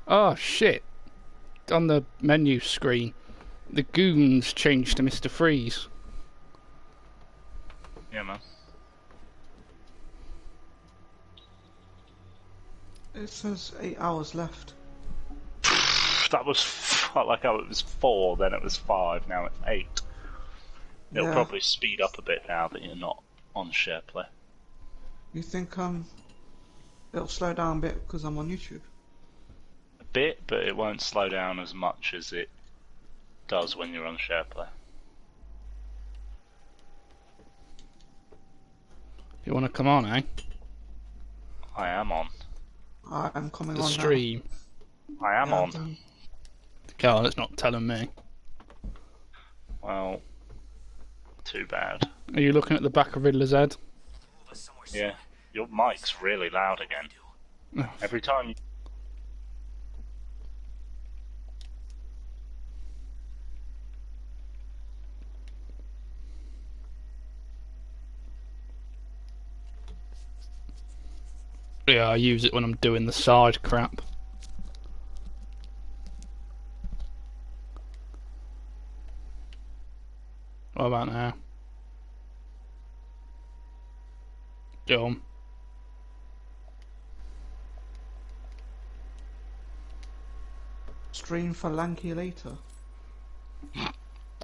Oh shit! On the menu screen, the goons changed to Mr. Freeze. Yeah, man. It says 8 hours left. That was like how it was 4, then it was 5, now it's 8. It'll probably speed up a bit now that you're not on SharePlay. You think it'll slow down a bit because I'm on YouTube? A bit, but it won't slow down as much as it does when you're on SharePlay. You want to come on, eh? I am on. I'm coming The on stream. I am now. on. Carl, it's not telling me. Well, too bad. Are you looking at the back of Riddler's head? Yeah, your mic's really loud again. Oh. Every time you... Yeah, I use it when I'm doing the side crap. What about now? Dumb. Stream for Lanky later.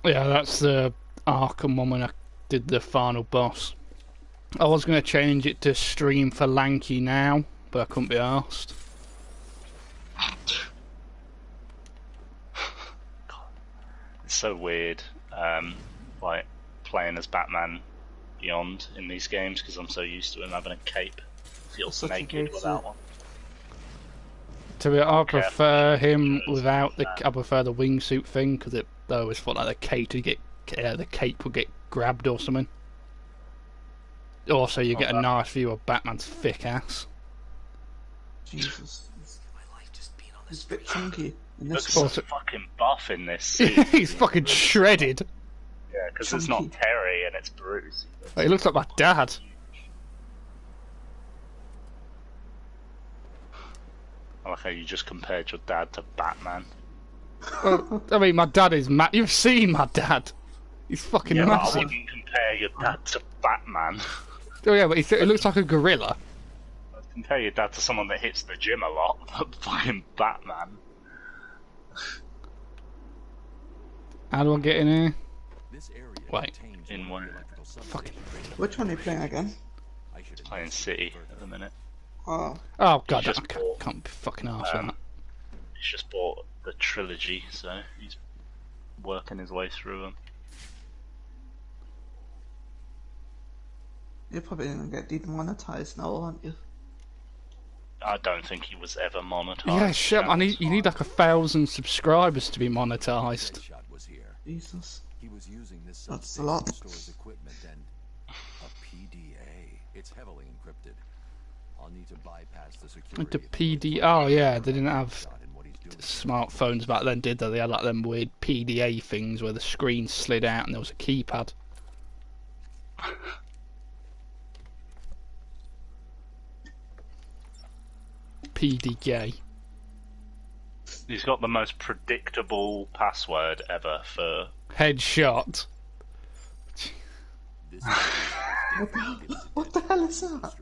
Yeah, that's the Arkham one when I did the final boss. I was going to change it to stream for Lanky now, but I couldn't be arsed. It's so weird, like, playing as Batman Beyond in these games, because I'm so used to him having a cape. Feels naked without one. To be, I prefer him without the. I prefer the wingsuit thing because I always thought like the cape would get grabbed or something. Also, you get a nice view of Batman's thick ass. Jesus, he's a bit chunky. Looks so fucking buff in this suit. He's fucking shredded. Yeah, because it's not Terry and it's Bruce. He looks like my dad. I like how you just compared your dad to Batman. Well, I mean, my dad is You've seen my dad. He's fucking massive. I wouldn't compare your dad to Batman. Oh yeah, but he looks like a gorilla. I'd compare your dad to someone that hits the gym a lot, but fucking Batman. How do I get in here? Wait. In one. Fucking. Which one are you playing again? He's playing City at the minute. Oh. Oh god, I can't be fucking arsed with that. He's just bought the trilogy, so he's working his way through them. You're probably gonna get demonetized now, aren't you? I don't think he was ever monetized. Yeah, shit. You need like 1,000 subscribers to be monetized. Jesus. He was using this That's a lot. stores equipment and a PDA. It's heavily encrypted. I'll need to bypass the security. The PD. Oh yeah, they didn't have smartphones back then, did they? They had like them weird PDA things where the screen slid out and there was a keypad. PDA. He's got the most predictable password ever for Headshot. What the hell is that?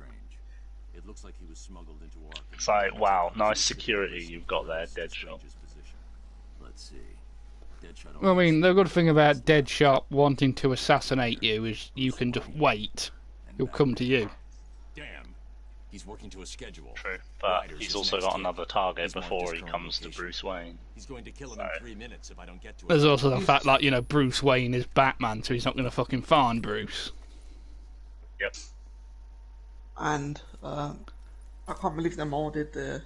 It looks like he was smuggled into Arkham. It's like, wow, nice security you've got there, Deadshot. Let's see. Deadshot. Well, I mean, the good thing about Deadshot wanting to assassinate you is you can just wait. He'll come to you. Damn. He's working to a schedule. True, but he's also got another target before he comes to Bruce Wayne. He's going to kill him in 3 minutes if I don't get to There's also the fact, like, you know, Bruce Wayne is Batman, so he's not going to fucking find Bruce. Yep. And I can't believe they molded the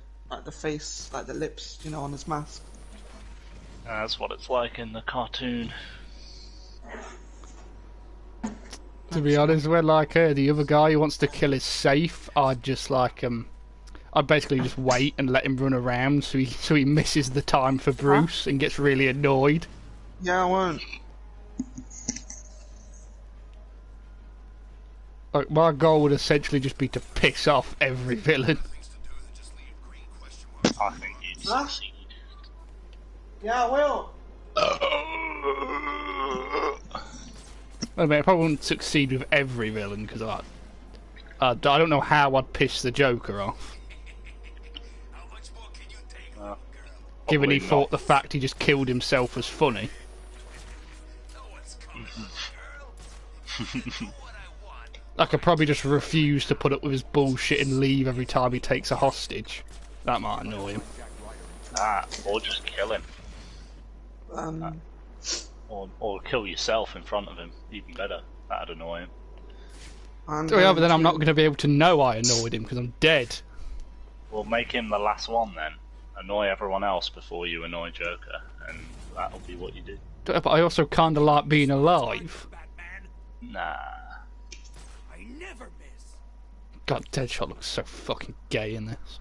face, like the lips, you know, on his mask. That's what it's like in the cartoon. To be honest, when like the other guy who wants to kill his safe, I'd just like I'd basically just wait and let him run around so he misses the time for Bruce and gets really annoyed. Yeah, I won't. Like my goal would essentially just be to piss off every villain. I think you'd Huh? succeed. Yeah, I will. I mean, I probably wouldn't succeed with every villain because I don't know how I'd piss the Joker off. Given he Probably thought not. the fact he just killed himself was funny. I could probably just refuse to put up with his bullshit and leave every time he takes a hostage. That might annoy him. Or just kill him. Or kill yourself in front of him. Even better. That'd annoy him. Oh yeah, but then I'm not going to be able to know I annoyed him because I'm dead. Well, make him the last one then. Annoy everyone else before you annoy Joker, and that'll be what you do. But I also kind of like being alive. Nah. God, Deadshot looks so fucking gay in this.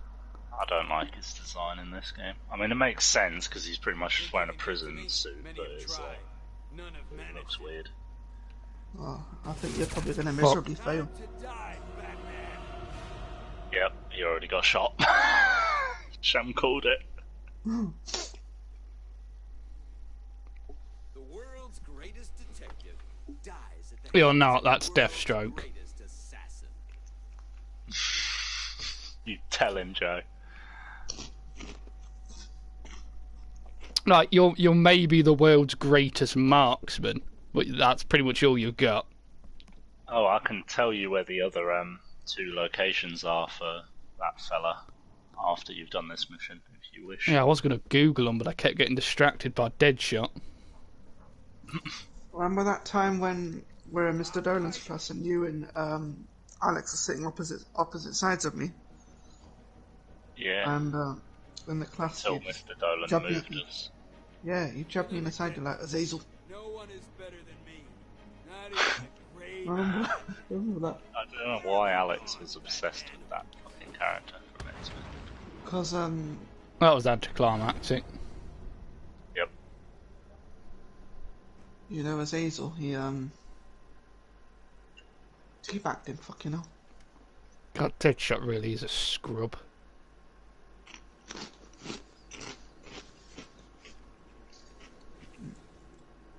I don't like his design in this game. I mean, it makes sense because he's pretty much just wearing a prison suit, but it's like, it looks weird. Oh, I think you're probably going to miserably fail. Yep, he already got shot. Shem called it. The world's greatest detective dies at the You're hands not, of the that's world's Deathstroke. greatest assassin. You tell him, Joe. Like, you're maybe the world's greatest marksman, but that's pretty much all you've got. Oh, I can tell you where the other 2 locations are for that fella after you've done this mission, if you wish. Yeah, I was going to Google them, but I kept getting distracted by Deadshot. Remember that time when we're in Mr. Dolan's class and you and Alex are sitting opposite sides of me? Yeah. And in the class, Until you just Mr. Dolan jabbed moved me. us. Yeah, you jabbed me in the side. You're like, Azazel. No one is better than me. Not even a grave. Remember that? I don't know why Alex was obsessed with that fucking character from X-Men. Because That was anticlimactic. Yep. you know, Azazel, he teabagged him. Fucking hell. God, Deadshot really is a scrub.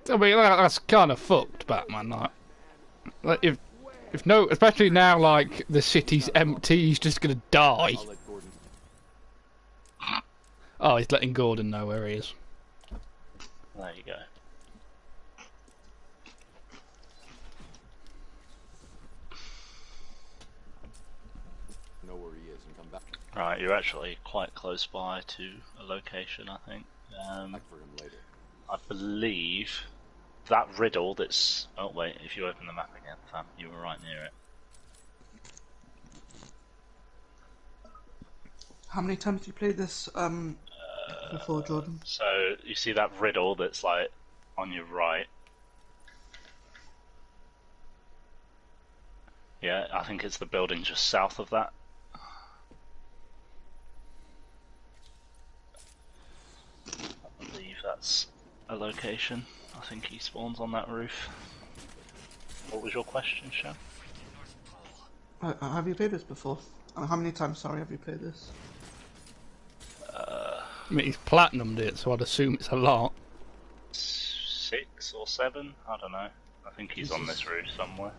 I mean, that's kind of fucked, Batman. Like if no, especially now, like the city's empty, he's just gonna die. I'll let Gordon. Oh, he's letting Gordon know where he is. There you go. Know where he is and come back. Right, you're actually quite close by to a location, I think. Back for him later. I believe that riddle that's... Oh wait, if you open the map again, fam, you were right near it. How many times have you played this before, Jordan? So, you see that riddle that's like on your right? Yeah, I think it's the building just south of that. I believe that's a location. I think he spawns on that roof. What was your question, Sha? Have you played this before? How many times, sorry, have you played this? I mean, he's platinumed it, so I'd assume it's a lot. 6 or 7? I don't know. I think he's on this roof somewhere.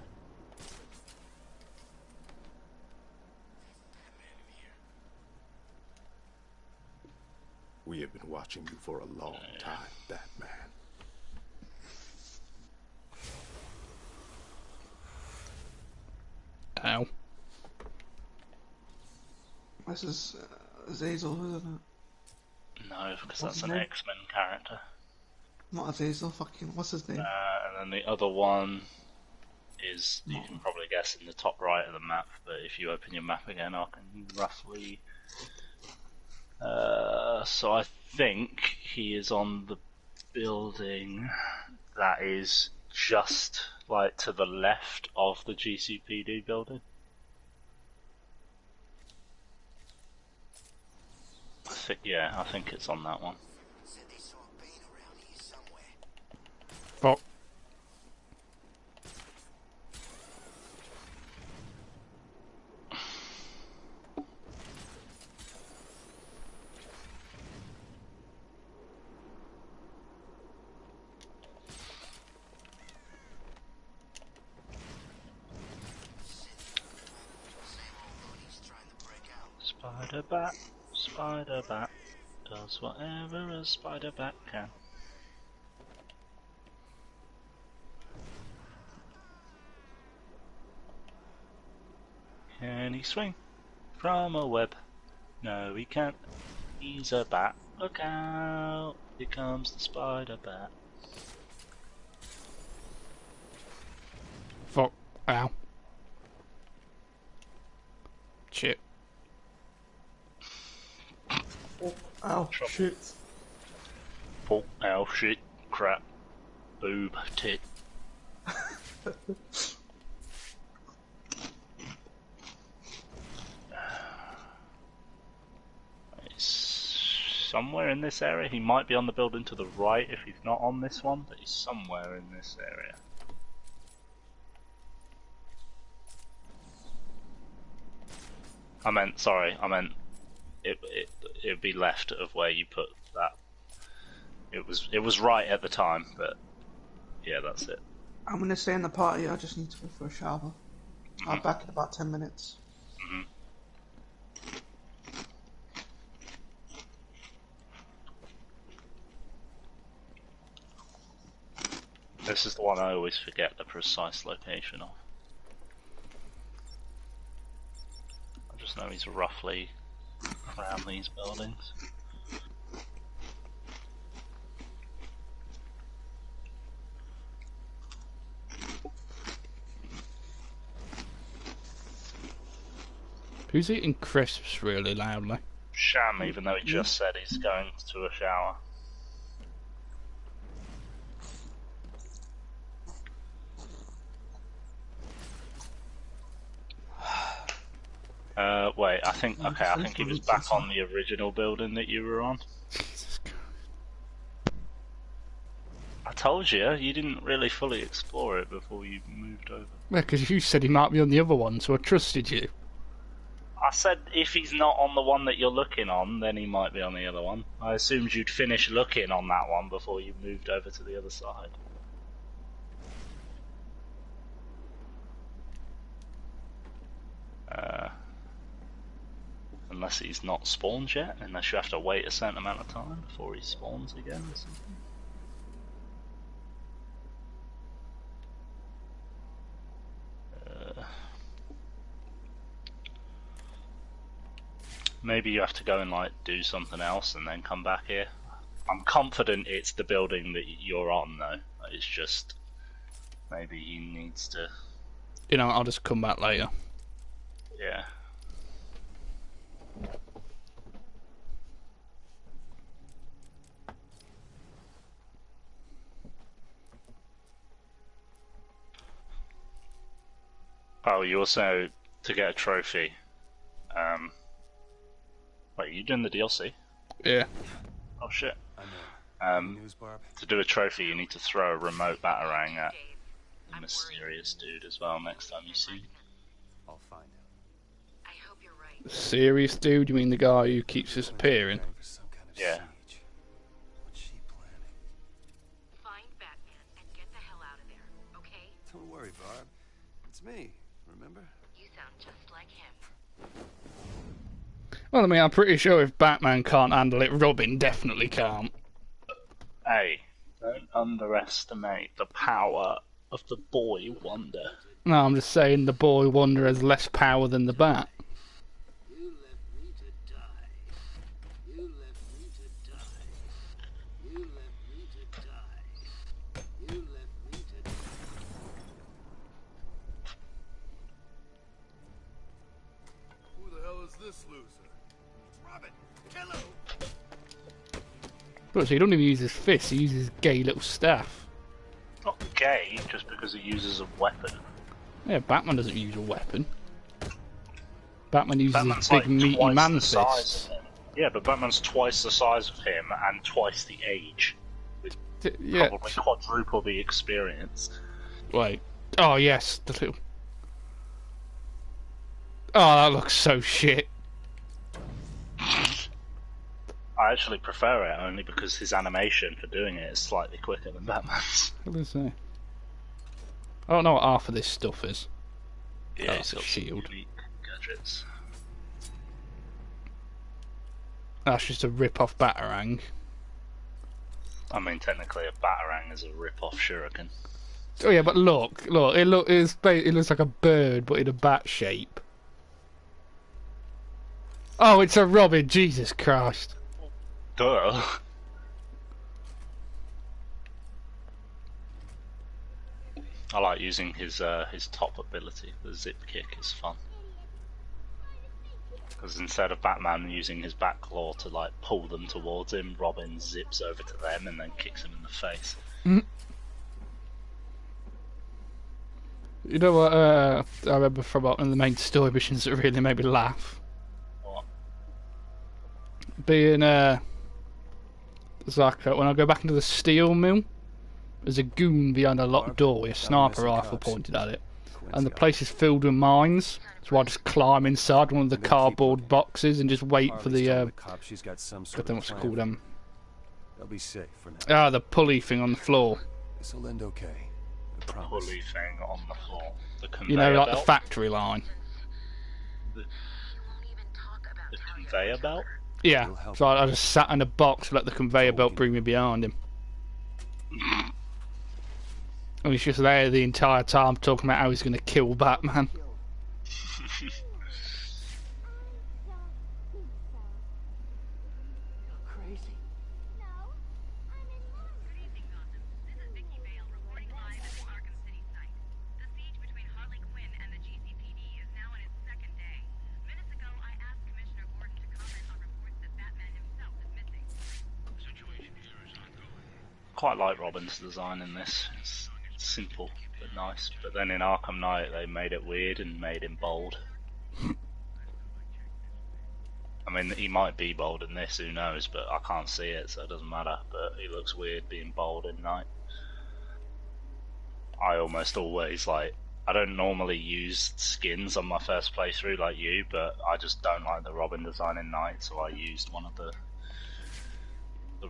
We have been watching you for a long time, Batman. Ow. This is Azazel, isn't it? No, because What's that's his an name? X-Men character. Not Azazel, fucking, what's his name? And then the other one is, you can probably guess, in the top right of the map, but if you open your map again, I can roughly... so I think he is on the building that is just, like, to the left of the GCPD building. I think it's on that one. Fuck. Spider Bat does whatever a Spider Bat can. Can he swing from a web? No, he can't. He's a bat. Look out! Here comes the Spider Bat. Fuck. Ow. Shit. Oh, ow, shit. Oh, ow, shit, crap, boob, tit. It's somewhere in this area. He might be on the building to the right if he's not on this one, but he's somewhere in this area. I meant it'd be left of where you put that. It was right at the time, but yeah, that's it. I'm gonna stay in the party, I just need to go for a shower. I'll be back in about 10 minutes. This is the one I always forget the precise location of. I just know he's roughly around these buildings. Who's eating crisps really loudly? Sham, even though he just said he's going to a shower. Wait, I think he was back on the original building that you were on. Jesus Christ. I told you, you didn't really fully explore it before you moved over. Yeah, because you said he might be on the other one, so I trusted you. I said if he's not on the one that you're looking on, then he might be on the other one. I assumed you'd finish looking on that one before you moved over to the other side. Unless he's not spawned yet, unless you have to wait a certain amount of time before he spawns again or something. Maybe you have to go and like do something else and then come back here. I'm confident it's the building that you're on though. It's just maybe he needs to. You know, I'll just come back later. Yeah. Oh, you also, to get a trophy, wait, you doing the DLC? Yeah. Oh shit. I know. News, Barb? To do a trophy you need to throw a remote batarang at the mysterious dude as well next time you see him. I'll find him. I hope you're right. The serious dude? You mean the guy who keeps disappearing? For some kind of Yeah. siege. What's she planning? Find Batman and get the hell out of there, okay? Don't worry, Barb. It's me. Remember? You sound just like him. Well, I mean, I'm pretty sure if Batman can't handle it, Robin definitely can't. Hey, don't underestimate the power of the boy wonder. No, I'm just saying the boy wonder has less power than the Bat. You left me to die. You left me to die. You left me to die. You left me to die. Who the hell is this loser? Robin, kill him! Look, so he doesn't even use his fist, he uses his gay little staff. Not gay just because he uses a weapon. Yeah, Batman doesn't use a weapon. Batman uses Batman's his big like meaty twice man the size fists. of him. Yeah, but Batman's twice the size of him and twice the age. Yeah. Probably quadruple the experience. Wait. Oh yes, the little. Oh, that looks so shit. I actually prefer it only because his animation for doing it is slightly quicker than Batman's. What is that? I don't know what half of this stuff is. Yeah, Oh, he's got some shield. unique gadgets. That's just a rip-off Batarang. I mean, technically, a Batarang is a rip-off Shuriken. Oh yeah, but look, it looks like a bird, but in a bat shape. Oh, it's a robin! Jesus Christ! Duh. I like using his top ability. The zip kick is fun. Because instead of Batman using his back claw to like pull them towards him, Robin zips over to them and then kicks him in the face. You know what? I remember from one of the main story missions that really made me laugh. What? Being it's like when I go back into the steel mill, there's a goon behind a locked door with a sniper rifle pointed at it, and the place is filled with mines. So I just climb inside one of the cardboard boxes and just wait for the God, what's it called? They'll be safe for now. The pulley thing on the floor. This'll end okay. I promise. Pulley thing on the floor. The conveyor You know, like belt? the factory line. The conveyor belt? Yeah. So I just sat in a box, let the conveyor belt bring me behind him. And he's just there the entire time talking about how he's going to kill Batman. Crazy. Quite like Robin's design in this. It's simple but nice. But then in Arkham Knight they made it weird and made him bold. I mean, he might be bold in this, who knows, but I can't see it, so it doesn't matter. But he looks weird being bold in Knight. I almost always, I don't normally use skins on my first playthrough like you, but I just don't like the Robin design in Knight, so I used one of the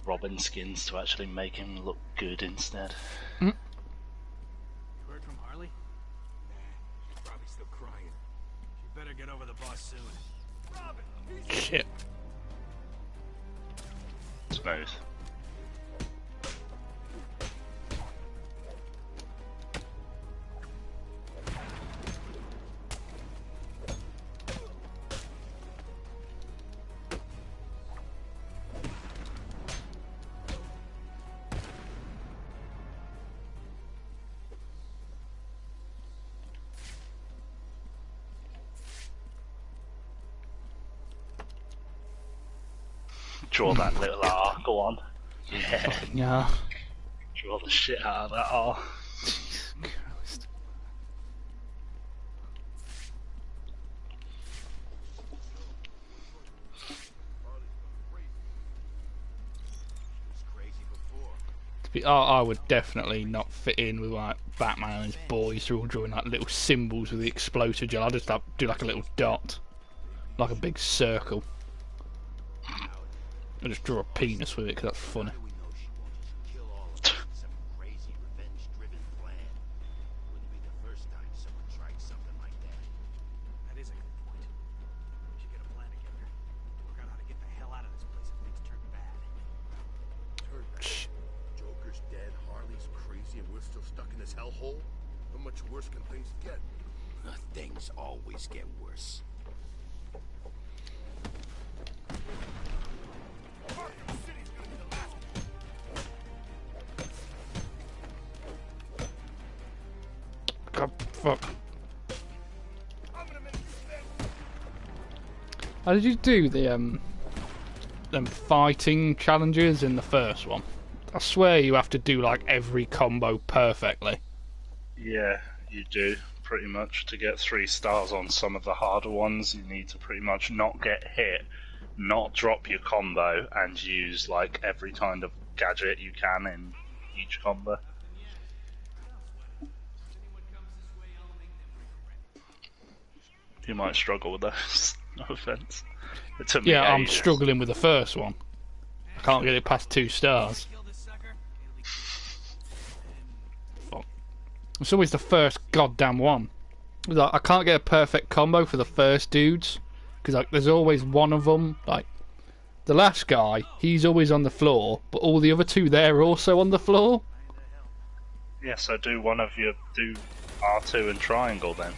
Robin skins to actually make him look good instead. You heard from Harley? Nah, she's probably still crying. She better get over the boss soon. Robin, Shit. Smooth. Draw that little R, go on. Yeah. Yeah. Draw the shit out of that R. Jesus Christ. I would definitely not fit in with like Batman and his boys who are all drawing like little symbols with the explosive gel. I just do like a little dot, like a big circle. I just draw a penis with it because that's funny. That is a good point. We should get a plan together. Work out how to get the hell out of this place if things turn bad. Turn bad? Joker's dead, Harley's crazy, and we're still stuck in this hellhole? How much worse can things get? Things always get worse. God, fuck. How did you do the them fighting challenges in the first one? I swear you have to do like every combo perfectly. Yeah, you do, pretty much. To get 3 stars on some of the harder ones, you need to pretty much not get hit, not drop your combo, and use like every kind of gadget you can in each combo. You might struggle with those, no offense. It took me Yeah, I'm ages. struggling with the first one. I can't get it past 2 stars. Fuck. It's always the first goddamn one. Like, I can't get a perfect combo for the first dudes because like there's always one of them like The last guy, he's always on the floor, but all the other two there are also on the floor. Yeah, so do one of you do R2 and triangle then.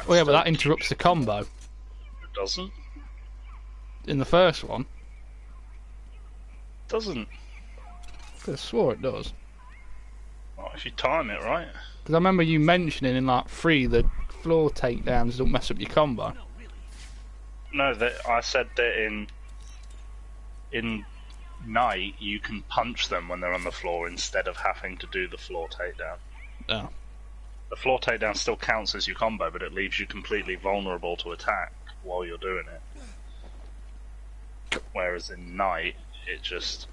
Oh yeah, but that interrupts the combo. It doesn't. In the first one. Doesn't. I swore it does. Well, if you time it right. Because I remember you mentioning in like 3 the floor takedowns don't mess up your combo. No, I said that in Night you can punch them when they're on the floor instead of having to do the floor takedown. Oh. The floor takedown still counts as your combo, but it leaves you completely vulnerable to attack while you're doing it. Whereas in Night, it just...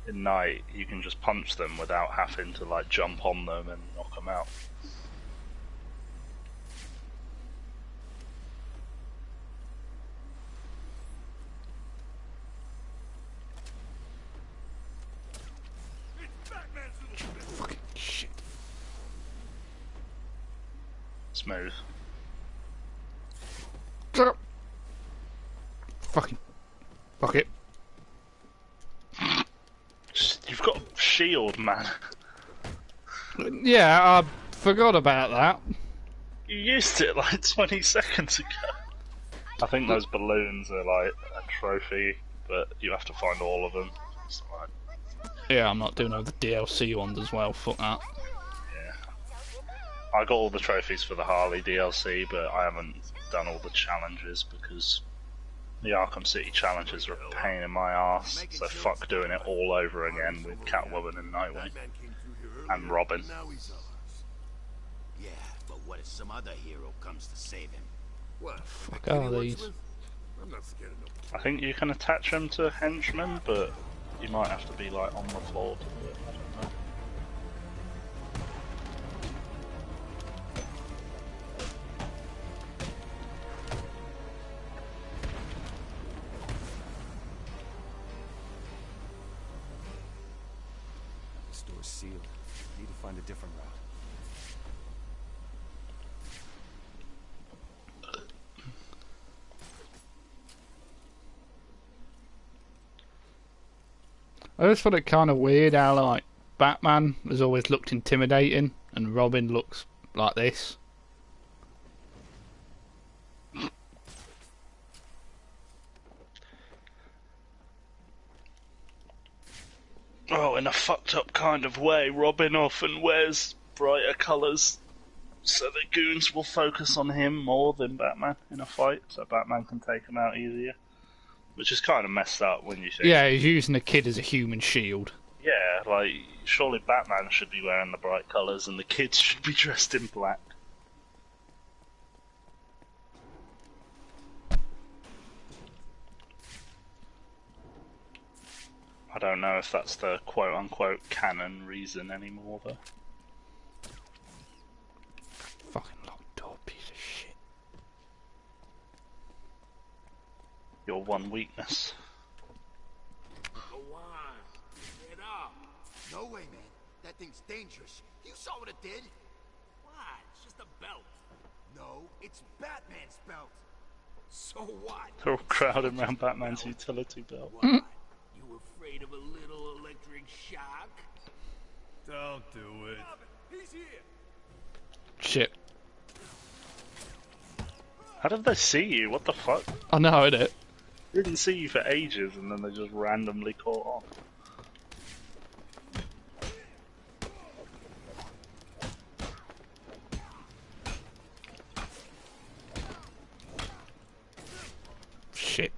in Night, you can just punch them without having to like jump on them and knock them out. Fucking shit. Smooth. Fucking. Fuck it. You've got a shield, man. Yeah, I forgot about that. You used it like 20 seconds ago. I think those balloons are like a trophy, but you have to find all of them. It's alright. Yeah, I'm not doing all the DLC ones as well, fuck that. Yeah. I got all the trophies for the Harley DLC, but I haven't done all the challenges because the Arkham City challenges are a pain in my ass, so fuck doing it all over again with Catwoman and Nightwing. And Robin. Yeah, but what if some other hero comes to save him? What? Fuck are these? I'm not scared of no. I think you can attach them to henchmen, but you might have to be like on the floor to do it. I don't know. This door's sealed. Need to find a different route. I just thought it kind of weird how, like, Batman has always looked intimidating and Robin looks like this. Oh, in a fucked up kind of way, Robin often wears brighter colours so the goons will focus on him more than Batman in a fight, so Batman can take him out easier. Which is kind of messed up when you think... Yeah, he's using a kid as a human shield. Yeah, like, surely Batman should be wearing the bright colours and the kids should be dressed in black. I don't know if that's the quote-unquote canon reason anymore, though. Fucking locked door, piece of shit. Your one weakness. Go on. Get up. No way, man. That thing's dangerous. You saw what it did. What? It's just a belt. No, it's Batman's belt. So what? They're all crowded around Batman's utility belt. What? You afraid of a little electric shock? Don't do it. He's here. Shit. How did they see you? What the fuck? I know, innit? They didn't see you for ages and then they just randomly caught on. Shit.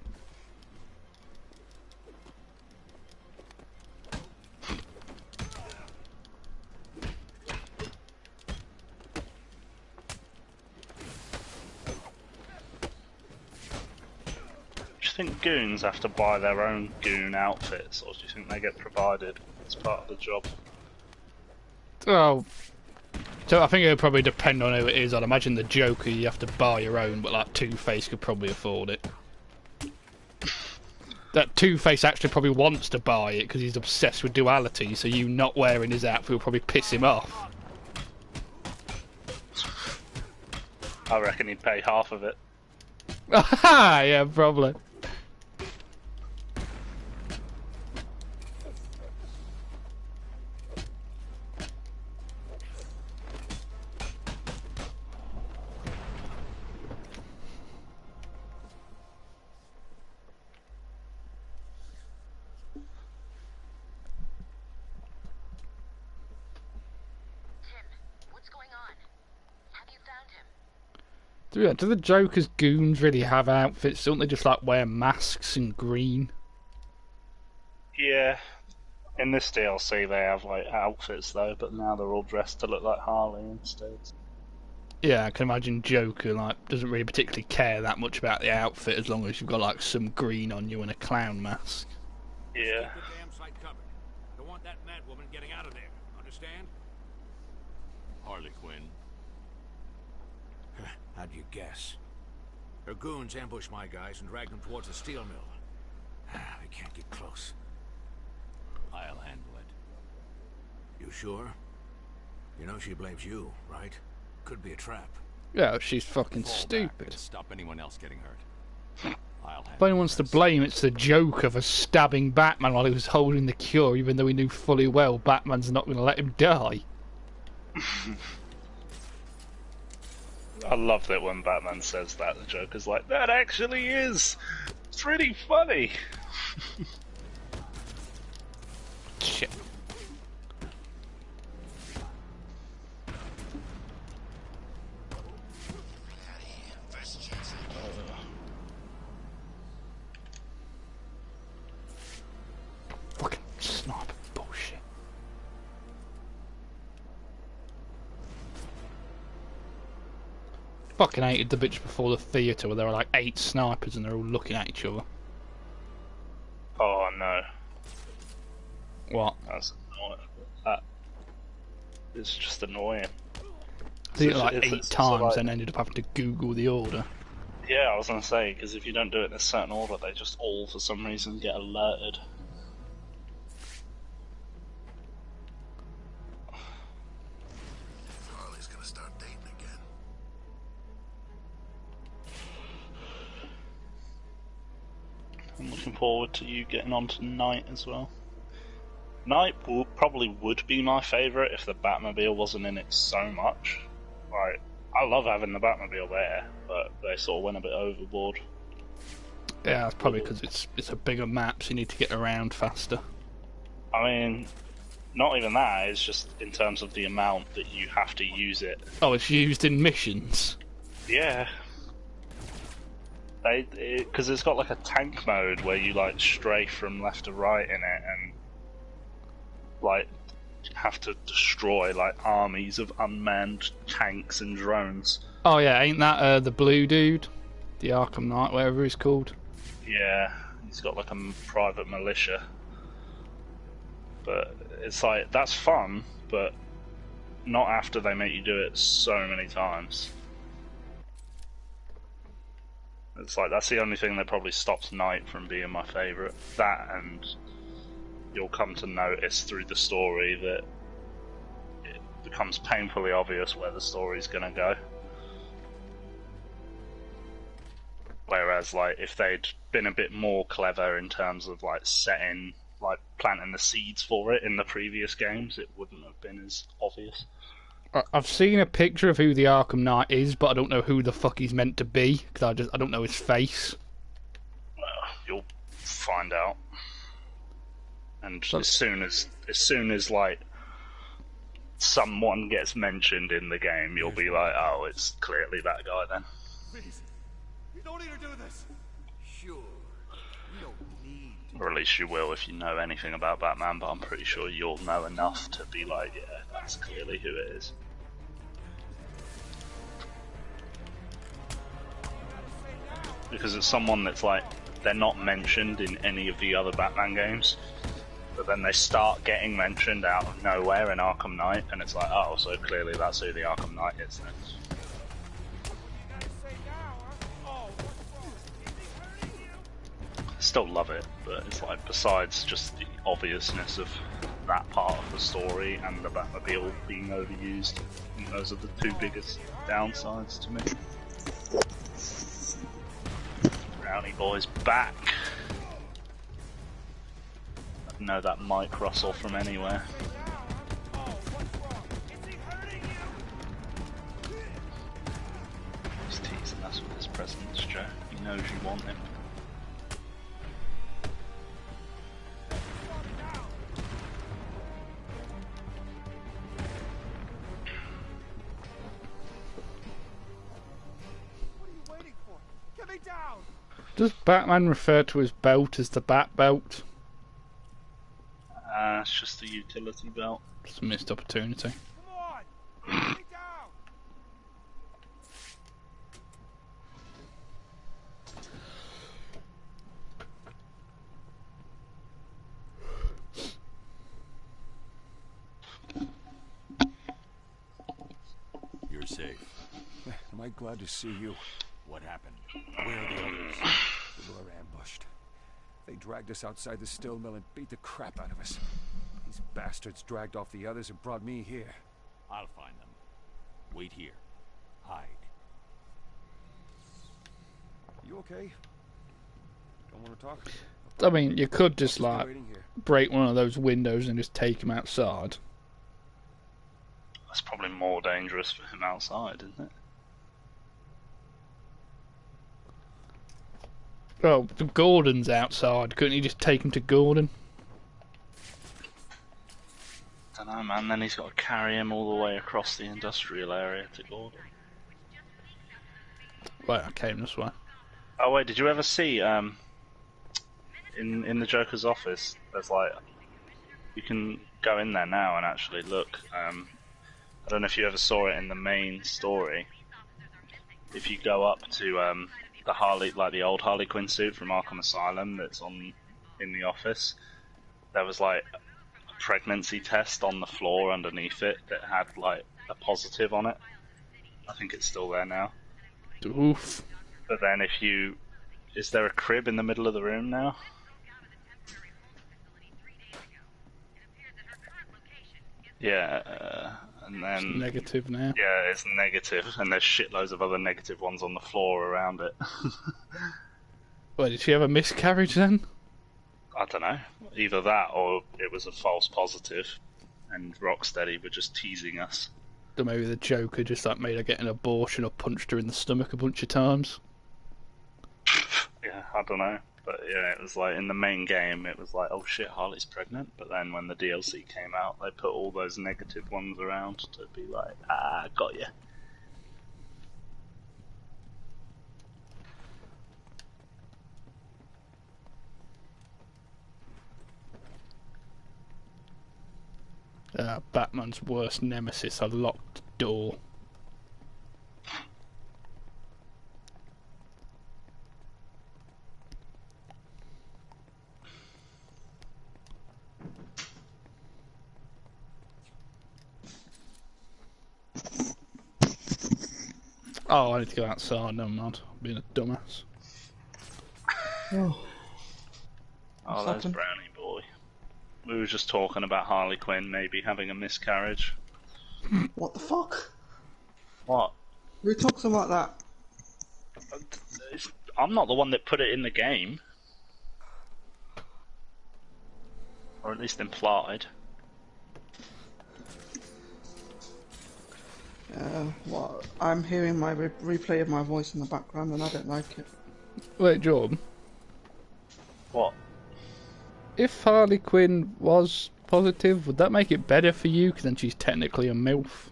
Do you think goons have to buy their own goon outfits, or do you think they get provided as part of the job? Oh. So I think it would probably depend on who it is. I'd imagine the Joker you have to buy your own, but like Two-Face could probably afford it. That Two-Face actually probably wants to buy it because he's obsessed with duality, so you not wearing his outfit will probably piss him off. I reckon he'd pay half of it. Yeah, probably. What's going on? Have you found him? Do the Joker's goons really have outfits? Don't they just like wear masks and green? Yeah. In this DLC, they have like outfits though, but now they're all dressed to look like Harley instead. Yeah, I can imagine Joker like doesn't really particularly care that much about the outfit as long as you've got like some green on you and a clown mask. Yeah. Keep the damn site covered. I don't want that mad woman getting out of there. Understand? Harley Quinn. How'd you guess? Her goons ambushed my guys and dragged them towards the steel mill. They can't get close. I'll handle it. You sure? You know she blames you, right? Could be a trap. Yeah, she's fucking Fall back stupid. and stop anyone else getting hurt. I'll handle If anyone wants to this. blame, it's the Joker for stabbing Batman while he was holding the cure, even though he knew fully well Batman's not going to let him die. I love that when Batman says that, the Joker's like, that actually is! It's really funny! Shit. Fucking sniper bullshit. Fucking hated the bitch before the theatre where there were like 8 snipers and they're all looking at each other. Oh no, What? that's annoying. That is just annoying. I did it like It's- 8 it's times like- and ended up having to Google the order. Yeah, I was gonna say, because if you don't do it in a certain order, they just all, for some reason, get alerted. Harley's gonna start dating again. I'm looking forward to you getting on to Night as well. Night probably would be my favourite if the Batmobile wasn't in it so much. Like, I love having the Batmobile there, but they sort of went a bit overboard. Yeah, that's probably because it's a bigger map, so you need to get around faster. I mean, not even that, it's just in terms of the amount that you have to use it. Oh, it's used in missions. Yeah. Because it's got like a tank mode where you like strafe from left to right in it and like have to destroy like armies of unmanned tanks and drones. Oh yeah, ain't that the blue dude? The Arkham Knight, whatever he's called. Yeah, he's got like a private militia. But it's like, that's fun, but not after they make you do it so many times. It's like, that's the only thing that probably stops Night from being my favourite. That, and you'll come to notice through the story that it becomes painfully obvious where the story's gonna go. Whereas, like, if they'd been a bit more clever in terms of, like, setting, like, planting the seeds for it in the previous games, it wouldn't have been as obvious. I've seen a picture of who the Arkham Knight is, but I don't know who the fuck he's meant to be, because I don't know his face. Well, you'll find out. And So- as soon as, like, someone gets mentioned in the game, you'll be like, oh, it's clearly that guy then. Please. You don't need to do this. Sure. You don't need to. Or at least you will if you know anything about Batman, but I'm pretty sure you'll know enough to be like, yeah, that's clearly who it is. Because it's someone that's like, they're not mentioned in any of the other Batman games, but then they start getting mentioned out of nowhere in Arkham Knight, and it's like, oh, so clearly that's who the Arkham Knight is then. Still love it, but it's like, besides just the obviousness of that part of the story and the Batmobile being overused, I think those are the two biggest downsides to me. Brownie boy's back. I know that mic rustle from anywhere. He's teasing us with his presence, Joe. He knows you want him. Does Batman refer to his belt as the Bat Belt? It's just a utility belt. It's a missed opportunity. You're safe. Am I glad to see you? What happened? Where are the others? We were ambushed. They dragged us outside the steel mill and beat the crap out of us. These bastards dragged off the others and brought me here. I'll find them. Wait here. Hide. You okay? Don't want to talk? I mean, you could just Be like waiting here. break one of those windows and just take him outside. That's probably more dangerous for him outside, isn't it? Well, Gordon's outside. Couldn't you just take him to Gordon? Don't know, man. Then he's got to carry him all the way across the industrial area to Gordon. Well, I came this way. Oh wait, did you ever see in the Joker's office? There's like, you can go in there now and actually look. I don't know if you ever saw it in the main story. If you go up to the Harley, like the old Harley Quinn suit from Arkham Asylum that's in the office, there was like a pregnancy test on the floor underneath it that had like a positive on it. I think it's still there now. Oof. But then is there a crib in the middle of the room now? Yeah, and then... It's negative now. Yeah, it's negative, and there's shitloads of other negative ones on the floor around it. Wait, did she have a miscarriage then? I don't know. Either that, or it was a false positive, and Rocksteady were just teasing us. Or maybe the Joker just like made her get an abortion or punched her in the stomach a bunch of times. Yeah, I don't know. But yeah, it was like in the main game, it was like, oh shit, Harley's pregnant. But then when the DLC came out, they put all those negative ones around to be like, got ya. Batman's worst nemesis, a locked door. Oh, I need to go outside, never mind. I'm being a dumbass. Oh, Oh, there's Brownie boy. We were just talking about Harley Quinn maybe having a miscarriage. what the fuck? What? We talked about that. I'm not the one that put it in the game. Or at least implied. What? I'm hearing my replay of my voice in the background and I don't like it. Wait, Jordan. What? If Harley Quinn was positive, would that make it better for you? Because then she's technically a MILF.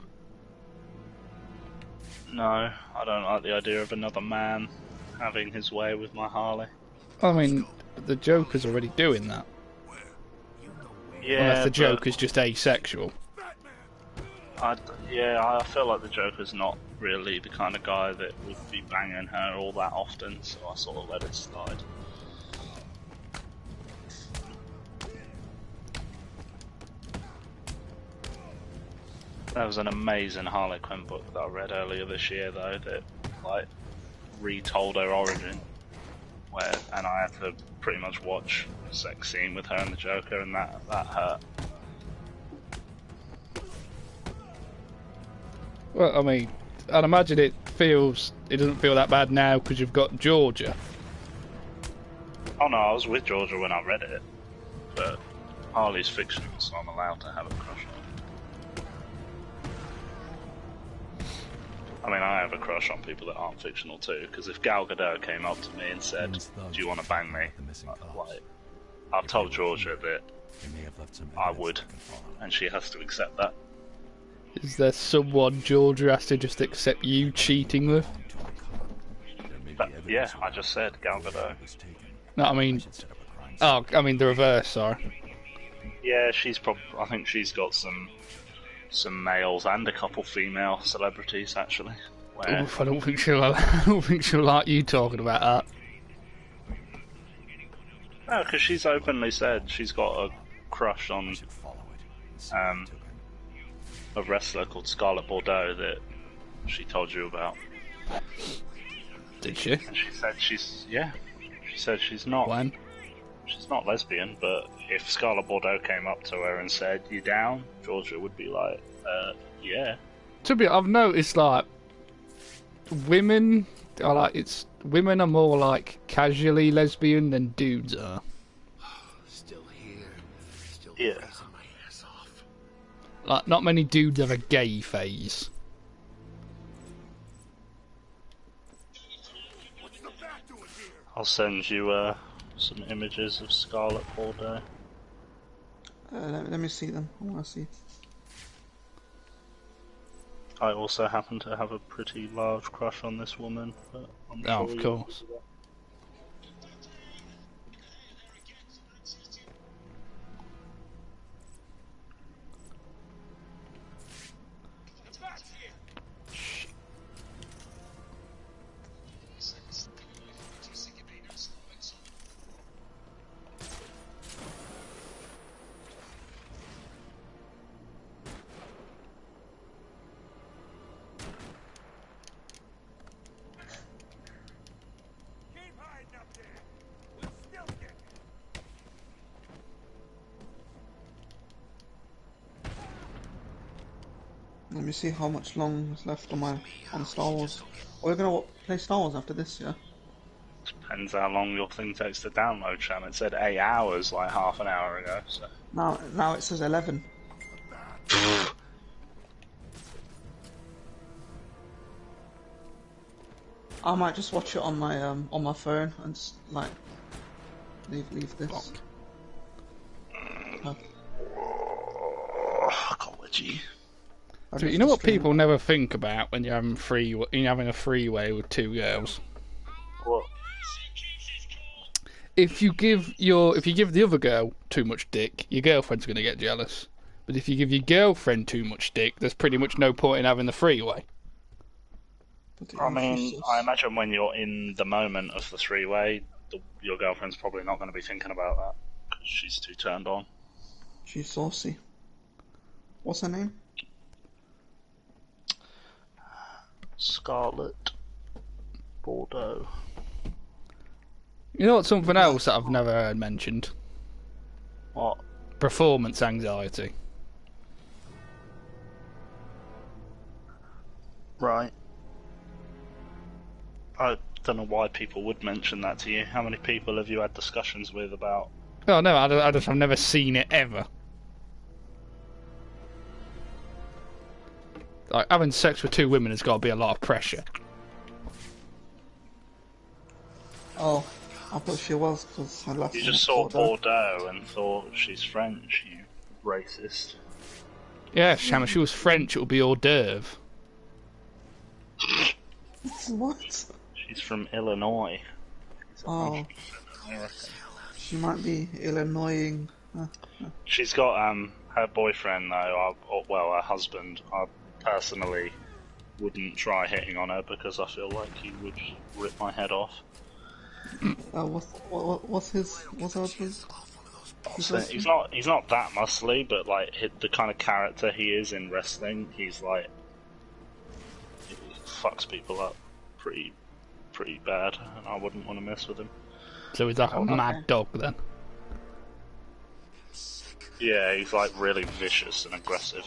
No, I don't like the idea of another man having his way with my Harley. I mean, the Joker's already doing that. Yeah, Unless the but Joker's just asexual. I feel like the Joker's not really the kind of guy that would be banging her all that often, so I sort of let it slide. There was an amazing Harley Quinn book that I read earlier this year, though, that like retold her origin, and I had to pretty much watch a sex scene with her and the Joker, and that hurt. Well, I mean, I'd imagine it doesn't feel that bad now because you've got Georgia. Oh no, I was with Georgia when I read it, but Harley's fictional, so I'm allowed to have a crush on her. I mean, I have a crush on people that aren't fictional too, because if Gal Gadot came up to me and said, "Do you want to bang me?" Like, I've told Georgia that I would, and she has to accept that. Is there someone Georgia has to just accept you cheating with? But, yeah, I just said Gal Gadot. No, I mean... Oh, I mean the reverse, sorry. Yeah, I think she's got some males and a couple female celebrities, actually. Where... Oof, I don't think she'll like you talking about that. No, because she's openly said she's got a crush on a wrestler called Scarlett Bordeaux that she told you about. Did she? And she said she said she's not. When? She's not lesbian, but if Scarlett Bordeaux came up to her and said, "You down?" Georgia would be like, yeah. I've noticed like women women are more like casually lesbian than dudes are. Still here. Still Yeah. freezing my ass off. Like, not many dudes have a gay phase. What's the bat doing here? I'll send you some images of Scarlett Bordeaux. Let me see them. I want to see. I also happen to have a pretty large crush on this woman, but I'm Oh, sure of course. The bat's here. Keep hiding up there. We'll still get you. Let me see how much long is left on Star Wars. We're gonna play Star Wars after this, yeah? Depends how long your thing takes to download, Shan. It said 8 hours like half an hour ago, so... Now it says 11. I might just watch it on my phone and just like leave this. Ecology. So you know what people never think about when you're having a freeway with two girls? What? If you give the other girl too much dick, your girlfriend's gonna get jealous. But if you give your girlfriend too much dick, there's pretty much no point in having the freeway. I mean, I imagine when you're in the moment of the three-way, your girlfriend's probably not going to be thinking about that, because she's too turned on. She's saucy. What's her name? Scarlett Bordeaux. You know what's something else that I've never heard mentioned? What? Performance anxiety. Right. I don't know why people would mention that to you. How many people have you had discussions with about... Oh no, I've never seen it ever. Like, having sex with two women has got to be a lot of pressure. Oh, I thought she was because her last You name just was saw Bordeaux and thought she's French, you racist. Yeah, Sham, if she was French, it would be hors d'oeuvre. What? She's from Illinois. Oh, she might be Illinoising. She's got her boyfriend though. Her husband. I personally wouldn't try hitting on her because I feel like he would rip my head off. What's her husband? So he's not that muscly, but like the kind of character he is in wrestling, he's like he fucks people up pretty bad, and I wouldn't want to mess with him. So he's like a mad dog then. Yeah, he's like really vicious and aggressive.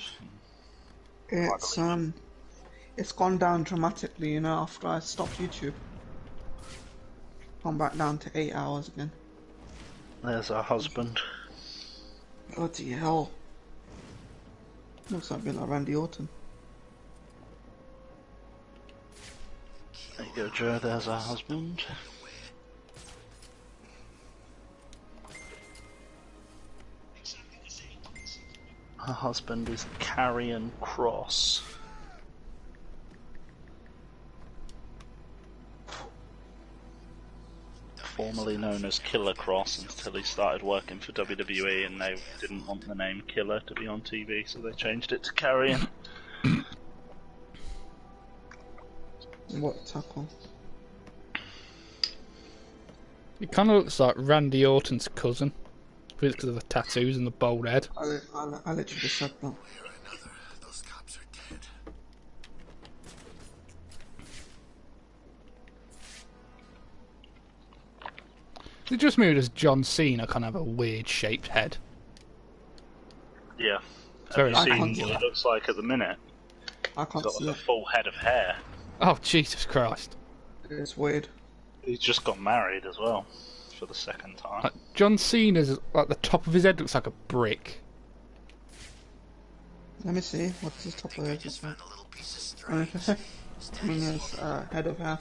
It's gone down dramatically, after I stopped YouTube. Gone back down to 8 hours again. There's her husband. Bloody hell. Looks like a bit like Randy Orton. There you go, Joe. There's her husband. Her husband is Carrion Cross. Formerly known as Killer Cross until he started working for WWE and they didn't want the name Killer to be on TV, so they changed it to Carrion. What tackle? He kind of looks like Randy Orton's cousin. Because of the tattoos and the bald head. I literally just said that. Those cops are dead. It just moved as John Cena kind of have a weird shaped head. Yeah. Very Have you seen iconic. what it looks like at the minute? I He's can't got see like it. a full head of hair. Oh, Jesus Christ. It's weird. He's just got married as well for the second time. Like, John Cena's, like, the top of his head looks like a brick. Let me see. What's the top of the head? Just found a little piece of string. I mean, there's head of hair.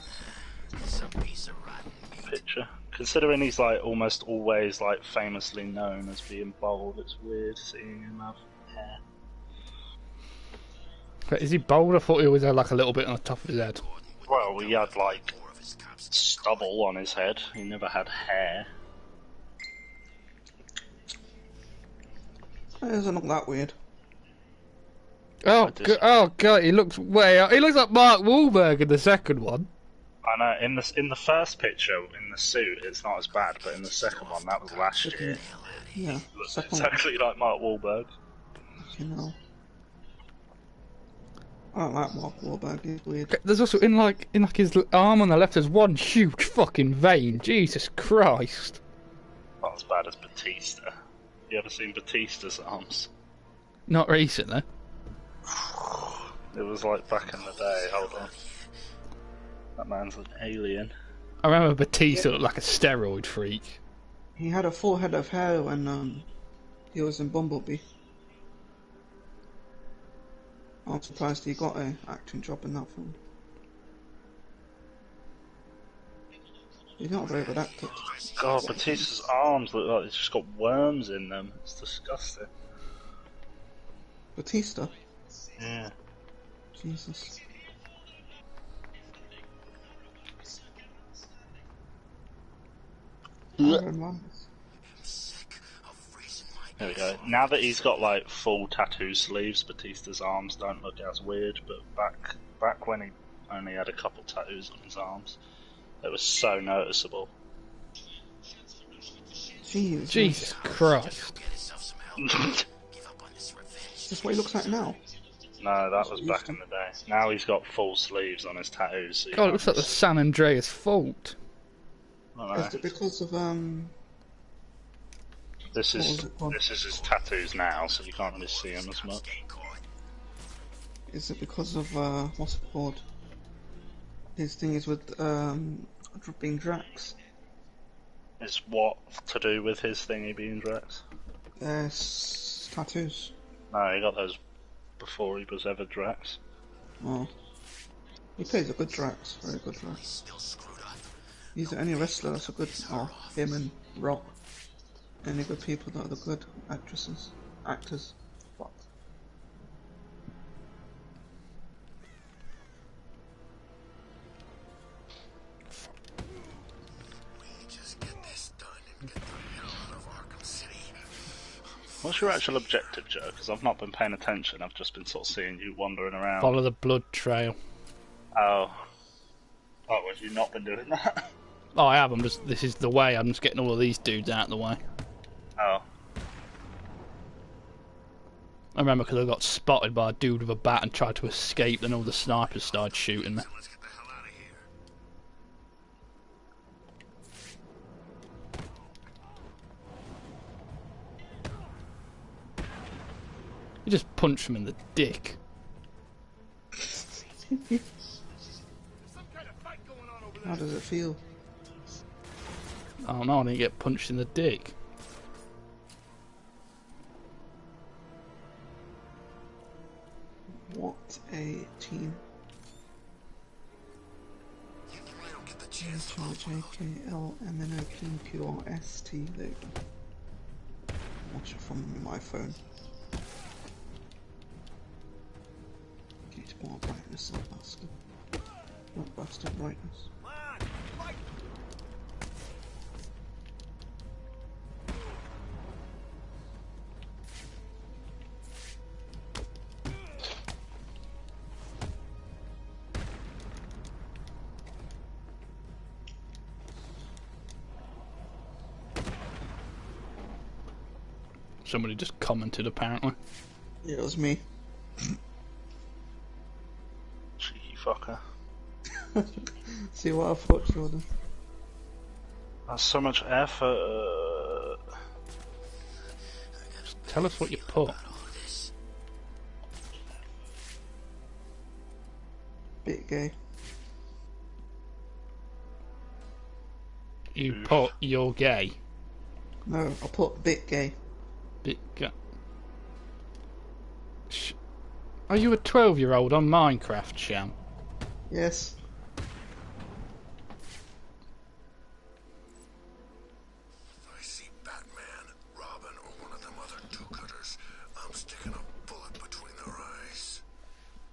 Some piece of rotten meat. Picture. Considering he's like almost always like famously known as being bald, it's weird seeing him have hair. But is he bald? I thought he always had like a little bit on the top of his head. Well, he had like stubble on his head. He never had hair. It doesn't look that weird. Oh, oh God, he looks way out. He looks like Mark Wahlberg in the second one. I know. In the first picture in the suit, it's not as bad, but in the second one, that was last year. Yeah. It looks Second exactly like Mark Wahlberg. you know. I don't like Mark Wahlberg. He's weird. There's also in his arm on the left. There's one huge fucking vein. Jesus Christ. Not as bad as Batista. You ever seen Batista's arms? Not recently. It was like back in the day. Hold on. That man's an alien. I remember Batista looked like a steroid freak. He had a full head of hair when he was in Bumblebee. I'm surprised he got an acting job in that film. He's not a very good actor. God, Batista's arms look like it's just got worms in them. It's disgusting. Batista? Yeah. Jesus. Iron Man. There we go. Now that he's got like full tattoo sleeves, Batista's arms don't look as weird. But back when he only had a couple tattoos on his arms, they were so noticeable. Jeez. Jesus Christ. Is this what he looks like now? No, that was back in the day. Now he's got full sleeves on his tattoos. So you God, it can't looks like the really San Andreas fault. see- I don't know. Is it because of This what is was it called? his tattoos now, so you can't really see him as much. Is it because of what's it called? His thing is with being Drax. Is what to do with his thingy being Drax? Tattoos. No, he got those before he was ever Drax. Oh. He plays a good Drax, very good Drax. He's any wrestler that's a good, or him and Rock. Any good people that are the good actors. Fuck. Just get this done and get the hell out of Arkham City. What's your actual objective, Joe? Because I've not been paying attention. I've just been sort of seeing you wandering around. Follow the blood trail. Oh, have you not been doing that? Oh, I have. This is the way. I'm just getting all of these dudes out of the way. Oh, I remember because I got spotted by a dude with a bat and tried to escape, then all the snipers started shooting me. Let's get the hell out of here. You just punch him in the dick. How does it feel? Oh no, I didn't get punched in the dick. What a team. JKLMNOPQRST. There you go. Watch it from my phone. Get more brightness, that bastard. Not bastard brightness. Somebody just commented, apparently. Yeah, it was me. Cheeky fucker. See what I thought, Jordan? That's so much effort. Just tell us what you put. Bit gay. You put you're gay. No, I put bit gay. Bit gay. Are you a 12-year-old on Minecraft, Sham? Yes. If I see Batman, Robin, or one of them other do-gooders, I'm sticking a bullet between their eyes.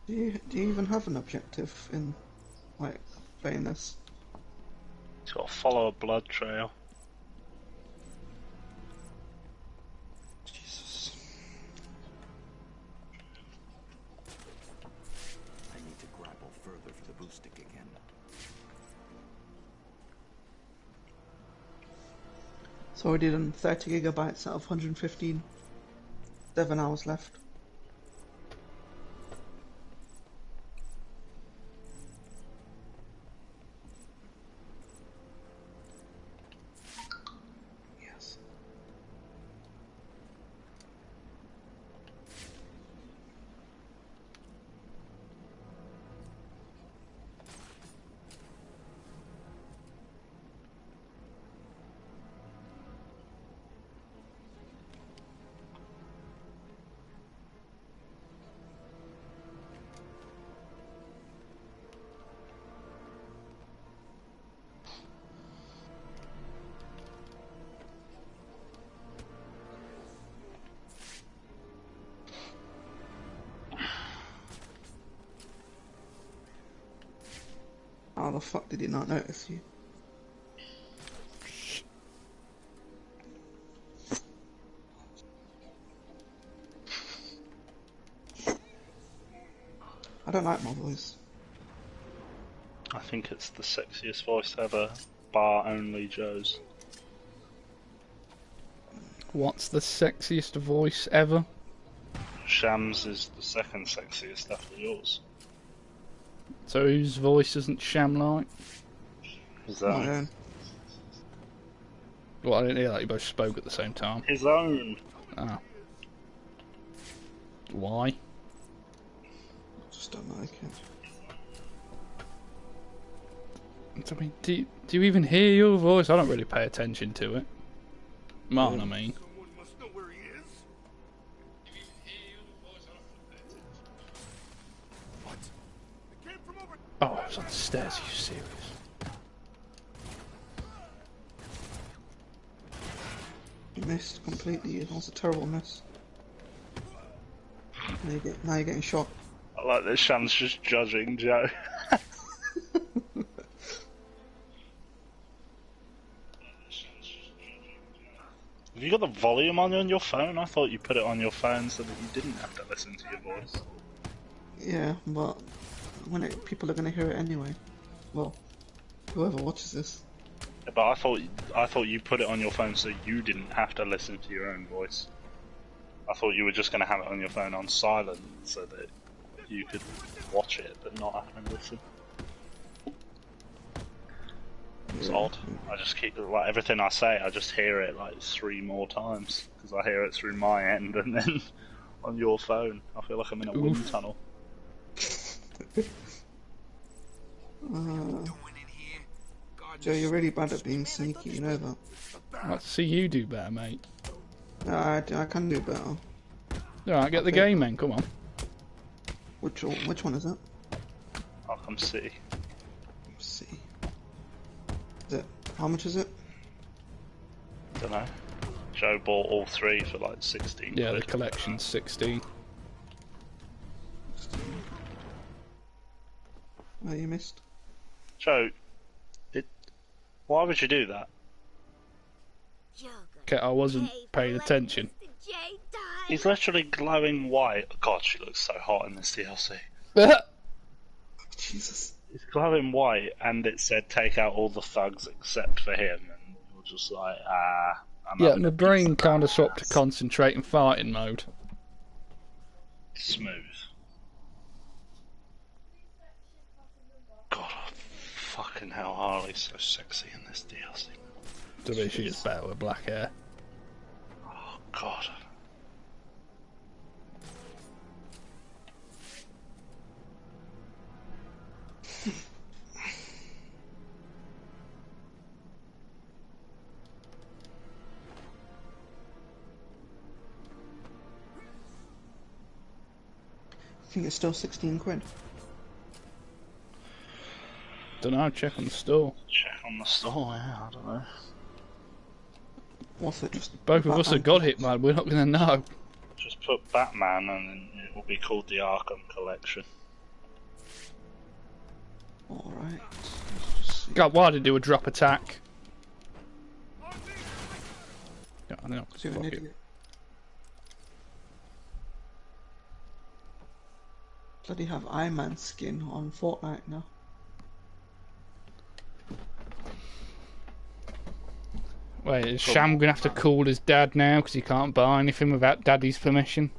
Do you even have an objective in, like, playing this? He's got to follow a blood trail. Jesus. I need to grapple further for the boost stick again. So I did on 30 gigabytes out of 115. 7 hours left. Yes. How the fuck did he not notice you? I don't like my voice. I think it's the sexiest voice ever, bar only Joe's. What's the sexiest voice ever? Sham's is the second sexiest after yours. So whose voice isn't Sham-like? His My own. own. Well, I didn't hear that you both spoke at the same time. His own. Ah. Why? Just don't like it. I mean, do you even hear your voice? I don't really pay attention to it. Mine, I mean. Someone must know where he is. What? It came from over. Oh, I was on the stairs, are you serious? You missed completely. It was a terrible miss. Now you're getting shot. I like that Sham's just judging Joe. Have you got the volume on your phone? I thought you put it on your phone so that you didn't have to listen to your voice. Yeah, but people are gonna hear it anyway. Well, whoever watches this. Yeah, but I thought you put it on your phone so you didn't have to listen to your own voice. I thought you were just going to have it on your phone on silent so that you could watch it but not have to listen. It's odd. I just keep like everything I say. I just hear it like 3 more times because I hear it through my end and then on your phone. I feel like I'm in a wind tunnel. Joe, you're really bad at being sneaky. You know that. I'd like to see you do better, mate. No, I can do better. Alright, get the game then, come on. Which one is it? Arkham City. Let's see. Is it? How much is it? Don't know. Joe bought all 3 for like 16 Yeah, the quid. collection's 16. Oh, you missed. Joe, why would you do that? Okay, I wasn't paying attention. He's literally glowing white. God, she looks so hot in this DLC. Jesus. It's glowing white, and it said take out all the thugs except for him, and you're just like, I'm Yeah, having my a brain piece of kind of swapped to ass. concentrate and fighting mode. Smooth. God, fucking hell, Harley's so sexy in this DLC. To be she is better with black hair. Oh, God. I think it's still 16 quid. Don't know, check on the store. Check on the store, yeah, I don't know. What's it? Just Both of us have got it, man, we're not going to know. Just put Batman and then it will be called the Arkham Collection. Alright. God, why did it do a drop attack? Yeah, I know. You're an Fuck it. idiot. Bloody have Iron Man skin on Fortnite now. Wait, is Sham going to have to call his dad now because he can't buy anything without Daddy's permission?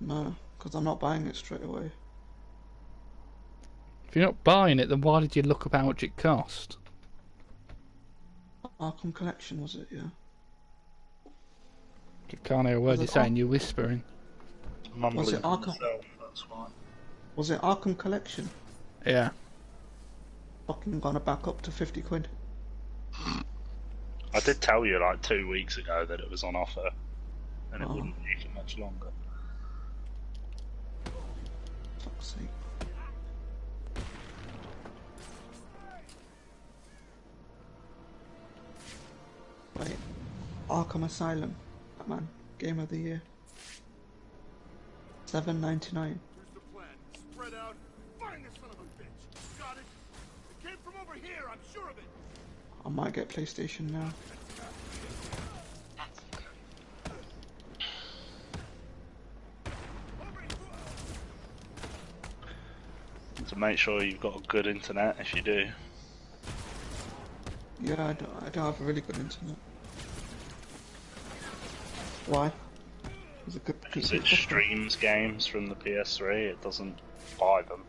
No, because I'm not buying it straight away. If you're not buying it, then why did you look up how much it cost? Arkham Collection was it? Yeah. You can't hear a word Was you're it saying, you're whispering. Was it Arkham? Myself, that's why. Was it Arkham Collection? Yeah. Fucking gonna back up to 50 quid. I did tell you like 2 weeks ago that it was on offer, and it Oh. wouldn't be for much longer. Fuck's sake. Wait. Arkham Asylum. Batman. Game of the Year. $7.99. Here's the plan. Spread out. Find this son of a bitch. Got it? It came from over here, I'm sure of it. I might get PlayStation now. So make sure you've got a good internet if you do. Yeah, I don't have a really good internet. Why? Is it good? Because it streams games from the PS3, it doesn't buy them.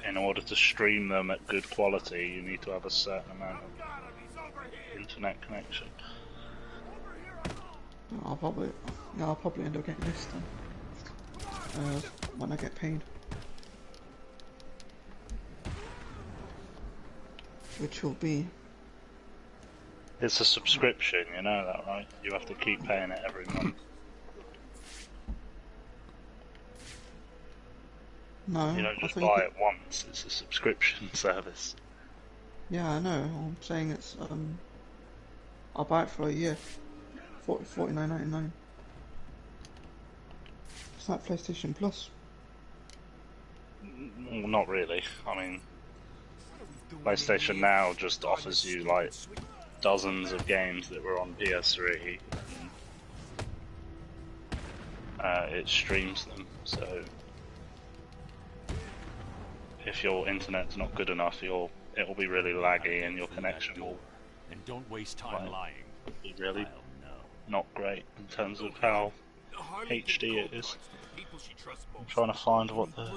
In order to stream them at good quality, you need to have a certain amount of internet connection. I'll probably end up getting this then. When I get paid. Which will be... It's a subscription, you know that, right? You have to keep paying it every month. No, You don't I just think buy it once, it's a subscription service. Yeah, I know. I'm saying it's I'll buy it for a year. $49.99. It's like PlayStation Plus. Well, not really. I mean, PlayStation Now just offers you like dozens of games that were on PS3. It streams them, so if your internet's not good enough, it'll be really laggy and your connection will And don't waste time lying. be really I'll know. not great in terms of how HD it is. I'm trying to find what the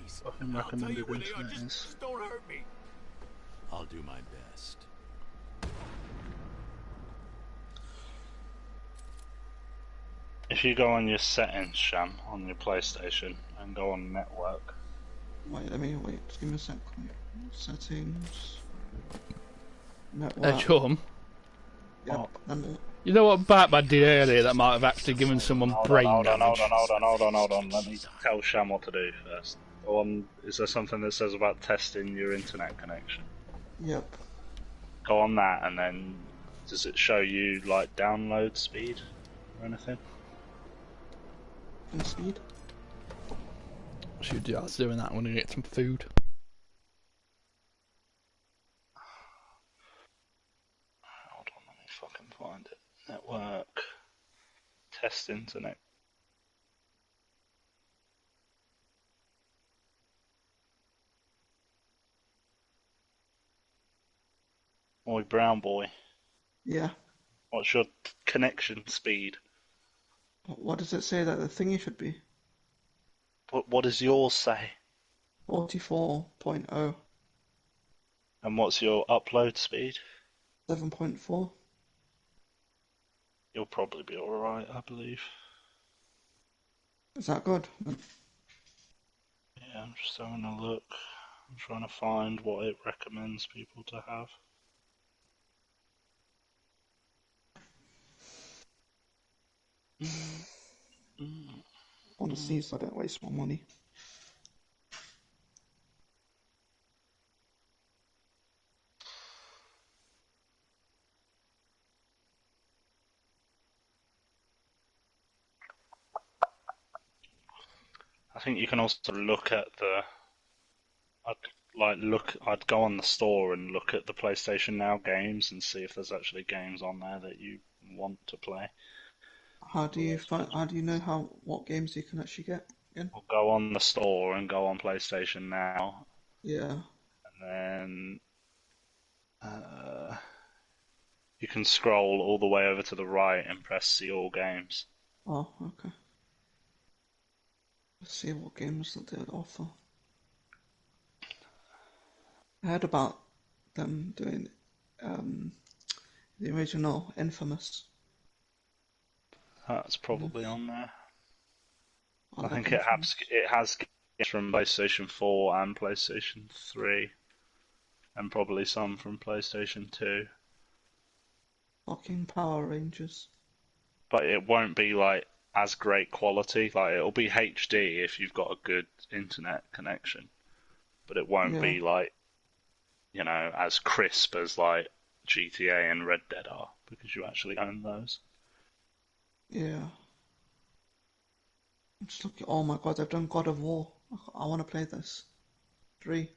fucking recommended internet is. Don't hurt me. I'll do my best. If you go on your settings, Sham, on your PlayStation, and go on network, Wait, just give me a sec. Settings. Network. Chum. Yep, and You know what Batman did earlier that might have actually given someone Hold on, brain hold on, damage? hold on. Let me tell Sham what to do first. Go on. Is there something that says about testing your internet connection? Yep. Go on that, and then does it show you like download speed or anything? And speed. Should do us doing that when we get some food. Hold on, let me fucking find it. Network. Test internet. Oi, brown boy. Yeah. What's your connection speed? What does it say that the thingy should be? What does yours say? 44.0. And what's your upload speed? 7.4. You'll probably be alright, I believe. Is that good? Yeah, I'm just having a look. I'm trying to find what it recommends people to have. I want to see so I don't waste my money. I think you can also look at the. I'd go on the store and look at the PlayStation Now games and see if there's actually games on there that you want to play. How do you know what games you can actually get again? Or go on the store and go on PlayStation Now, Yeah. and then you can scroll all the way over to the right and press See All Games. Oh, okay. Let's see what games that they would offer. I heard about them doing the original Infamous. That's probably on there. I I like think Infamous. it has games from PlayStation 4 and PlayStation 3, and probably some from PlayStation 2. Fucking Power Rangers. But it won't be like as great quality. Like it'll be HD if you've got a good internet connection, but it won't Yeah. be like as crisp as like GTA and Red Dead are because you actually own those. Yeah. I'm just looking. Oh my god, they've done God of War. I want to play this. 3.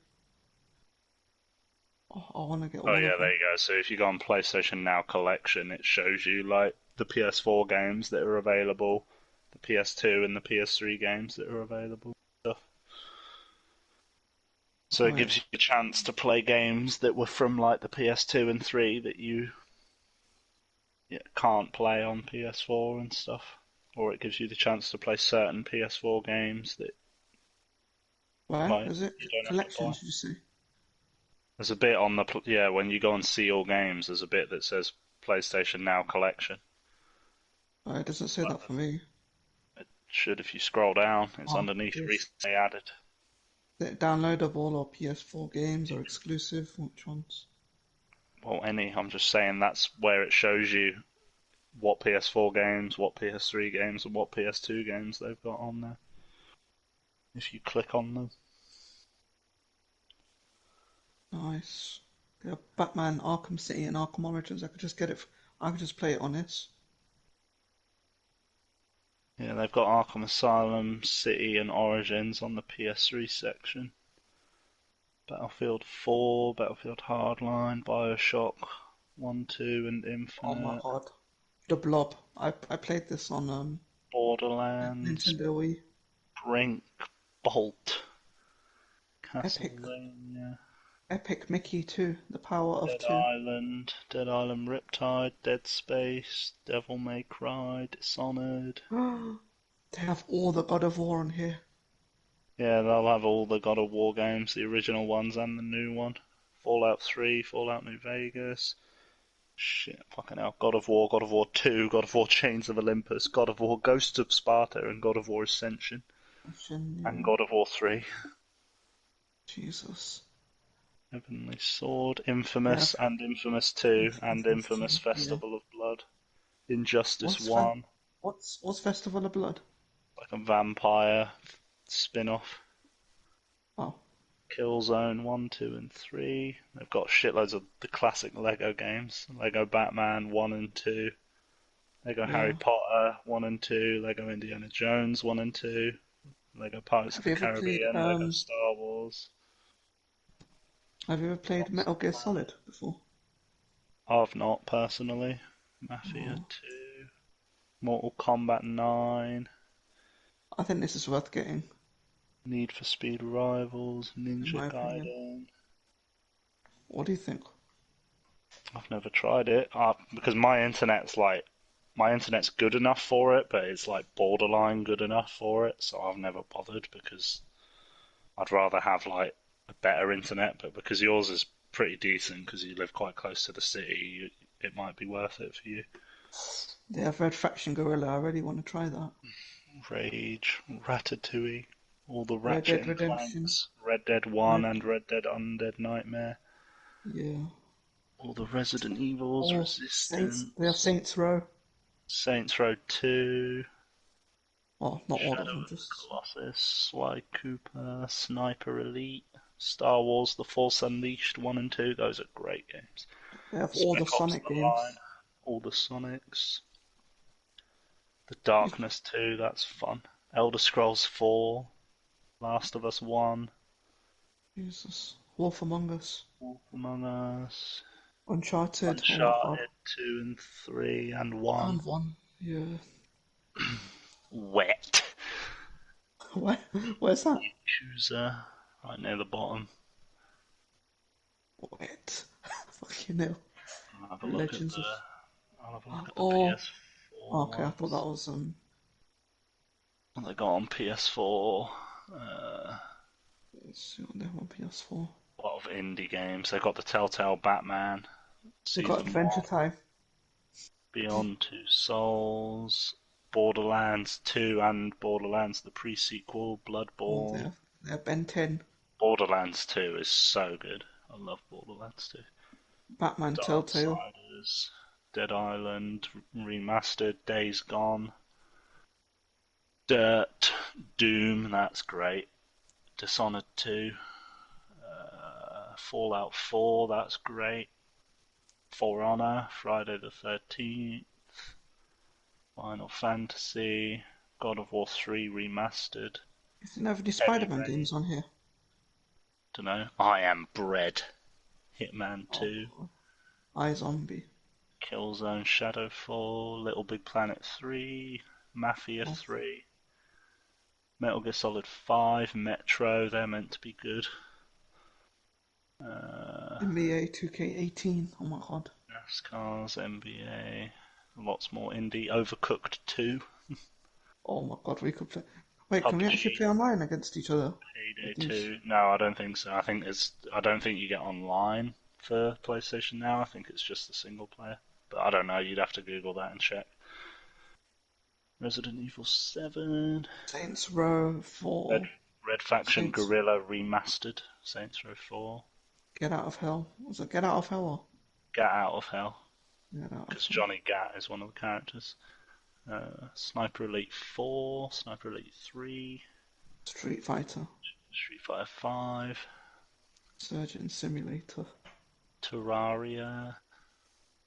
Oh, I want to get Oh all yeah, of there them. you go. So if you go on PlayStation Now Collection, it shows you like the PS4 games that are available, the PS2 and the PS3 games that are available. Stuff. So it Right. gives you a chance to play games that were from like the PS2 and 3 that you can't play on PS4 and stuff. Or it gives you the chance to play certain PS4 games that Where like is it? you don't have to buy. Collections, did you say? There's a bit on the when you go and see all games, there's a bit that says PlayStation Now Collection. It doesn't say that for me. It should if you scroll down. It's Oh, underneath yes. recently added. Is it downloadable or PS4 games or exclusive? Which ones? Well, I'm just saying that's where it shows you what PS4 games, what PS3 games, and what PS2 games they've got on there. If you click on them. Nice. Yeah, Batman, Arkham City, and Arkham Origins. I could just get it. I could just play it on this. Yeah, they've got Arkham Asylum, City, and Origins on the PS3 section. Battlefield 4, Battlefield Hardline, Bioshock 1, 2, and Oh my Infinite. god. The Blob. I played this on Borderlands, Nintendo Wii. Brink, Bolt, Epic. Castlevania, Epic Mickey 2. The Power of Dead 2. Island, Dead Island Riptide, Dead Space, Devil May Cry, Dishonored. They have all the God of War on here. Yeah, they'll have all the God of War games, the original ones and the new one. Fallout 3, Fallout New Vegas. Shit, fucking hell. God of War, God of War 2, God of War Chains of Olympus, God of War Ghosts of Sparta, and God of War Ascension. And God of War 3. Jesus. Heavenly Sword, Yeah, Infamous, and Infamous 2, and Infamous Infamous 2. Yeah. Festival of Blood. Injustice What's fe- 1, what's Festival of Blood? like a vampire spin-off. Oh, Killzone 1, 2, and 3. They've got shitloads of the classic Lego games. Lego Batman 1 and 2. Lego Harry yeah. Potter 1 and 2. Lego Indiana Jones 1 and 2. Lego Pirates of Have the you ever played Caribbean. Lego Star Wars. Have you ever played Metal Gear Solid before? I've not personally. Mafia Oh, 2. Mortal Kombat 9. I think this is worth getting, Need for Speed Rivals. in Ninja my opinion. Gaiden. What do you think? I've never tried it because my internet's good enough for it, but it's like borderline good enough for it. So I've never bothered because I'd rather have like a better internet. But because yours is pretty decent because you live quite close to the city, it might be worth it for you. Yeah, I've read Faction Gorilla. I really want to try that. Rage, Ratatouille, all the Red Ratchet Dead and Redemption. Clanks, Red Dead 1 Red. and Red Dead Undead Nightmare, Yeah. all the Resident Evils, Oh, Saints. They have Resistance, Saints Row. Saints Row 2, Well, not all of Shadow them, of the just Colossus, Sly Cooper, Sniper Elite, Star Wars The Force Unleashed 1 and 2, those are great games. they have all the Spec Ops Sonic The Line, games. all the Sonics, The You- Darkness 2, that's fun. Elder Scrolls 4, Last of Us 1, Jesus. Wolf Among Us. Wolf Among Us, Uncharted. Oh my god. Uncharted 2 and 3 and 1. And one. Yeah. Wet. Where? Where's that? Yakuza, right near the bottom. Wait. Fucking hell. I'll have a look at Legends the of. I'll have a look at the Oh. PS4 Okay, I thought that ones. was What they got on PS4. Uh, let's see what they have on PS4. a lot of indie games. They got the Telltale Batman They got Season Adventure 1, Time. Beyond Two Souls, Borderlands 2 and Borderlands the pre-sequel, Oh, Bloodborne. they have Ben 10. Borderlands 2 is so good. I love Borderlands 2. Batman Telltale. Darksiders, Dead Island Remastered, Days Gone, Dirt, Doom, that's great. Dishonored 2, Fallout 4, that's great. For Honor, Friday the 13th, Final Fantasy, God of War 3 Remastered, Isn't there any Heavy Spider-Man Rain, games on here? dunno, I Am Bread, Hitman 2, Oh, iZombie. Killzone Shadowfall, Little Big Planet 3, Mafia Oh, 3, Metal Gear Solid 5, Metro, they're meant to be good. NBA 2K18. Oh my god. NASCAR's, NBA, lots more indie. Overcooked 2, Oh my god, we could play. Wait, can we actually PUBG, play online against each other? Payday With these? 2. No, I don't think so. I don't think you get online for PlayStation now. I think it's just the single player. But I don't know. You'd have to Google that and check. Resident Evil 7, Saints Row Red 4. Red Faction Saints Guerrilla Remastered, Saints Row 4, Get Out of Hell. Was it Get Out of Hell or Get Out of Hell, Get Out of because Hell? Johnny Gat is one of the characters. Sniper Elite 4, Sniper Elite 3, Street Fighter. Street Fighter 5, Surgeon Simulator. Terraria,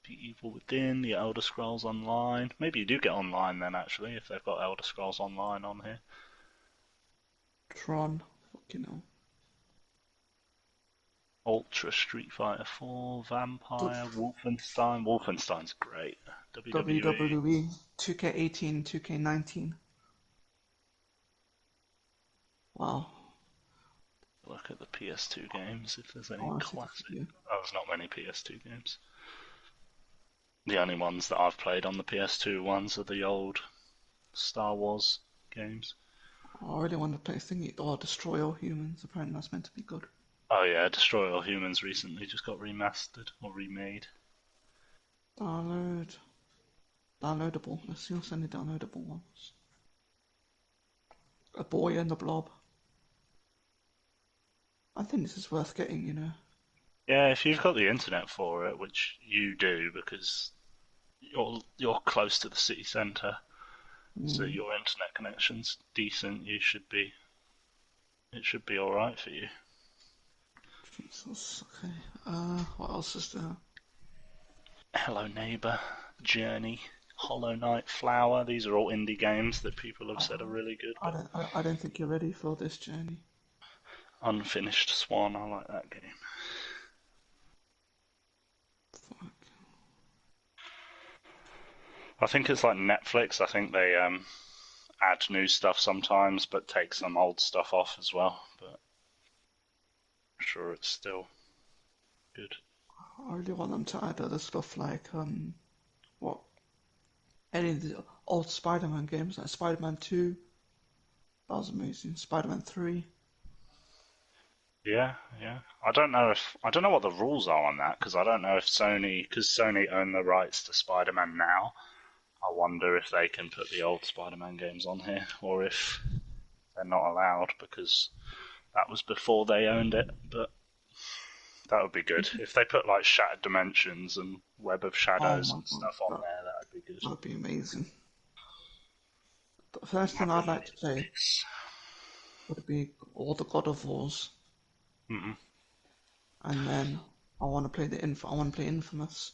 The Evil Within, The Elder Scrolls Online. Maybe you do get online then, actually, if they've got Elder Scrolls Online on here. Tron. Fucking hell. Ultra Street Fighter 4, Du- Vampire, Wolfenstein. Wolfenstein's great. WWE. WWE 2K18, 2K19. Wow. Look at the PS2 games, if there's any Oh, I see classic. the video. Oh, there's not many PS2 games. The only ones that I've played on the PS2 ones are the old Star Wars games. Oh, I really want to play Thingy. Oh, Destroy All Humans. Apparently that's meant to be good. Oh yeah, Destroy All Humans recently just got remastered or remade. Download. Downloadable. Let's see what's any downloadable ones. A Boy and the Blob. I think this is worth getting. Yeah, if you've got the internet for it, which you do because you're close to the city centre, so your internet connection's decent. It should be all right for you. Jesus, okay. What else is there? Hello Neighbour, Journey, Hollow Knight, Flower. These are all indie games that people have said are really good. I don't think you're ready for this journey. Unfinished Swan, I like that game. Fuck. I think it's like Netflix. I think they add new stuff sometimes, but take some old stuff off as well. But I'm sure it's still good. I really want them to add other stuff like what any of the old Spider-Man games, like Spider-Man 2. That was amazing. Spider-Man 3. Yeah. I don't know what the rules are on that, because I don't know if Sony own the rights to Spider-Man now. I wonder if they can put the old Spider-Man games on here, or if they're not allowed, because that was before they owned it. But that would be good if they put like Shattered Dimensions and Web of Shadows and stuff on there. That would be good. That would be amazing. The first thing I'd like to play would be all the God of Wars, and then I want to play Infamous,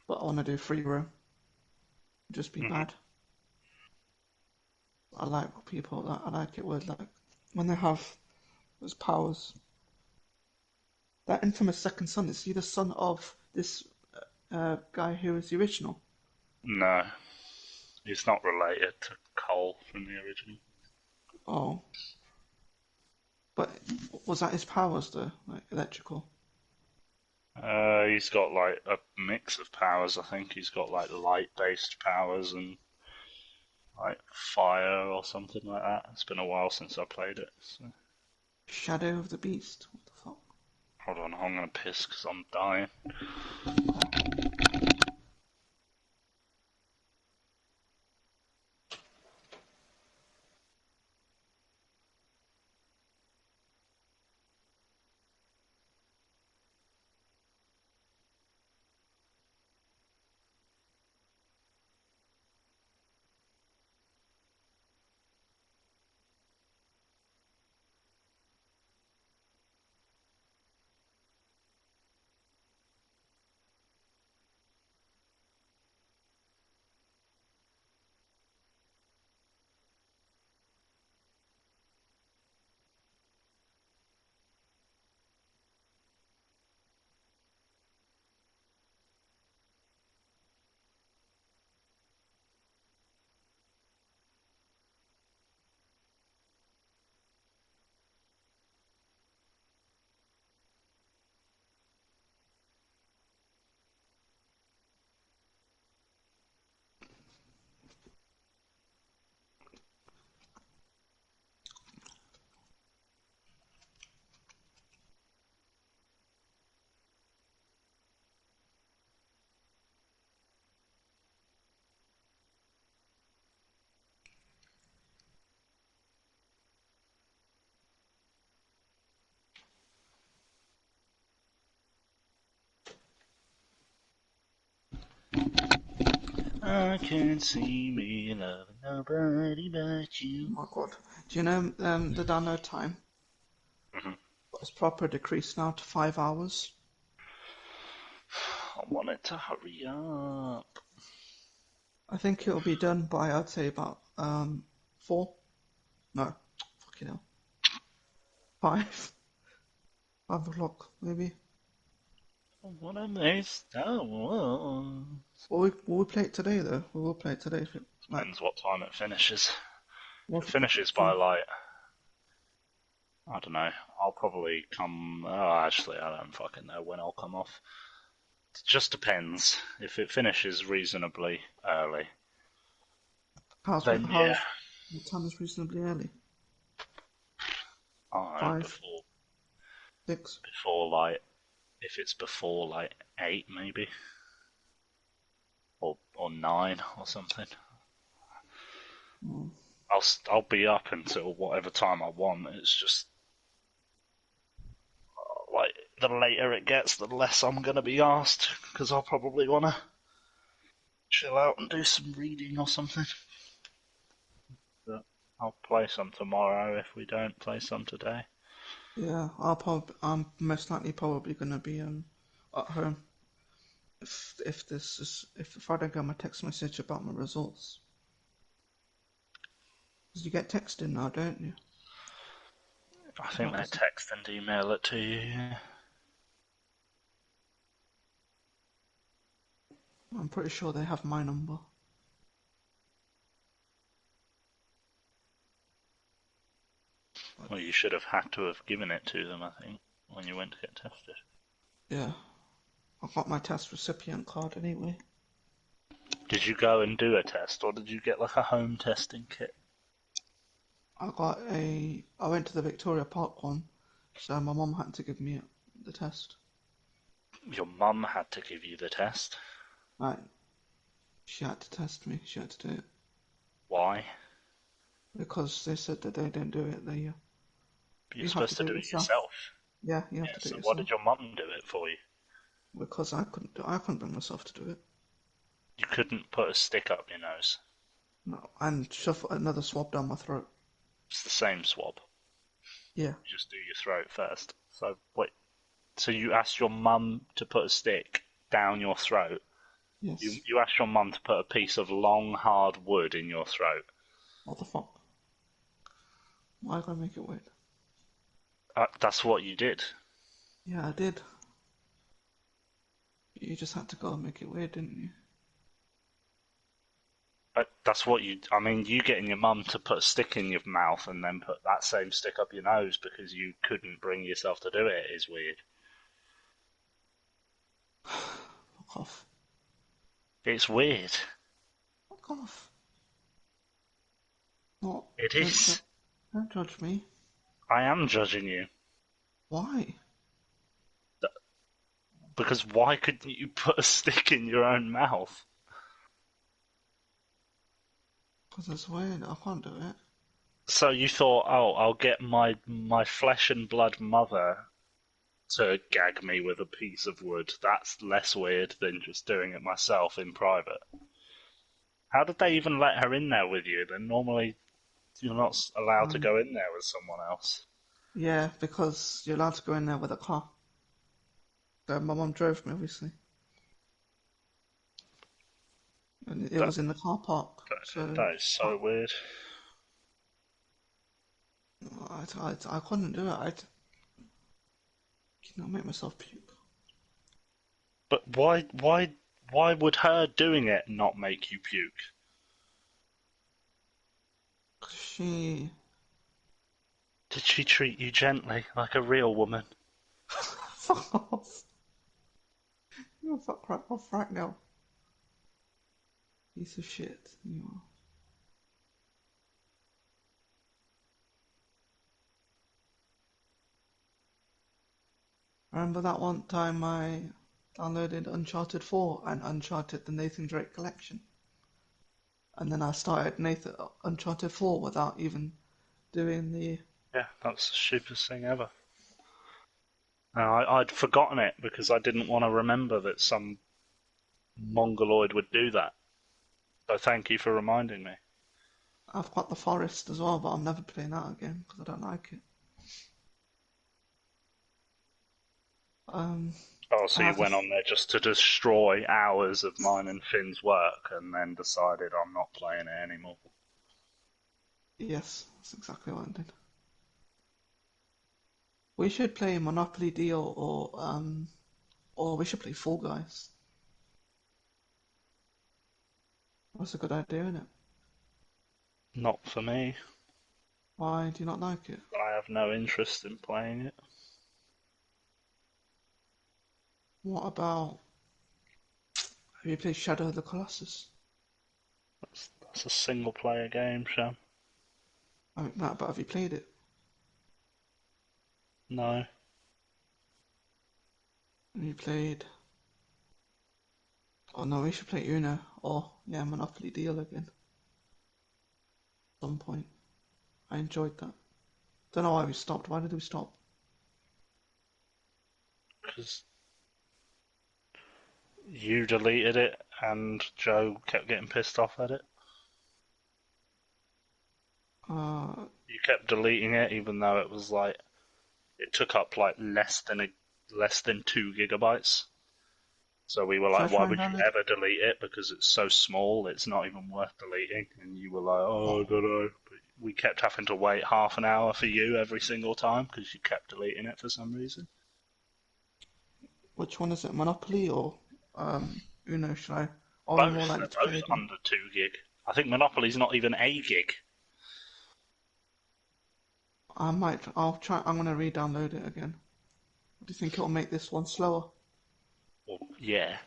but I want to do free roam. Just be bad. I like it with like when they have those powers. That Infamous Second Son, is he the son of this guy who was the original? No, he's not related to Cole from the original. Oh. But was that his powers though? Like electrical? He's got like a mix of powers. I think he's got like light-based powers and like fire or something like that. It's been a while since I played it. So. Shadow of the Beast? What the fuck? Hold on, I'm gonna piss because I'm dying. I can't see me loving nobody but you. Oh my god. Do you know the download time? It's proper decreased now to 5 hours. I want it to hurry up. I think it'll be done by, I'd say, about 4. No, fucking hell. 5. 5 o'clock, maybe. What a nice Star Wars. Will we play it today, though? We will play it today. Depends what time it finishes. What If it finishes by like, I don't know, I'll probably come. Oh, actually, I don't fucking know when I'll come off. It just depends. If it finishes reasonably early, What then yeah. time is reasonably early? I don't know, 5, 6. before like, if it's before like 8 maybe, or 9 or something. I'll be up until whatever time I want. It's just like the later it gets, the less I'm gonna be asked, because I'll probably wanna chill out and do some reading or something. But I'll play some tomorrow if we don't play some today. Yeah, I'm most likely probably gonna be at home if I don't get my text message about my results. 'Cause you get texting now, don't you? I think they text and email it to you, yeah. I'm pretty sure they have my number. Well, you should have had to have given it to them, I think, when you went to get tested. Yeah, I got my test recipient card anyway. Did you go and do a test, or did you get like a home testing kit? I went to the Victoria Park one, so my mum had to give me the test. Your mum had to give you the test. Right. She had to test me. She had to do it. Why? Because they said that they didn't do it. You're supposed to do it yourself. Yeah, you have to do it so yourself. why did your mum do it for you? Because I couldn't bring myself to do it. You couldn't put a stick up your nose. No, and shove another swab down my throat. It's the same swab. Yeah. You just do your throat first. So wait. So you asked your mum to put a stick down your throat? Yes. You asked your mum to put a piece of long, hard wood in your throat? What the fuck? Why are you gonna make it weird? That's what you did. Yeah, I did. You just had to go and make it weird, didn't you? That's what you... I mean, you getting your mum to put a stick in your mouth and then put that same stick up your nose because you couldn't bring yourself to do it is weird. Fuck off. It's weird. Fuck off. What? It is. Don't judge me. I am judging you. Why? Because why couldn't you put a stick in your own mouth? Because it's weird. I can't do it. So you thought, oh, I'll get my flesh and blood mother to gag me with a piece of wood. That's less weird than just doing it myself in private. How did they even let her in there with you? Then normally you're not allowed to go in there with someone else. Yeah, because you're allowed to go in there with a car. So my mum drove me, obviously. And it was in the car park. That is so weird. I couldn't do it. I'd make myself puke. But why would her doing it not make you puke? Did she treat you gently, like a real woman? Fuck off. You're fuck right off right now. Piece of shit. You are. Remember that one time I downloaded Uncharted 4 and Uncharted the Nathan Drake collection? And then I started Uncharted 4 without even doing the... Yeah, that's the stupidest thing ever. I'd forgotten it because I didn't want to remember that some mongoloid would do that. So thank you for reminding me. I've got the Forest as well, but I'm never playing that again because I don't like it. So you went on there just to destroy hours of mine and Finn's work and then decided I'm not playing it anymore. Yes, that's exactly what I did. We should play Monopoly Deal or we should play Fall Guys. That's a good idea, isn't it? Not for me. Why do you not like it? I have no interest in playing it. What about... Have you played Shadow of the Colossus? That's a single player game, Sham. I mean, but have you played it? No. Have you played... Oh no, we should play Uno or, yeah, Monopoly Deal again. At some point. I enjoyed that. Don't know why we stopped. Why did we stop? Because You deleted it, and Joe kept getting pissed off at it. You kept deleting it, even though it was like it took up like less than 2 GB. So we were Should I like, why try and would you download it? ever delete it? Because it's so small, it's not even worth deleting. And you were like, oh, I don't know. But we kept having to wait half an hour for you every single time because you kept deleting it for some reason. Which one is it? Monopoly or Uno? Should I? Or are we more Both. likely They're to play both again? under 2 GB. I think Monopoly's not even a gig. I might. I'll try. I'm gonna re-download it again. Do you think it'll make this one slower? Well, yeah.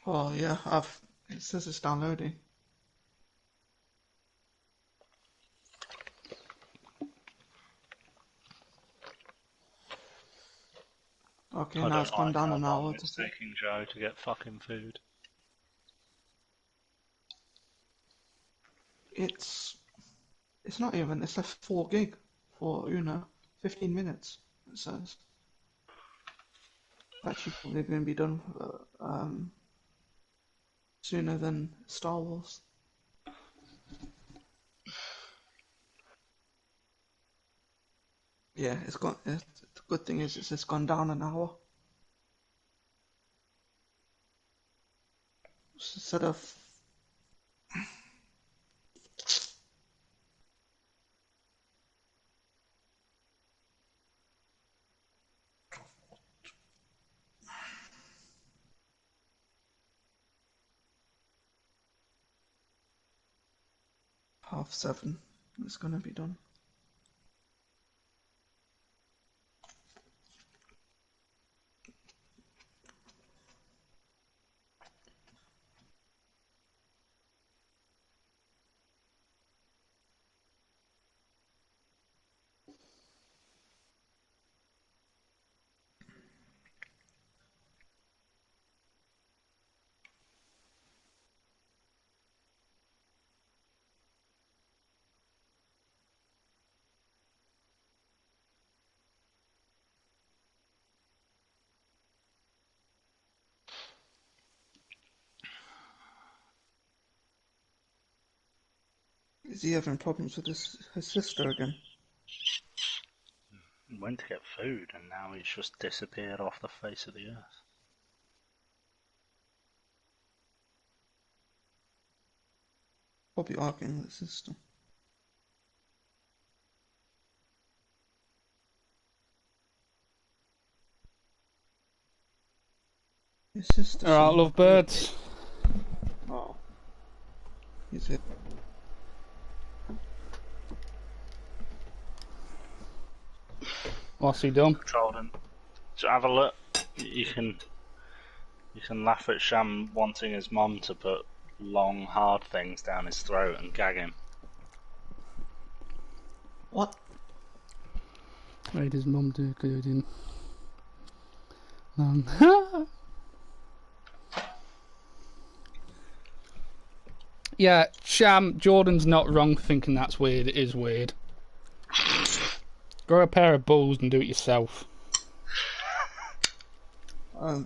Oh yeah, It says it's downloading. Okay, I now don't it's gone like down how an long hour it's to. taking Joe to get fucking food. It's not even. It's like 4 GB for Uno. 15 minutes. It says. Actually, probably going to be done sooner than Star Wars. Yeah, it's gone. The good thing is it's just gone down an hour. Instead of 7:30, it's going to be done. Is he having problems with his sister again? He went to get food, and now he's just disappeared off the face of the earth. Probably arguing with his sister. His sister Alright, saying, lovebirds. "Oh, he's it." What's he done? Controlled him. So have a look. You can laugh at Sham wanting his mum to put long, hard things down his throat and gag him. What? Made his mum do good in. Yeah, Sham, Jordan's not wrong thinking that's weird. It is weird. Grow a pair of balls and do it yourself. Where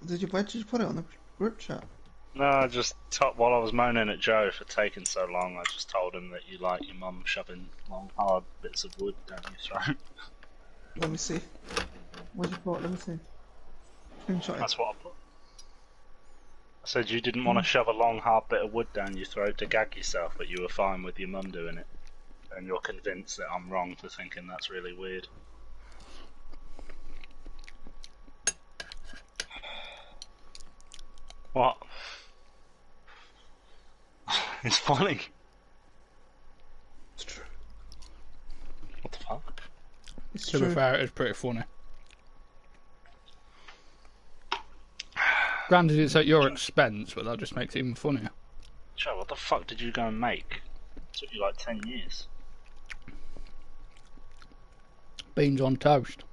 did you put it on the group chat? No, I just while I was moaning at Joe for taking so long, I just told him that you like your mum shoving long, hard bits of wood down your throat. Let me see. What did you put? Let me see. Screenshot it. That's what I put. I said you didn't want to shove a long, hard bit of wood down your throat to gag yourself, but you were fine with your mum doing it. And you're convinced that I'm wrong for thinking that's really weird. What? It's funny. It's true. What the fuck? It's To be true. fair, it's pretty funny. Granted, it's at your expense, but that just makes it even funnier. Joe, what the fuck did you go and make? It took you like 10 years. Beans on toast.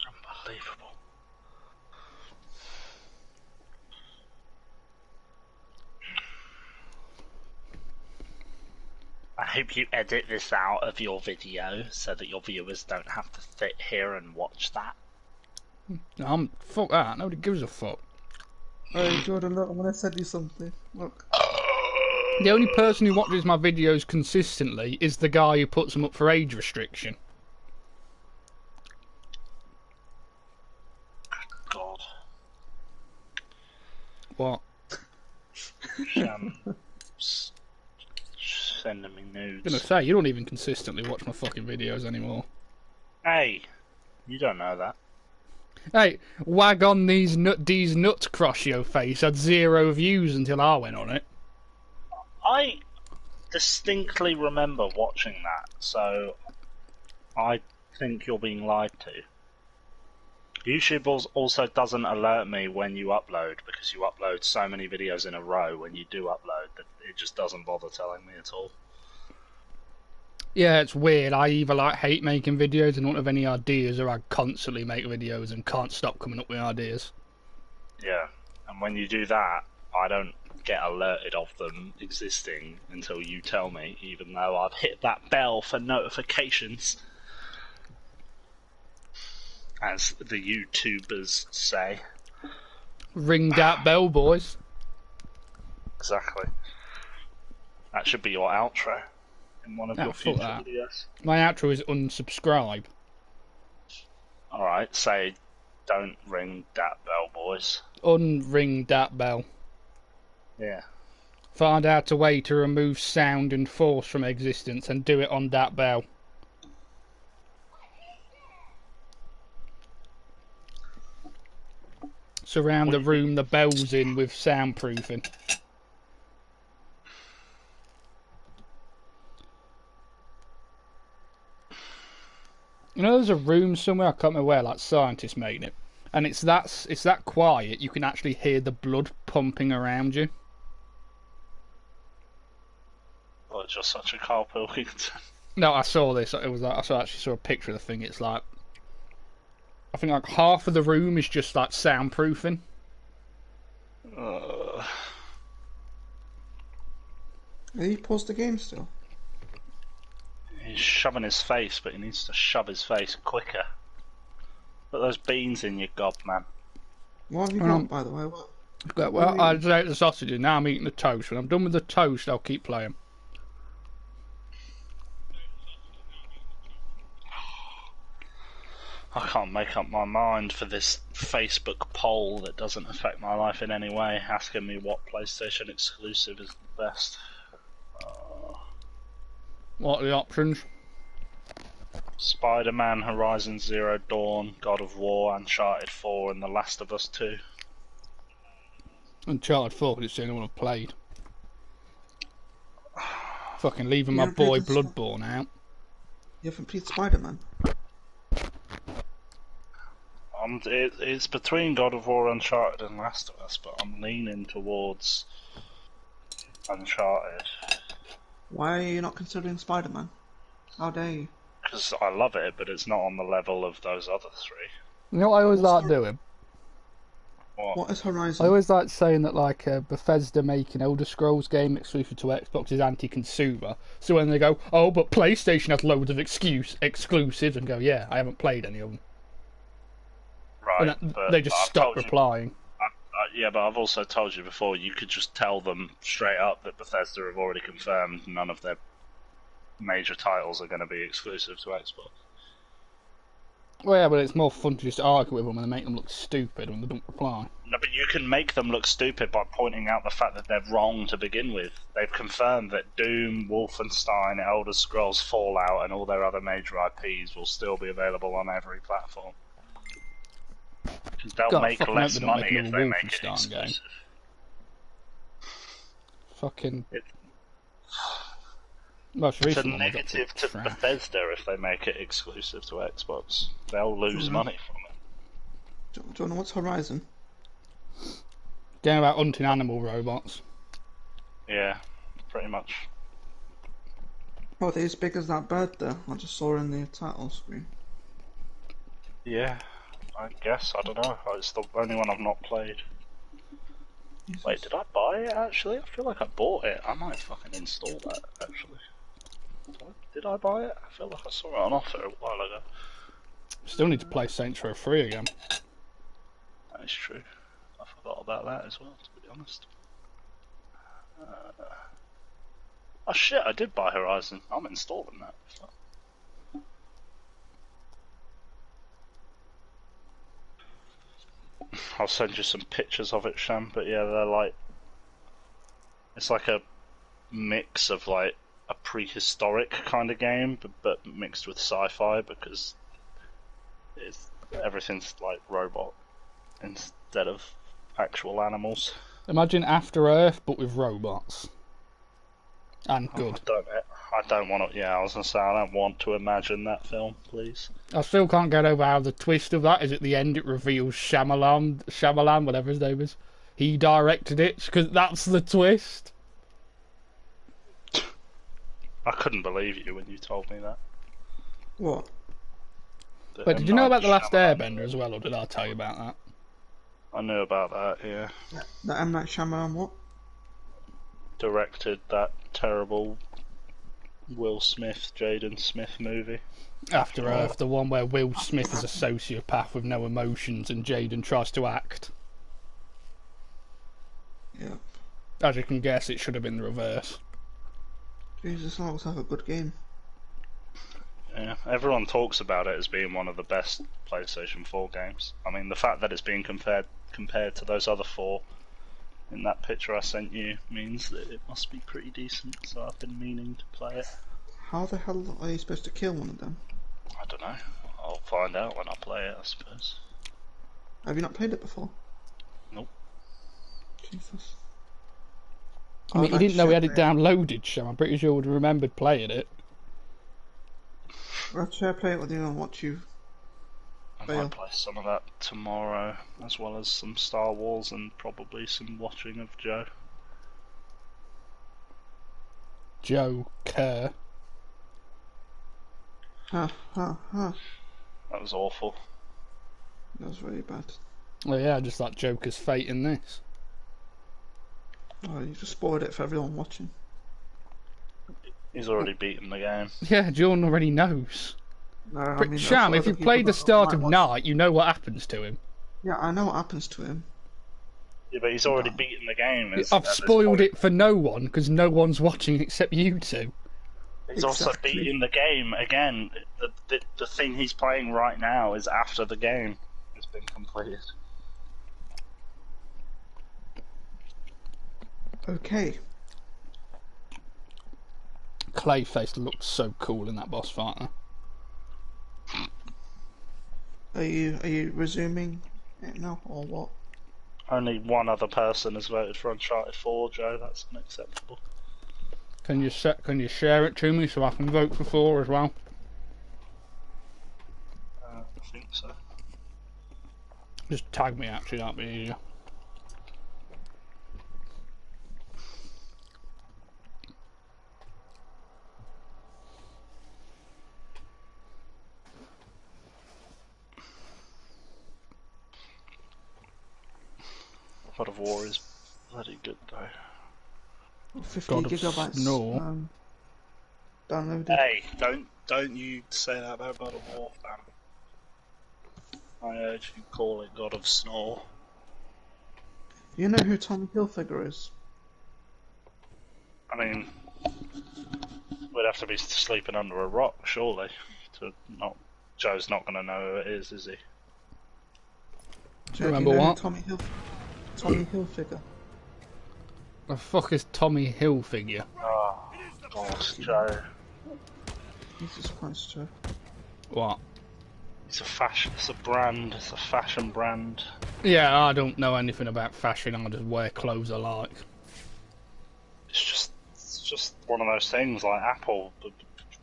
Unbelievable. hope you edit this out of your video so that your viewers don't have to sit here and watch that. Fuck that. Nobody gives a fuck. Hey Jordan, look, I'm gonna send you something. Look. The only person who watches my videos consistently is the guy who puts them up for age restriction. God. What? Sending me nudes. I'm gonna say, you don't even consistently watch my fucking videos anymore. Hey, you don't know that. Hey, wag on these nuts cross your face had 0 views until I went on it. I distinctly remember watching that, so I think you're being lied to. YouTube also doesn't alert me when you upload, because you upload so many videos in a row when you do upload that it just doesn't bother telling me at all. Yeah, it's weird. I either like hate making videos and don't have any ideas, or I constantly make videos and can't stop coming up with ideas. Yeah, and when you do that, I don't get alerted of them existing until you tell me, even though I've hit that bell for notifications, as the YouTubers say. Ring that bell, boys. Exactly. That should be your outro in one of your future videos. My outro is unsubscribe. Alright, say don't ring that bell, boys. Unring that bell. Yeah. Find out a way to remove sound and force from existence and do it on that bell. Surround the room the bell's in with soundproofing. You know, there's a room somewhere, I can't remember where, like scientists made it, and it's that quiet you can actually hear the blood pumping around you. Well, it's just such a Carl Pilkington. No, I saw this. It was like, actually saw a picture of the thing. It's like, I think like half of the room is just like soundproofing. Are you paused the game still? He's shoving his face, but he needs to shove his face quicker. Put those beans in your gob, man. What have you got, by the way? What? Well, I just ate the sausages. Now I'm eating the toast. When I'm done with the toast, I'll keep playing. I can't make up my mind for this Facebook poll that doesn't affect my life in any way, asking me what PlayStation exclusive is the best. What are the options? Spider-Man, Horizon Zero Dawn, God of War, Uncharted 4, and The Last of Us 2. Uncharted 4, it's the only one I've played. Fucking leaving my boy Bloodborne out. You haven't played Spider-Man? It's between God of War, Uncharted, and Last of Us, but I'm leaning towards Uncharted. Why are you not considering Spider-Man? How dare you? Because I love it, but it's not on the level of those other three. You know what I always like doing? What is Horizon? I always like saying that like Bethesda making Elder Scrolls game exclusive to Xbox is anti-consumer. So when they go, oh, but PlayStation has loads of exclusives, and go, yeah, I haven't played any of them. Right, and but they just stop replying. Yeah, but I've also told you before, you could just tell them straight up that Bethesda have already confirmed none of their major titles are going to be exclusive to Xbox. Well, yeah, but it's more fun to just argue with them and make them look stupid when they don't reply. No, but you can make them look stupid by pointing out the fact that they're wrong to begin with. They've confirmed that Doom, Wolfenstein, Elder Scrolls, Fallout, and all their other major IPs will still be available on every platform. Because they'll make less money if they make it exclusive. Fucking... It's a negative to Bethesda if they make it exclusive to Xbox. They'll lose money from it. Do you know what's Horizon? Game about hunting animal robots. Yeah, pretty much. Oh, they're as big as that bird there. I just saw in the title screen. Yeah, I guess. I don't know. It's the only one I've not played. Wait, did I buy it actually? I feel like I bought it. I might fucking install that actually. Did I buy it? I feel like I saw it on offer a while ago. Still need to play Saints Row 3 again. That is true. I forgot about that as well, to be honest. Oh shit, I did buy Horizon. I'm installing that. I'll send you some pictures of it, Sham, but yeah, they're like... It's like a mix of like a prehistoric kind of game, but mixed with sci-fi, because everything's like robot instead of actual animals. Imagine After Earth, but with robots. And good. I don't want to. Yeah, I was gonna say, I don't want to imagine that film, please. I still can't get over how the twist of that is at the end it reveals Shyamalan, whatever his name is. He directed it, because that's the twist. I couldn't believe you when you told me that. What? But did you know about The Last Airbender as well, or did I tell you about that? I knew about that, yeah. That M. Night Shyamalan what? Directed that terrible Will Smith, Jaden Smith movie. After Earth, the one where Will Smith is a sociopath with no emotions and Jaden tries to act. Yeah. As you can guess, it should have been the reverse. Jesus, that looks like a good game. Yeah, everyone talks about it as being one of the best PlayStation 4 games. I mean, the fact that it's being compared to those other four in that picture I sent you means that it must be pretty decent, so I've been meaning to play it. How the hell are you supposed to kill one of them? I don't know. I'll find out when I play it, I suppose. Have you not played it before? Nope. Jesus. I mean, you didn't know we had it downloaded, so I'm pretty sure you would have remembered playing it. I'll try to play it with you and watch you. I might play some of that tomorrow, as well as some Star Wars and probably some watching of Joe. Joe Kerr. That That was awful. was really bad. Oh yeah, just like Joker's fate in this. Oh, you just spoiled it for everyone watching. He's already beaten the game. Yeah, Jordan already knows. No, I But mean, Sham, that's if what you other played people the start might of watch. Night, you know what happens to him. Yeah, I know what happens to him. Yeah, but he's already beaten the game. I've spoiled it for no one, because no one's watching except you two. He's also beating the game again. The thing he's playing right now is after the game has been completed. Okay. Clayface looks so cool in that boss fight. Huh? Are you resuming it now or what? Only one other person has voted for Uncharted 4, Joe. That's unacceptable. Can you share it to me so I can vote for 4 as well? I think so. Just tag me actually, that'd be easier. God of War is bloody good though. 50 God of gigabytes. Snow. Downloaded. Hey, don't you say that about God of War, fam. I urge you call it God of Snore. You know who Tommy Hilfiger is? I mean, we'd have to be sleeping under a rock, surely. Joe's not going to know who it is he? Joe, Remember do you know what? who Tommy Hilfiger. The fuck is Tommy Hilfiger? Oh, God, Joe. Jesus Christ, Joe. What? It's a brand, it's a fashion brand. Yeah, I don't know anything about fashion, I just wear clothes I like. It's just one of those things like Apple, but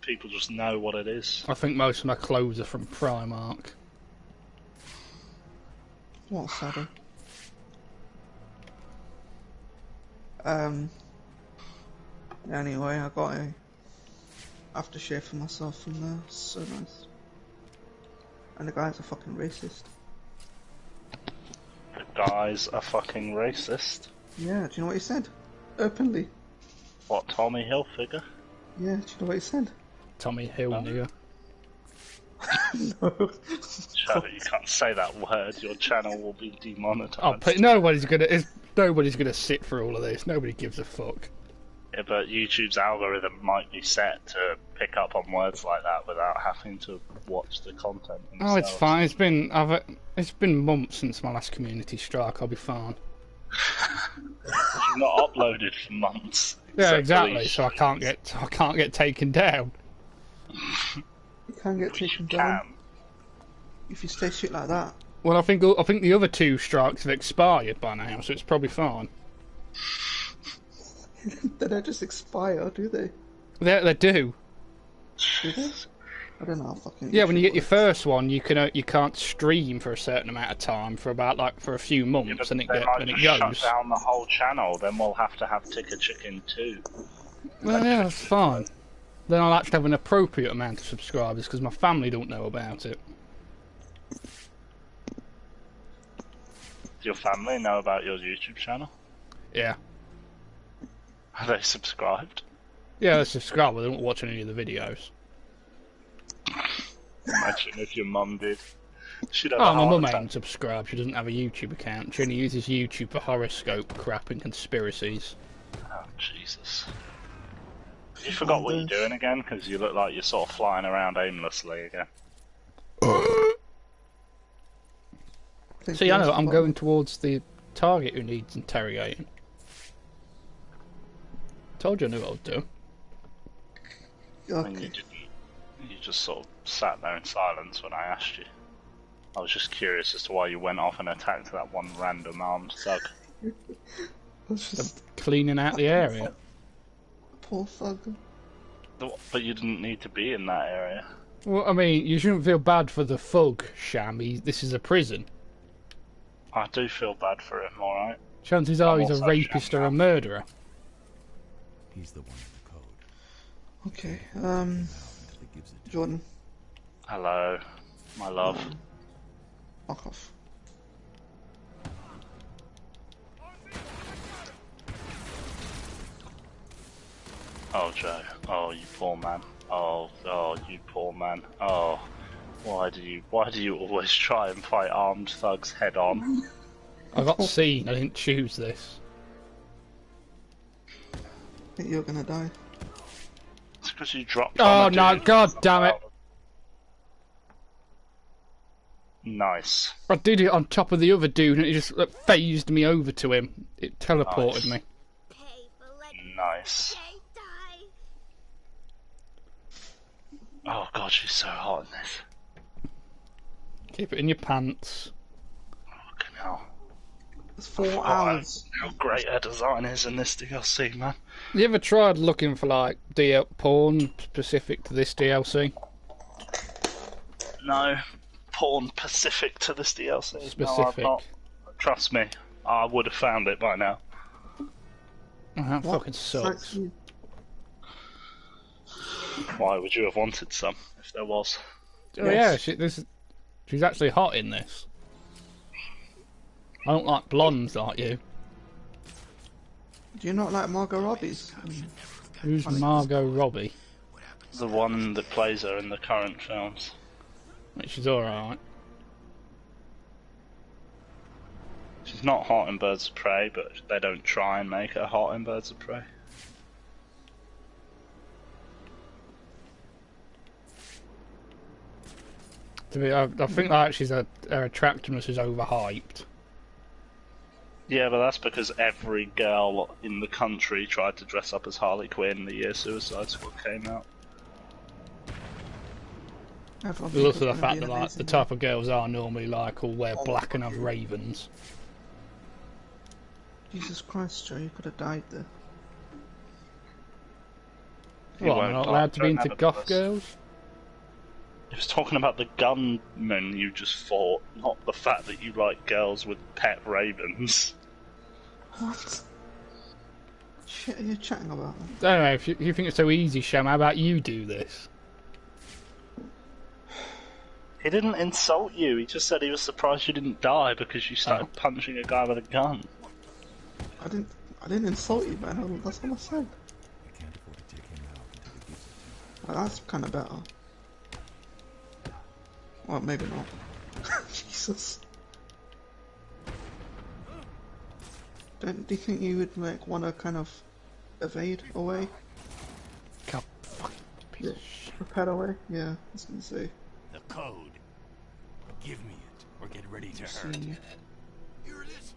people just know what it is. I think most of my clothes are from Primark. What, Sadie? Anyway, I got a aftershave for myself from there. So nice. And the guy's a fucking racist. The guy's a fucking racist. Yeah, do you know what he said? Openly. What, Tommy Hilfiger? Yeah, do you know what he said? Tommy Hill, nigga. No. Joe, you can't say that word. Your channel will be demonetized. Oh, but nobody's gonna sit for all of this. Nobody gives a fuck. Yeah, but YouTube's algorithm might be set to pick up on words like that without having to watch the content themselves. Oh, it's fine. It's been months since my last community strike. I'll be fine. You've not uploaded for months. Yeah, exactly. So I can't get taken down. You can get taken down if you stay shit like that. Well, I think the other 2 strikes have expired by now, so it's probably fine. They don't just expire, do they? They do. Do they? I don't know how fucking. Yeah, when you get your works. first one, you can't stream for a certain amount of time for about for a few months, and it They might goes. shut down the whole channel. Then we'll have to have Ticker Chicken too. Well, yeah, that's fine. Then I'll actually have an appropriate amount of subscribers because my family don't know about it. Does your family know about your YouTube channel? Yeah. Are they subscribed? Yeah, they're subscribed, but they don't watch any of the videos. Imagine if your mum did. She'd have a Oh, my heart mum attack. ain't subscribed. She doesn't have a YouTube account. She only uses YouTube for horoscope crap and conspiracies. Oh, Jesus. You forgot what you're doing again? Because you look like you're sort of flying around aimlessly again. See, I know, I'm going towards the target who needs interrogating. Told you I knew what I would do. And Okay. you didn't. You just sort of sat there in silence when I asked you. I was just curious as to why you went off and attacked that one random armed thug. That's just Cleaning out the area. poor thug. But you didn't need to be in that area. Well, I mean, you shouldn't feel bad for the thug, Sham. This is a prison. I do feel bad for him, alright? Chances are I'm he's a also rapist Sham or a now. murderer. He's the one in the code. Okay. That gives it to Jordan, Hello, my love. fuck off. Oh, Joe. Oh, you poor man. Oh, you poor man. Oh, why do you always try and fight armed thugs head on? I got seen. I didn't choose this. I think you're gonna die. It's because you dropped. Oh on a no! dude. God damn it! Nice. I did it on top of the other dude, and it just phased me over to him. It teleported Nice. me. Nice. Oh god, she's so hot in this. Keep it in your pants. Fucking hell. It's 4 Oh, hours. how great her design is in this DLC, man. You ever tried looking for like porn specific to this DLC? No, porn specific to this DLC. No, I've Specific. not. Trust me, I would have found it by now. Oh, that What? fucking sucks. Actually, Why would you have wanted some if there was? Oh yeah, she's actually hot in this. I don't like blondes like you. do you not like Margot Robbie? Who's Margot Robbie? The one that plays her in the current films. She's alright. She's not hot in Birds of Prey, but they don't try and make her hot in Birds of Prey. I think that her attractiveness is overhyped. Yeah, but that's because every girl in the country tried to dress up as Harley Quinn the year Suicide Squad came out. Everyone There's thinks also the it's gonna fact be that an like amazing the type of girls are normally like all wear black and have ravens. Jesus Christ, Joe, you could have died there. You Well, won't I'm not die, allowed to be don't into have it goth with us. girls. He was talking about the gunman you just fought, not the fact that you like girls with pet ravens. What? Shit are you chatting about? Anyway, if you think it's so easy, Sham, how about you do this? He didn't insult you, he just said he was surprised you didn't die because you started punching a guy with a gun. I didn't insult you, man. That's what I said. I can't afford to take him out until he gives it to me. Well, that's kind of better. Well, maybe not. Jesus. Do you think you would like want to kind of evade away? God, fucking piece of shit. Repel away? Yeah, I was gonna say. The code. Give me it, or get ready to hurt. See, Here it is.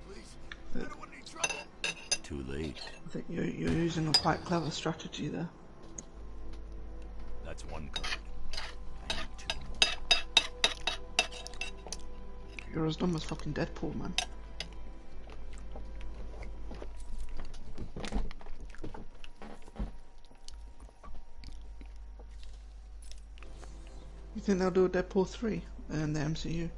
Please. I don't want any trouble. Too late. I think you're using a quite clever strategy there. That's one code. I need two more. You're as dumb as fucking Deadpool, man. You think they'll do a Deadpool 3 in the MCU?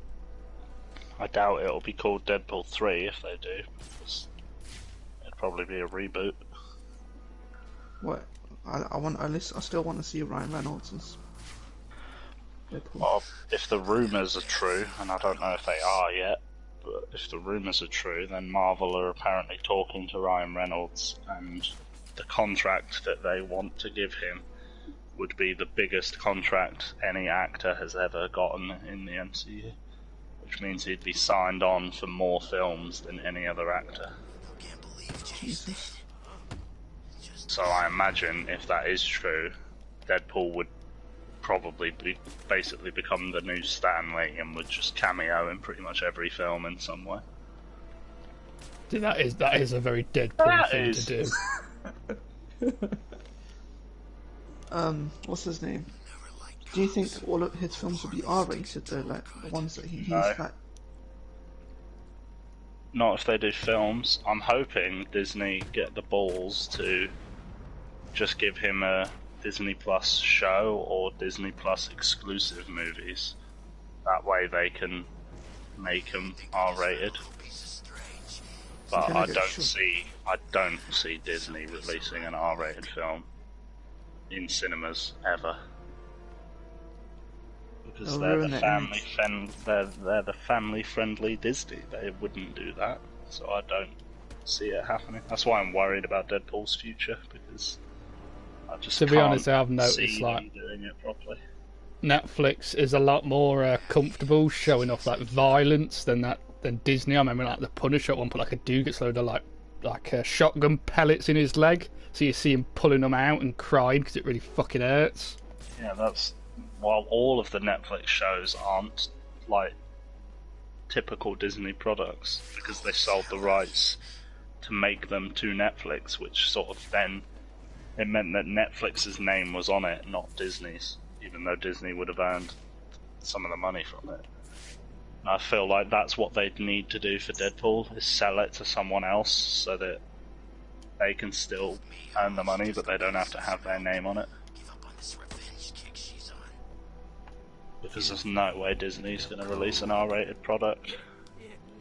I doubt it'll be called Deadpool 3 if they do, because it'd probably be a reboot. What? I want at least I still want to see Ryan Reynolds as Deadpool. Well, if the rumours are true, and I don't know if they are yet, but if the rumours are true, then Marvel are apparently talking to Ryan Reynolds, and the contract that they want to give him would be the biggest contract any actor has ever gotten in the MCU, which means he'd be signed on for more films than any other actor. Jesus. So I imagine if that is true, Deadpool would probably basically become the new Stan Lee and would just cameo in pretty much every film in some way. See, that is a very Deadpool thing to do. What's his name? Do you think all of his films would be R-rated though, like the ones that he's like? Not if they do films. I'm hoping Disney get the balls to just give him a Disney Plus show or Disney Plus exclusive movies. That way they can make them R-rated. But I don't see Disney releasing an R-rated film in cinemas ever, because they're the family friendly Disney. They wouldn't do that, so I don't see it happening. That's why I'm worried about Deadpool's future, because I just To be honest, I've noticed see like them doing it properly. Netflix is a lot more comfortable showing off like violence than Disney. I remember like the Punisher at one point, like a dude gets loaded of like shotgun pellets in his leg, so you see him pulling them out and crying because it really fucking hurts. Yeah, that's while all of the Netflix shows aren't like typical Disney products, because they sold the rights to make them to Netflix, which sort of then it meant that Netflix's name was on it, not Disney's, even though Disney would have earned some of the money from it. And I feel like that's what they'd need to do for Deadpool, is sell it to someone else so that they can still earn the money, but they don't have to have their name on it. Because there's no way Disney's going to release an R-rated product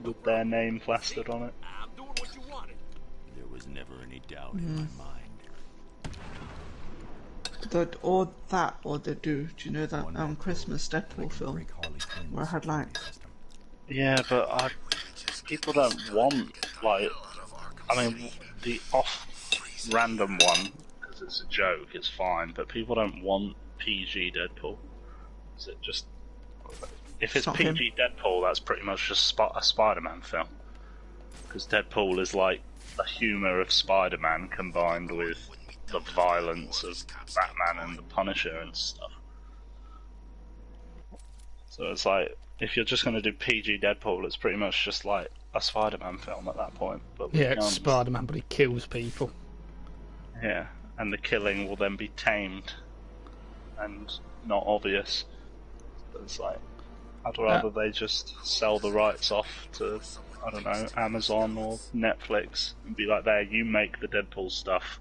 with their name plastered on it. I'm doing what you wanted. There was never any doubt in my mind. Or they do you know that Christmas Deadpool film where I had like Yeah, but people don't want, like, I mean, the off-random one, because it's a joke, it's fine, but people don't want PG Deadpool. Is it just... If it's PG Deadpool, that's pretty much just a Spider-Man film. Because Deadpool is like the humour of Spider-Man combined with the violence of Batman and the Punisher and stuff. So it's like, if you're just going to do PG Deadpool, it's pretty much just like a Spider-Man film at that point. But Yeah, it's Spider-Man, but he kills people. Yeah, and the killing will then be tamed and not obvious. But it's like, I'd rather they just sell the rights off to, I don't know, Amazon or Netflix and be like, there, you make the Deadpool stuff,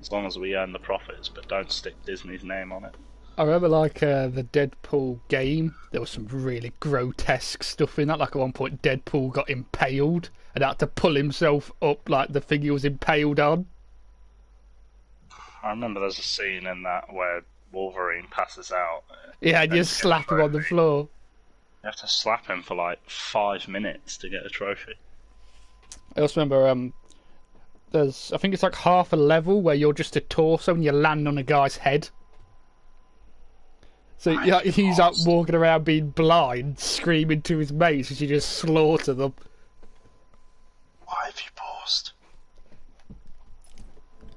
as long as we earn the profits, but don't stick Disney's name on it. I remember like the Deadpool game, there was some really grotesque stuff in that. Like at one point Deadpool got impaled and had to pull himself up like the thing he was impaled on. I remember there's a scene in that where Wolverine passes out. Yeah, and you slap him on the floor. You have to slap him for like 5 minutes to get a trophy. I also remember I think it's like half a level where you're just a torso and you land on a guy's head So yeah, he's up walking around being blind, screaming to his mates as you just slaughter them. Why have you paused?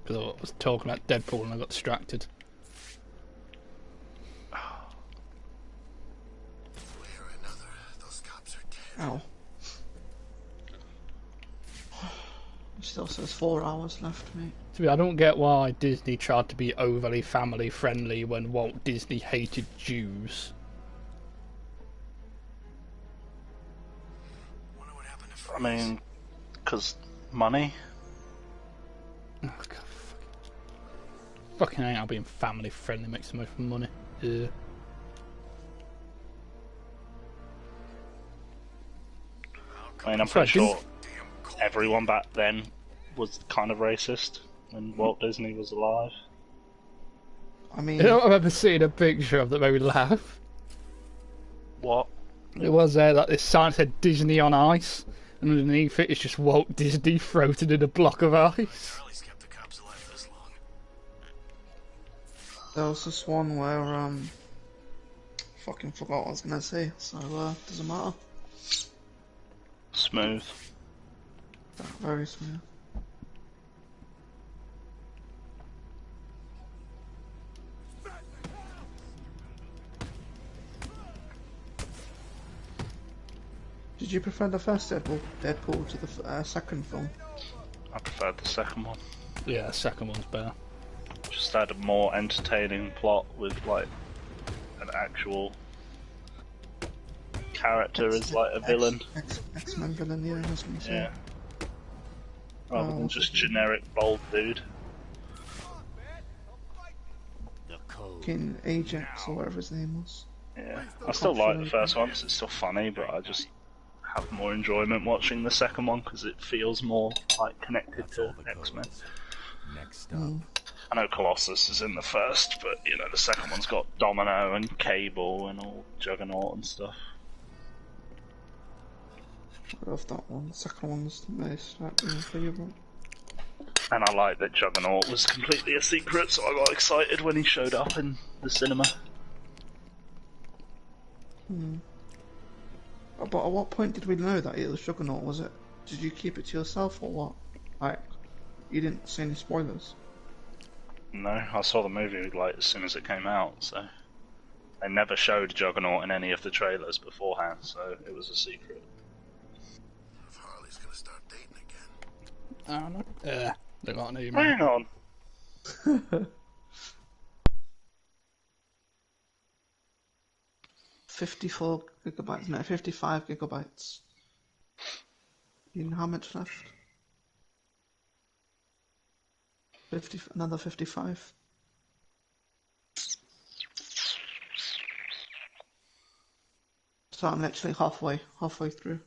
Because I was talking about Deadpool and I got distracted. Way or another, those cops are dead. Ow. It still says 4 hours left, mate. I don't get why Disney tried to be overly family friendly when Walt Disney hated Jews. Wonder what happened to I Freeze. mean, because money. Oh, God, fucking hate how being family friendly makes the most money. Yeah. I mean, I'm pretty sure everyone back then was kind of racist when Walt Disney was alive. I mean, You know what I remember seeing a picture of that made me laugh? What? It was like this sign said Disney on ice, and underneath it is just Walt Disney floating in a block of ice. Charlie's kept the cops alive this long. there was this one where, fucking forgot what I was gonna say, so, doesn't matter. Smooth. Very smooth. Did you prefer the first Deadpool to the second film? I preferred the second one. Yeah, the second one's better. Just had a more entertaining plot with like an actual character as like a villain. X-Men villain, yeah, I was gonna say. Yeah. Rather than what's just his name? generic bald dude. The code. King Ajax or whatever his name was. Yeah. I still like the first one 'cause it's still funny, but I just have more enjoyment watching the second one because it feels more like connected That's all to the X-Men. codes. Next up, I know Colossus is in the first, but you know the second one's got Domino and Cable and all Juggernaut and stuff. I love that one. The second one's the most favourite. And I like that Juggernaut was completely a secret, so I got excited when he showed up in the cinema. But at what point did we know that it was Juggernaut? Was it? Did you keep it to yourself or what? Like, you didn't say any spoilers. No, I saw the movie like as soon as it came out, so they never showed Juggernaut in any of the trailers beforehand, so it was a secret. If Harley's gonna start dating again. I don't know. They got an email. Hang on. 54 gigabytes, no, 55 gigabytes. You know how much left? Another 55. So I'm literally halfway through.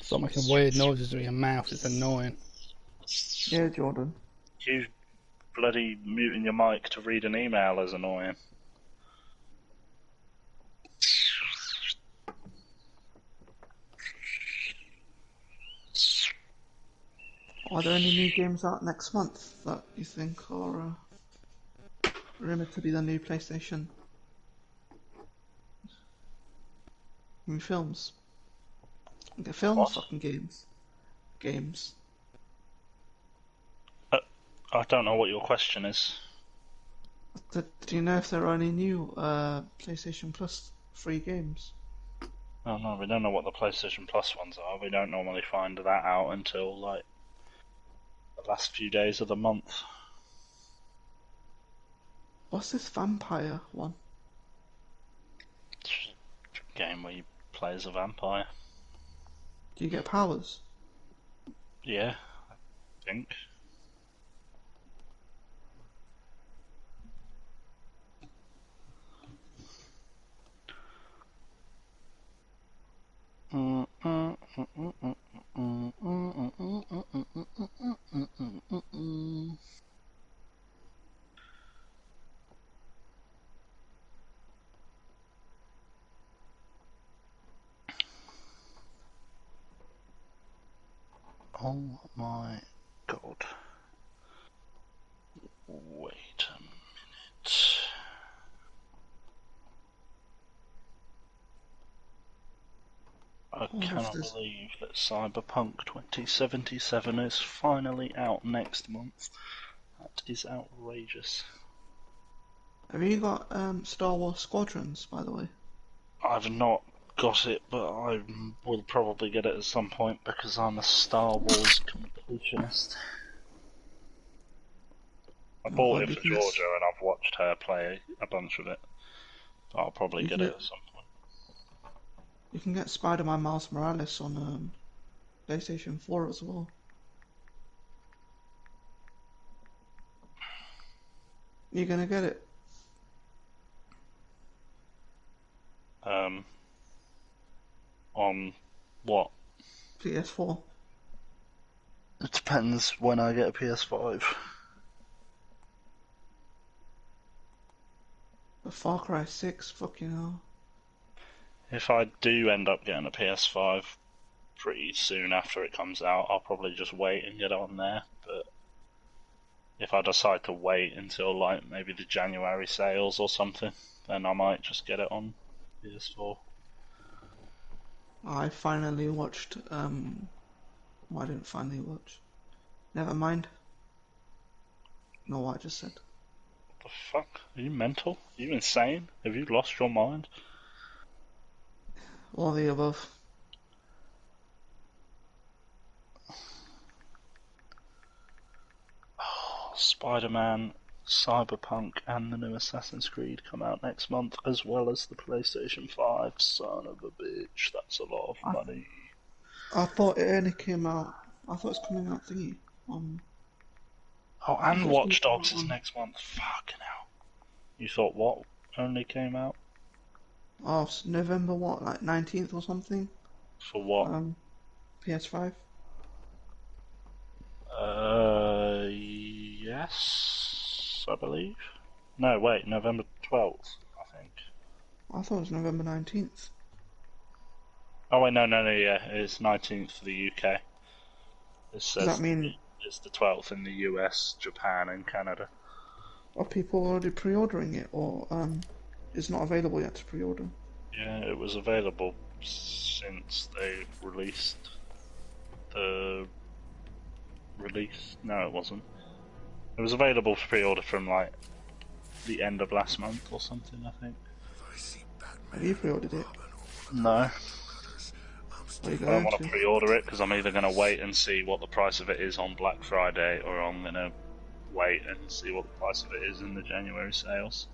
Stop making weird noises with your mouth, it's annoying. Yeah, Jordan. You bloody muting your mic to read an email is annoying. Are there any new games out next month that you think are rumored to be the new PlayStation? New films? Okay, films, What? fucking games. Games. I don't know what your question is. Do you know if there are any new PlayStation Plus free games? Oh no, we don't know what the PlayStation Plus ones are. We don't normally find that out until like the last few days of the month. What's this vampire one? It's a game where you play as a vampire. Do you get powers? Yeah, I think. Oh my god. Wait a minute. I All of cannot this. believe that Cyberpunk 2077 is finally out next month. That is outrageous. Have you got Star Wars Squadrons, by the way? I've not got it, but I will probably get it at some point because I'm a Star Wars completionist. I Oh bought god, it for Georgia and I've watched her play a bunch of it. I'll probably get it at some point. You can get Spider-Man Miles Morales on PlayStation 4 as well. You gonna get it? On what? PS4. It depends when I get a PS5. The Far Cry 6, fucking hell. If I do end up getting a PS5 pretty soon after it comes out, I'll probably just wait and get it on there. But if I decide to wait until like maybe the January sales or something, then I might just get it on PS4. I finally watched, I didn't finally watch. Never mind. Know what I just said. What the fuck? Are you mental? Are you insane? Have you lost your mind? All the above. Spider-Man, Cyberpunk, and the new Assassin's Creed come out next month, as well as the PlayStation 5. Son of a bitch, that's a lot of money. I thought it only came out. I thought it's coming out thingy. Oh, and thought Watch it's coming Dogs out is on- next month. Fucking hell. You thought what only came out? Oh, November what? Like 19th or something? For what? PS5. Yes, I believe. No, wait, November 12th, I think. I thought it was November 19th. Oh wait, no, yeah, it's 19th for the UK. It Does that says mean it's the 12th in the US, Japan, and Canada. are people already pre-ordering it, or it's not available yet to pre-order? Yeah, it was available since they released the release. No, it wasn't. It was available for pre-order from like the end of last month or something, I think. Have you pre-ordered it? No, Are you I don't going want to? to pre-order it because I'm either going to wait and see what the price of it is on Black Friday, or I'm going to wait and see what the price of it is in the January sales.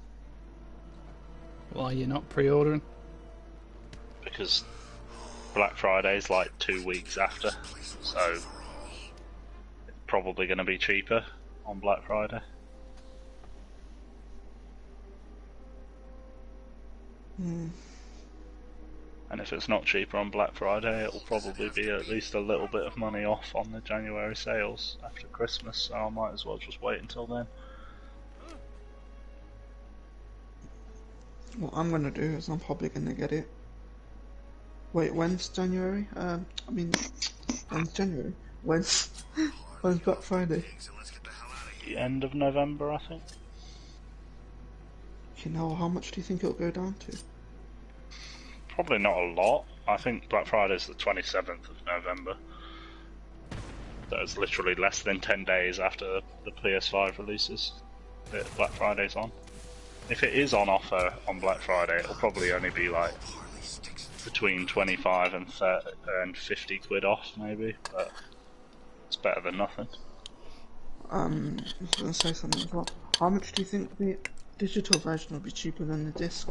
Why you're not pre-ordering? Because Black Friday is like 2 weeks after, so it's probably going to be cheaper on Black Friday. And if it's not cheaper on Black Friday, it'll probably be at least a little bit of money off on the January sales after Christmas, so I might as well just wait until then. What I'm gonna do is I'm probably gonna get it. Wait, when's January? When's January? When's Black Friday? The end of November, I think. You know, how much do you think it'll go down to? Probably not a lot. I think Black Friday's the 27th of November. That's literally less than 10 days after the PS5 releases that Black Friday's on. If it is on offer on Black Friday, it'll probably only be like between 25 and 30 and 50 quid off, maybe, but it's better than nothing. I was gonna say something as well. How much do you think the digital version will be cheaper than the disc?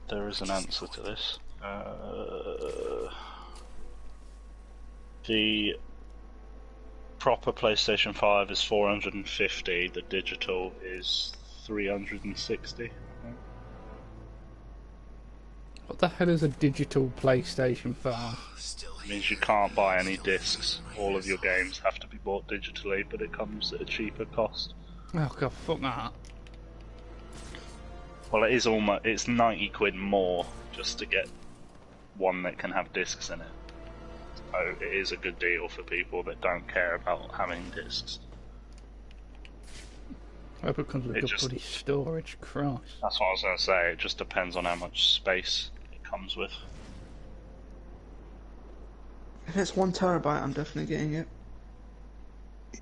There is an answer to this. The proper PlayStation 5 is 450, the digital is 360, I think. What the hell is a digital PlayStation 5? It means you can't buy any discs. All of your games have to be bought digitally, but it comes at a cheaper cost. Oh god, fuck that. Well, it is almost, it's 90 quid more just to get one that can have discs in it. So it is a good deal for people that don't care about having discs. I hope it comes with It good just- bloody storage, Christ. That's what I was going to say, it just depends on how much space it comes with. If it's 1 terabyte, I'm definitely getting it. Do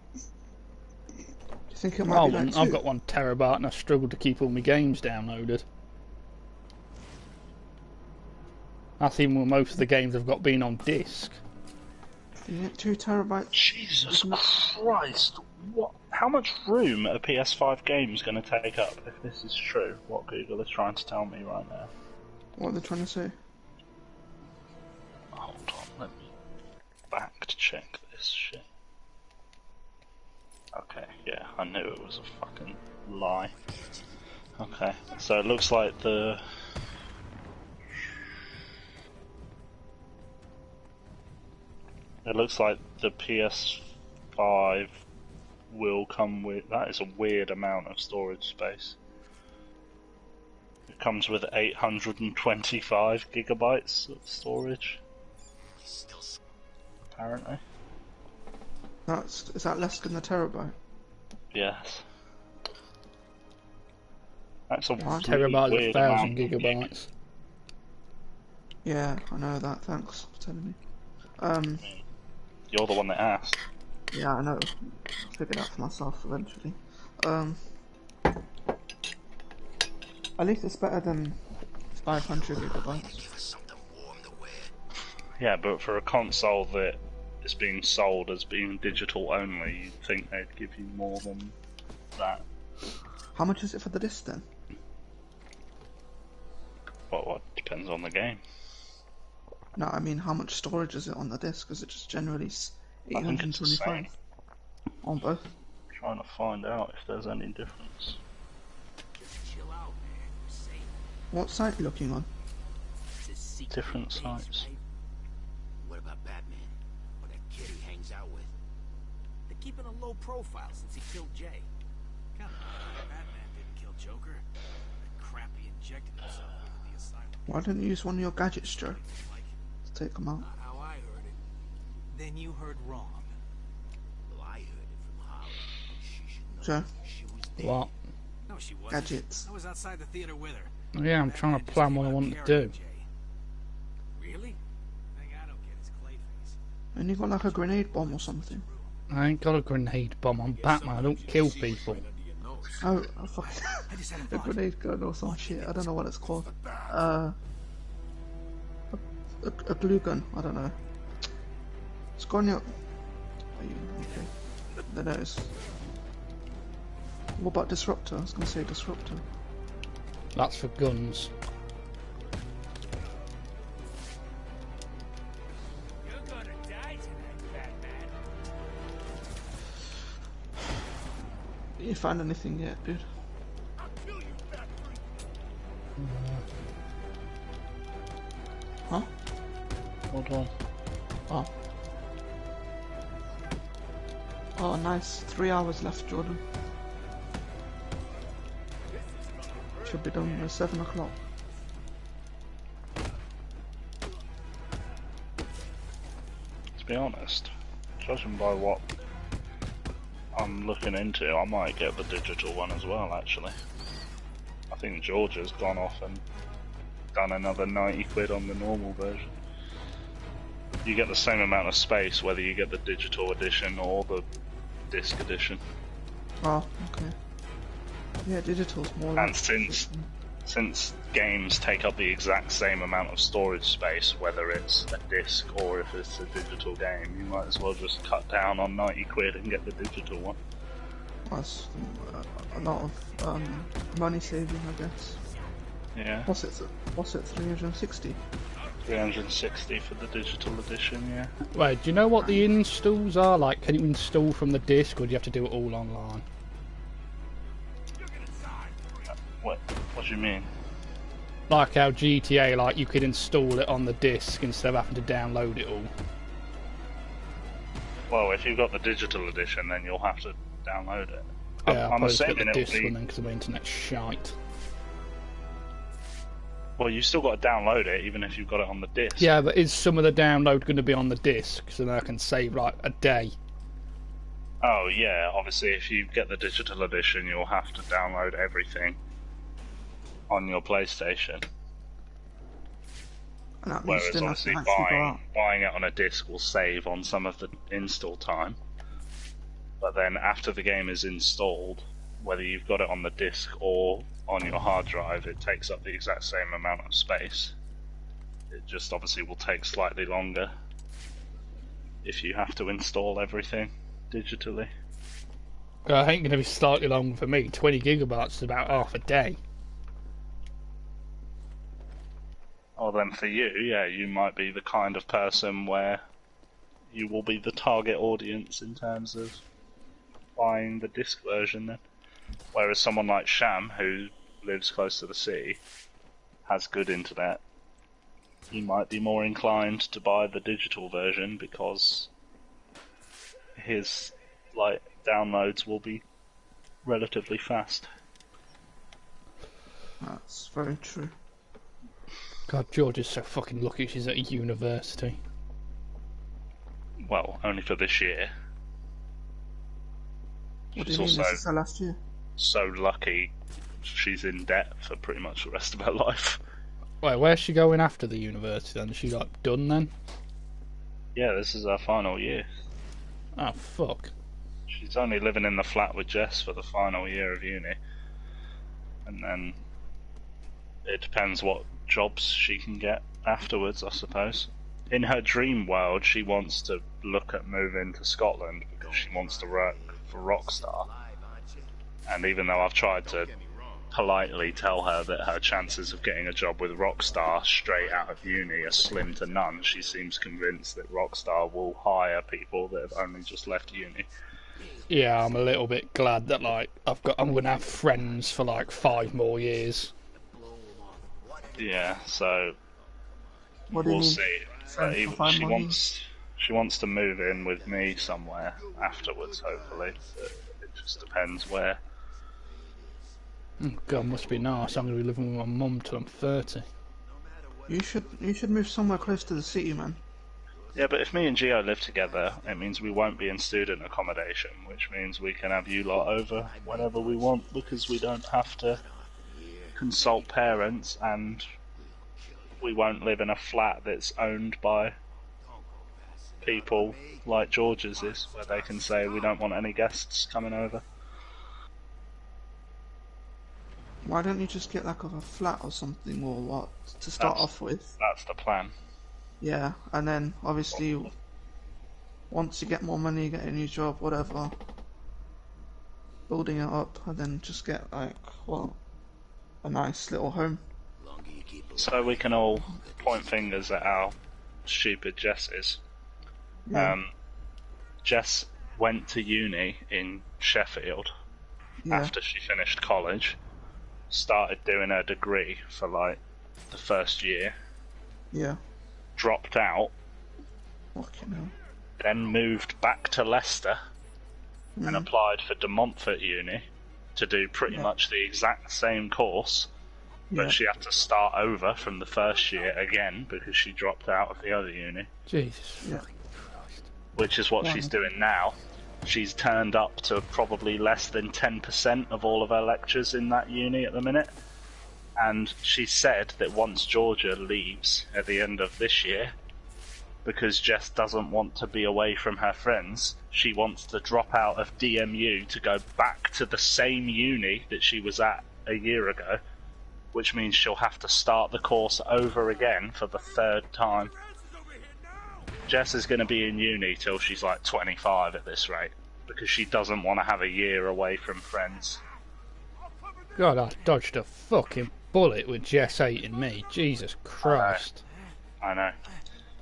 you think it might be like 2? I've got 1 terabyte and I struggle to keep all my games downloaded. That's even with most of the games I've got being on disc. Yeah, 2 terabytes. Jesus Christ! What? How much room are PS5 games going to take up if this is true? What Google is trying to tell me right now. What are they trying to say? Hold on, let me fact check this shit. Okay, yeah, I knew it was a fucking lie. Okay, so it looks like the... It looks like the PS5 will come with... That is a weird amount of storage space. It comes with 825 gigabytes of storage. Apparently. Is that less than a terabyte? Yes. That's a One really Terabyte is weird 1,000 amount. gigabytes. Yeah, I know that. Thanks for telling me. You're the one that asked. Yeah, I know. I'll figure it out for myself eventually. At least it's better than 500 gigabytes. Yeah, but for a console that is being sold as being digital only, you'd think they'd give you more than that. How much is it for the disc then? Well, what depends on the game. No, I mean how much storage is it on the disc? Is it just generally I think it's the 825 same. on both? Trying to find out if there's any difference. Just chill out, man. We're safe. What site are you looking on? It's a secret Different base, sites. right? What about Batman? Or that kid he hangs out with? They're keeping a low profile since he killed Jay. Kind of Batman didn't kill Joker. That crap he injected himself with at the asylum. Why don't you use one of your gadgets, Joe, Like, to take them out? not how I heard it. Then you heard wrong. Well, I heard it from Holly. She should know. Joe, She was dead. What? No, she wasn't. gadgets. I was outside the theater with her. Yeah, I'm trying to Batman plan just what I came want out to carrying do. Jay. Really? The thing I don't get is Clayface. And you got like a grenade bomb or something? I ain't got a grenade bomb. I'm Batman. I don't kill people. Oh, I fucking I just had a a thought. grenade gun or some shit. I don't know what it's called. A glue gun. I don't know. It's gone your. Are you okay? There it is. What about disruptor? I was gonna say disruptor. That's for guns. You're gonna die tonight, Batman. You found anything yet, dude? Huh? Hold on. Oh. Oh, nice. 3 hours left, Jordan. Should be done by 7 o'clock. To be honest, judging by what I'm looking into, I might get the digital one as well, actually. I think George has gone off and done another 90 quid on the normal version. You get the same amount of space whether you get the digital edition or the disc edition. Oh, okay. Yeah, digital's more like... And since games take up the exact same amount of storage space, whether it's a disc or if it's a digital game, you might as well just cut down on 90 quid and get the digital one. That's a lot of money saving, I guess. Yeah, What's it, 360? 360 for the digital edition, yeah. Wait, do you know what the installs are? Like, can you install from the disc or do you have to do it all online? What do you mean? Like how GTA, like, you could install it on the disc instead of having to download it all. Well, if you've got the digital edition, then you'll have to download it. Yeah, I'm I'll just get assuming the it'll disc be... one then because my internet's shite. Well, you still got to download it, even if you've got it on the disc. Yeah, but is some of the download going to be on the disc so then I can save like a day? Oh yeah, obviously if you get the digital edition, you'll have to download everything on your PlayStation. And that means you Whereas didn't have to obviously actually go out. buying it on a disc will save on some of the install time. But then after the game is installed, whether you've got it on the disc or on your hard drive, it takes up the exact same amount of space. It just obviously will take slightly longer if you have to install everything digitally. I ain't going to be slightly long for me. 20 gigabytes is about half a day. Well then for you, yeah, you might be the kind of person where you will be the target audience in terms of buying the disc version then. Whereas someone like Sham, who lives close to the city, has good internet, he might be more inclined to buy the digital version because his downloads will be relatively fast. That's very true. God, George is so fucking lucky she's at a university. Well, only for this year. What do She's you mean, also this is her last year? so lucky she's in debt for pretty much the rest of her life. Wait, where's she going after the university then? Is she like done then? Yeah, this is her final year. Oh, fuck. She's only living in the flat with Jess for the final year of uni. And then it depends what jobs she can get afterwards, I suppose. In her dream world, she wants to look at moving to Scotland because she wants to work for Rockstar. And even though I've tried to politely tell her that her chances of getting a job with Rockstar straight out of uni are slim to none, she seems convinced that Rockstar will hire people that have only just left uni. Yeah, I'm a little bit glad that like I'm gonna have friends for like 5 more years. Yeah, so What do you we'll mean? see. Friends for 5 She more wants to move in with me somewhere afterwards, hopefully. But it just depends where. Oh, God, must be nice. I'm gonna be living with my mum till I'm 30. You should move somewhere close to the city, man. Yeah, but if me and Gio live together, it means we won't be in student accommodation, which means we can have you lot over whenever we want because we don't have to consult parents, and we won't live in a flat that's owned by people like George's is, where they can say we don't want any guests coming over. Why don't you just get like a flat or something, or what, to start off with? That's the plan. Yeah, and then obviously once you get more money, you get a new job, whatever, building it up, and then just get like, well, a nice little home. So we can all point fingers at how stupid Jess is. Yeah. Jess went to uni in Sheffield after she finished college, started doing her degree for like the first year, Yeah. dropped out, Fucking hell. then moved back to Leicester and applied for De Montfort Uni to do pretty much the exact same course, but Yeah. she had to start over from the first year again because she dropped out of the other uni, Jesus Yeah. fucking Christ. which is what she's doing now. She's turned up to probably less than 10% of all of her lectures in that uni at the minute. And she said that once Georgia leaves at the end of this year, because Jess doesn't want to be away from her friends, she wants to drop out of DMU to go back to the same uni that she was at a year ago, which means she'll have to start the course over again for the 3rd time. Jess is going to be in uni till she's like 25 at this rate, because she doesn't want to have a year away from friends. God, I dodged a fucking bullet with Jess hating me. Jesus Christ. I know.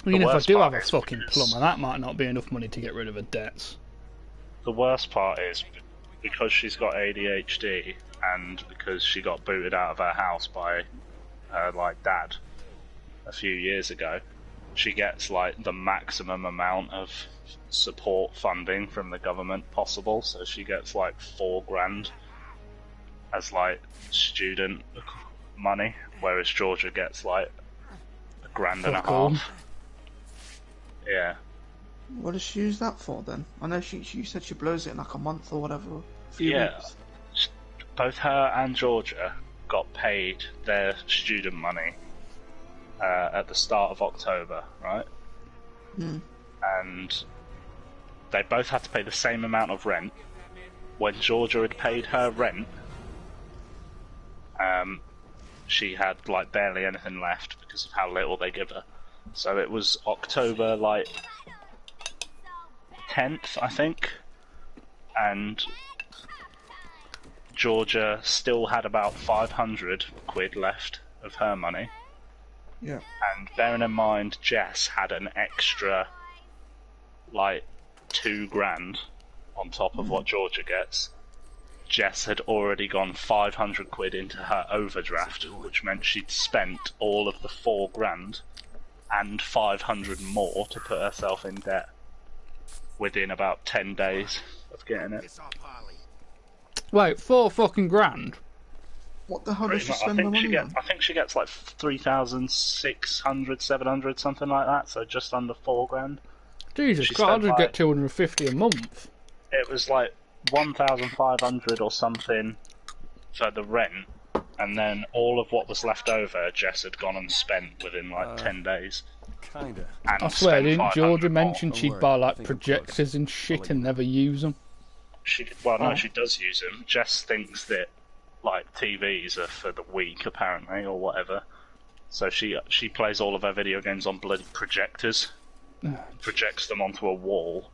Even if I worst do part have a is fucking because- plumber, that might not be enough money to get rid of her debts. The worst part is, because she's got ADHD, and because she got booted out of her house by her dad a few years ago, she gets like the maximum amount of support funding from the government possible. So she gets like $4,000 as like student money, whereas Georgia gets like a grand and a Fuck all. half. Yeah. What does she use that for then? I know she said she blows it in like a month or whatever. A few Yeah. weeks. Both her and Georgia got paid their student money at the start of October, right? And they both had to pay the same amount of rent. When Georgia had paid her rent, she had like barely anything left because of how little they give her. So it was October like 10th, I think, and Georgia still had about 500 quid left of her money. Yeah. And bearing in mind Jess had an extra like 2 grand on top of what Georgia gets, Jess had already gone 500 quid into her overdraft, which meant she'd spent all of the 4 grand and 500 more to put herself in debt within about 10 days of getting it. Piss off, Harley. Wait, 4 fucking grand? What the hell does she Pretty much, spend the money on? I think she gets like 3,600, 700, something like that, so just under 4 grand. Jesus She Christ, I'll spent, just like- get 250 a month. It was like 1,500 or something for the rent, and then all of what was left over Jess had gone and spent within like 10 days. Kinda. And I swear, spent didn't 500 Georgia more. mention Don't she'd worry, buy I like think I'm close. projectors and shit and never use them? No, Oh. she does use them. Jess thinks that like TVs are for the weak, apparently, or whatever. So she plays all of her video games on bloody projectors, projects them onto a wall,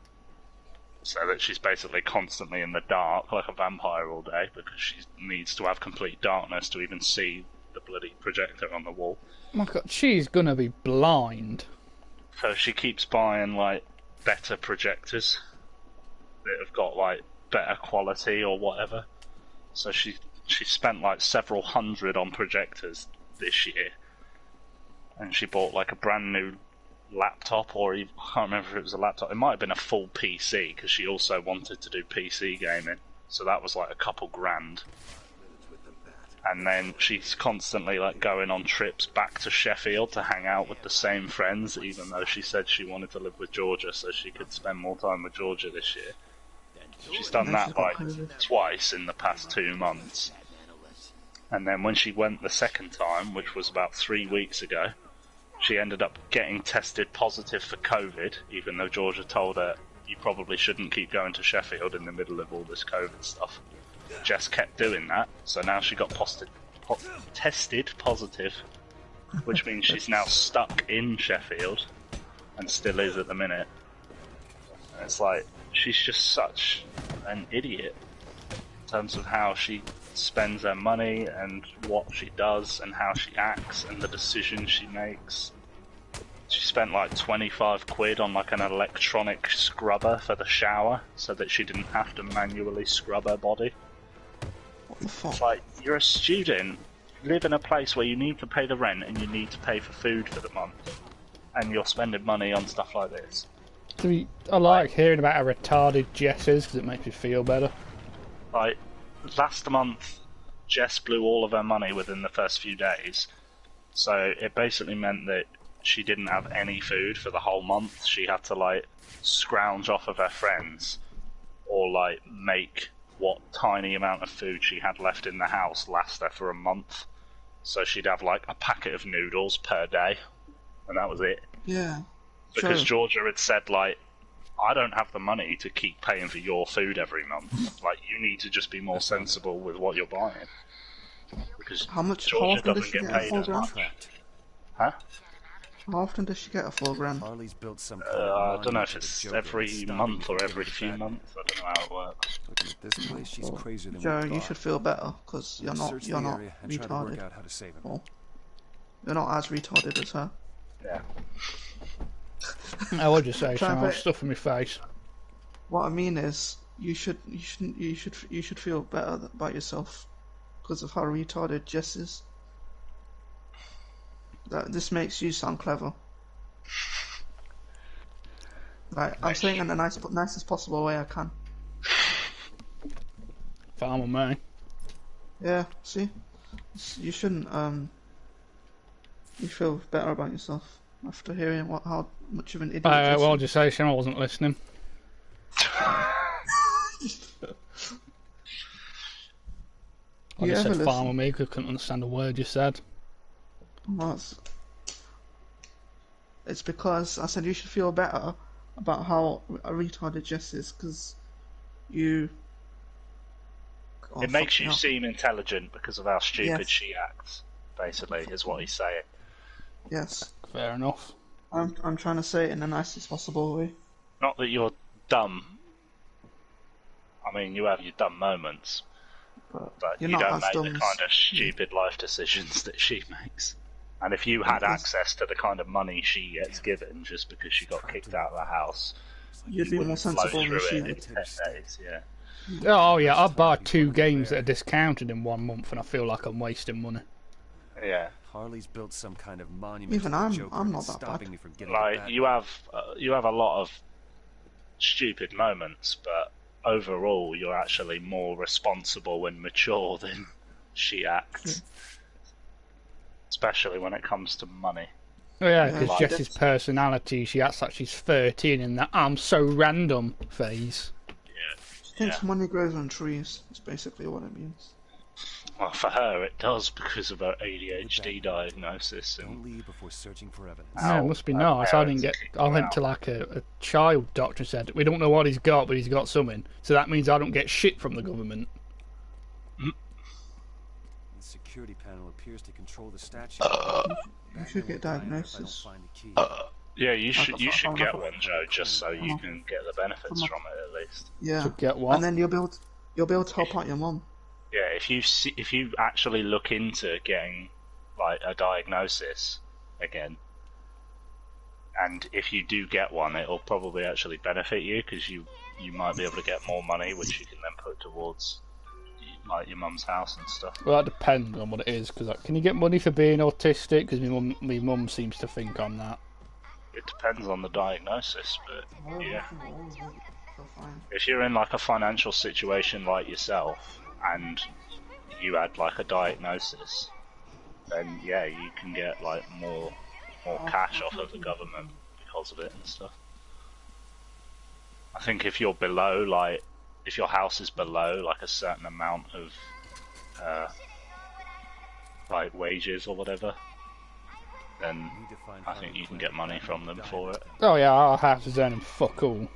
so that she's basically constantly in the dark like a vampire all day because she needs to have complete darkness to even see the bloody projector on the wall. My God, she's gonna be blind. So she keeps buying like better projectors that have got like better quality or whatever. So she spent like several hundred on projectors this year, and she bought like a brand new laptop, or even, I can't remember if it was a laptop. It might have been a full PC because she also wanted to do PC gaming. So that was like a couple grand. And then she's constantly like going on trips back to Sheffield to hang out with the same friends, even though she said she wanted to live with Georgia so she could spend more time with Georgia this year. She's done And then that she's got like COVID. twice in the past 2 months. And then when she went the second time, which was about 3 weeks ago, she ended up getting tested positive for COVID, even though Georgia told her, you probably shouldn't keep going to Sheffield in the middle of all this COVID stuff. Jess kept doing that, so now she got tested positive, which means she's now stuck in Sheffield, and still is at the minute. And it's like, she's just such an idiot in terms of how she spends her money and what she does and how she acts and the decisions she makes. She spent like 25 quid on like an electronic scrubber for the shower so that she didn't have to manually scrub her body. What the fuck? It's like, you're a student, you live in a place where you need to pay the rent and you need to pay for food for the month, and you're spending money on stuff like this. I like hearing about how retarded Jess is because it makes me feel better. Like, last month, Jess blew all of her money within the first few days, so it basically meant that she didn't have any food for the whole month. She had to, like, scrounge off of her friends, or, like, make what tiny amount of food she had left in the house last her for a month. So she'd have, like, a packet of noodles per day, and that was it. Yeah. Because Sure. Georgia had said, like, I don't have the money to keep paying for your food every month. Like, you need to just be more sensible with what you're buying. Because How Georgia often does doesn't she get get a paid full as grand? much. Trapped. Huh? How often does she get a full grand? Harley's built some I don't know monument if to the it's Joker every and stopping month or him every from few giving fat. months. I don't know how it works. Looking at this place, she's crazier than Joe, we you thought. should feel better because you're not Search the area and try to work retarded. out how to save him. Well, you're not as retarded as her. Yeah. I would just say Try and some put it- stuff in my face. What I mean is, you should feel better about yourself because of how retarded Jess is. This makes you sound clever. Like, I'm saying it in the nicest possible way I can. Farmer man. Yeah, see? You shouldn't You feel better about yourself after hearing how much of an idiot. Well, I'll just say, Shim, I wasn't listening. I just said farm with me because I couldn't understand a word you said. Well, it's because I said you should feel better about how retarded Jess is because you. It makes you seem intelligent because of how stupid she acts. Basically, is what he's saying. Yes. Fair enough. I'm trying to say it in the nicest possible way. Not that you're dumb. I mean, you have your dumb moments, but you don't make the kind of stupid life decisions that she makes. And if you had access to the kind of money she gets given just because she got kicked out of the house, you'd be more sensible than she would. Yeah. Oh yeah, I buy 2 games that are discounted in 1 month, and I feel like I'm wasting money. Yeah. Harley's built some kind of monument. Even I'm not that bad. Me from getting like you have a lot of stupid moments, but overall you're actually more responsible and mature than she acts. Especially when it comes to money. Oh yeah, because Jess's personality, she acts like she's 13 in that I'm so random phase. Yeah. She thinks money grows on trees. That's basically what it means. Well, for her it does because of her ADHD diagnosis. And don't leave before searching for evidence. Yeah, it must be nice. I went to like a child doctor and said, we don't know what he's got, but he's got something. So that means I don't get shit from the government. The security panel appears to control the statue. You should get diagnosis. Yeah, you should get one, Joe, just so you can get the benefits from it at least. Yeah. Get one. And then you'll be able to help out your mum. Yeah, if you actually look into getting like a diagnosis again, and if you do get one, it'll probably actually benefit you because you might be able to get more money, which you can then put towards like your mum's house and stuff. Well, that depends on what it is. Because can you get money for being autistic? Because my mum seems to think I'm that. It depends on the diagnosis, but yeah. If you're in like a financial situation like yourself, and you had like a diagnosis, then yeah, you can get like more cash off of the government because of it and stuff. I think if you're below, like, if your house is below like a certain amount of like wages or whatever, then I think you can get money from them for it. Oh yeah, our house is earning fuck all.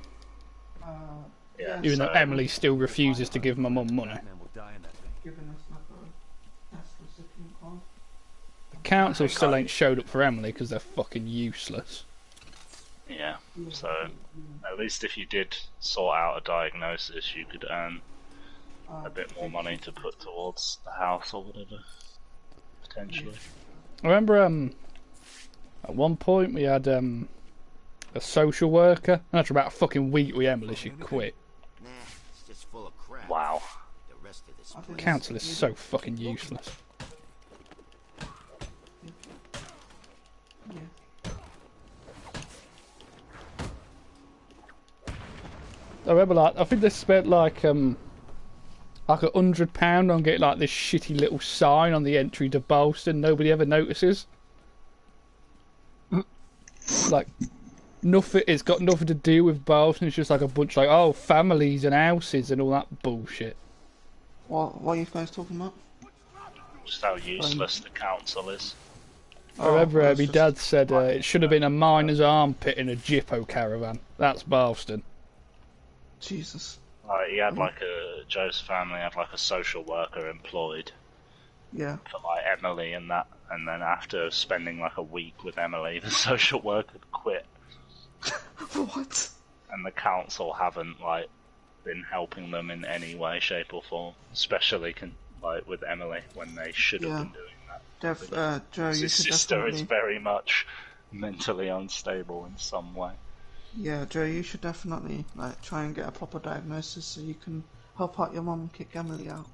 Yeah, even though Emily still refuses to give my mum money. The council still ain't showed up for Emily because they're fucking useless. Yeah, so at least if you did sort out a diagnosis, you could earn a bit more money to put towards the house or whatever, potentially. I remember at one point we had a social worker. After about a fucking week with Emily, she quit. Nah, it's just full of crap. Wow. The rest of this The council is so fucking useless. I remember, like, I think they spent like £100 on getting like this shitty little sign on the entry to Bolston. Nobody ever notices. Like, nothing. It's got nothing to do with Bolston. It's just like a bunch like, oh, families and houses and all that bullshit. What are you guys talking about? Just how useless the council is. I remember my dad said it should have been a miner's armpit in a Jippo caravan. That's Bolston. Jesus. He had like Joe's family had like a social worker employed. Yeah. For like Emily and that, and then after spending like a week with Emily, the social worker quit. What? And the council haven't like been helping them in any way, shape or form, especially like with Emily when they should have been doing that. Joe, you his should sister definitely... is very much mentally unstable in some way. Yeah, Joe, you should definitely like try and get a proper diagnosis so you can help out your mum and kick Emily out.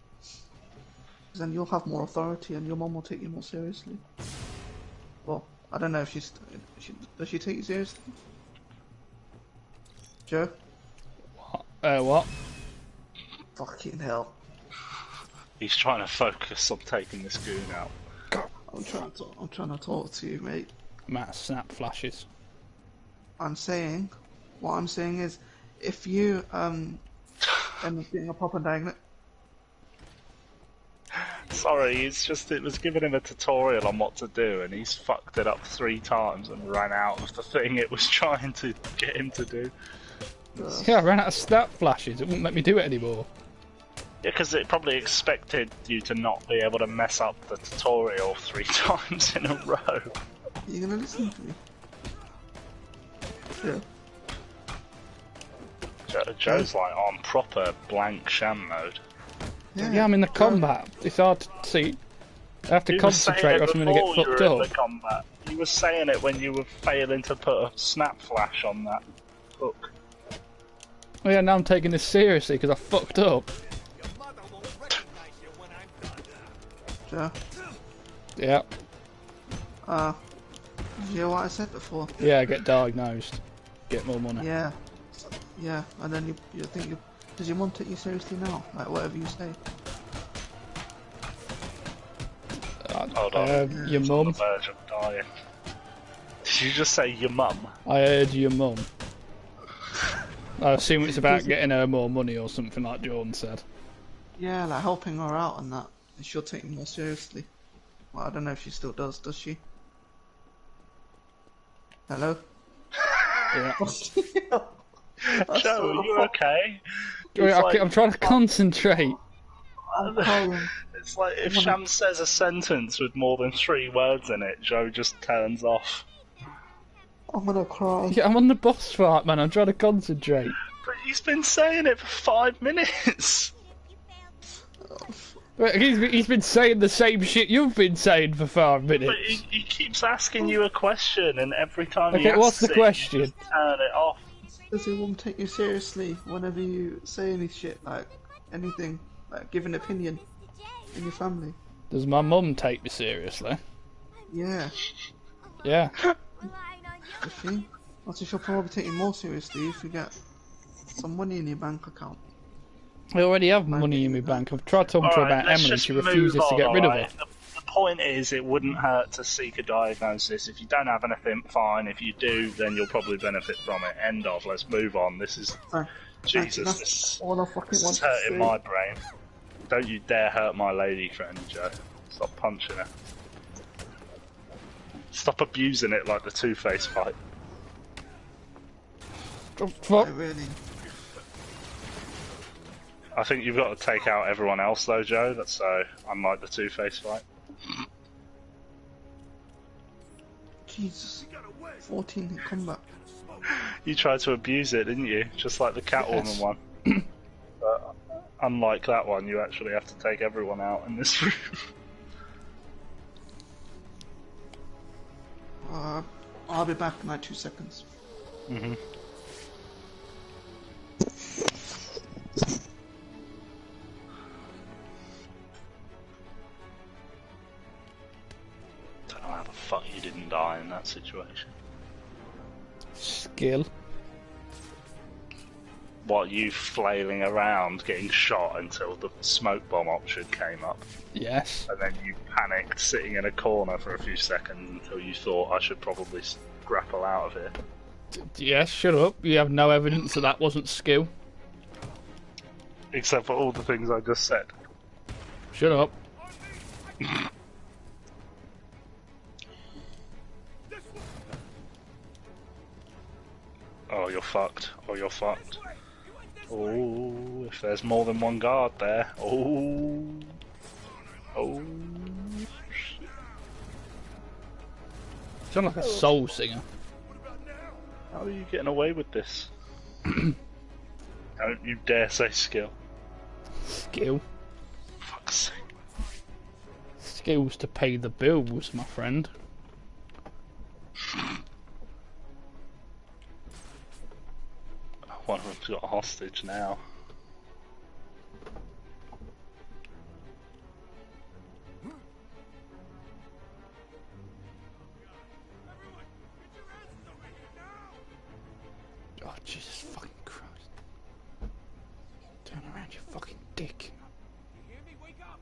Because then you'll have more authority and your mum will take you more seriously. Well, I don't know if does she take you seriously? Joe? What? Fucking hell. He's trying to focus on taking this goon out. I'm trying to talk to you, mate. Amount of snap flashes. What I'm saying is, if you end up getting a proper diagnosis. Sorry, it was giving him a tutorial on what to do, and he's fucked it up 3 times and ran out of the thing it was trying to get him to do. Yeah, I ran out of snap flashes. It wouldn't let me do it anymore. Yeah, because it probably expected you to not be able to mess up the tutorial 3 times in a row. You gonna listen to me? Yeah. Joe's like on proper blank sham mode. Yeah, I'm in the combat. It's hard to see. I have to concentrate or I'm going to get fucked up. The combat. You were saying it when you were failing to put a snap flash on that hook. Oh yeah, now I'm taking this seriously because I fucked up. Your mother won't recognize you when I'm done. Yeah. Yeah. Did you hear what I said before? Yeah, get diagnosed. Get more money. Yeah. Yeah, and then you think does your mum take you seriously now? Like whatever you say. Hold on. Your On the mum. verge of dying. Did you just say your mum? I heard your mum. I assume it's about getting her more money or something like Jordan said. Yeah, like helping her out and that. And she'll take you more seriously. Well, I don't know if she still does she? Hello? Yeah. Joe, are you okay? I'm trying to concentrate. It's like if Sham says a sentence with more than 3 words in it, Joe just turns off. I'm gonna cry. Yeah, I'm on the boss fight, man. I'm trying to concentrate. But he's been saying it for 5 minutes. He's been saying the same shit you've been saying for 5 minutes. But he keeps asking you a question, and every time he Okay, asks what's the question? you turn it off. Does your mum take you seriously whenever you say any shit, like anything, like give an opinion in your family? Does my mum take me seriously? Yeah. Yeah. Does she? Also, she'll probably take you more seriously if you get some money in your bank account. I already have money in my bank. I've tried talking to her about let's Emily and just she move refuses to on, get rid of alright? her. The point is, it wouldn't hurt to seek a diagnosis. If you don't have anything, fine. If you do, then you'll probably benefit from it. End of. Let's move on. This is... Jesus, That's all I fucking this want is to hurting say. my brain. Don't you dare hurt my lady friend, Joe. Stop punching her. Stop abusing it like the Two-Face fight. Fuck. I really. I think you've got to take out everyone else though, Joe. That's so unlike the Two-Face fight. Jesus. 14 hit combat. You tried to abuse it, didn't you? Just like the Catwoman Yes. one. But unlike that one, you actually have to take everyone out in this room. I'll be back in like 2 seconds. Mhm. Don't know how the fuck you didn't die in that situation. Skill. What, you flailing around getting shot until the smoke bomb option came up, Yes. and then you panicked sitting in a corner for a few seconds until you thought I should probably grapple out of here. Yes, shut up. You have no evidence that that wasn't skill. Except for all the things I just said. Shut up. Oh, you're fucked. Oh, you're fucked. Oh, if there's more than one guard there. Oh. Oh. Shit. Sound like a soul singer. How are you getting away with this? Don't you dare say skill. Skill. Fuck's sake. Skills to pay the bills, my friend. One of them's got a hostage now. Oh, Jesus fucking Christ. Turn around, you fucking dick. You hear me? Wake up!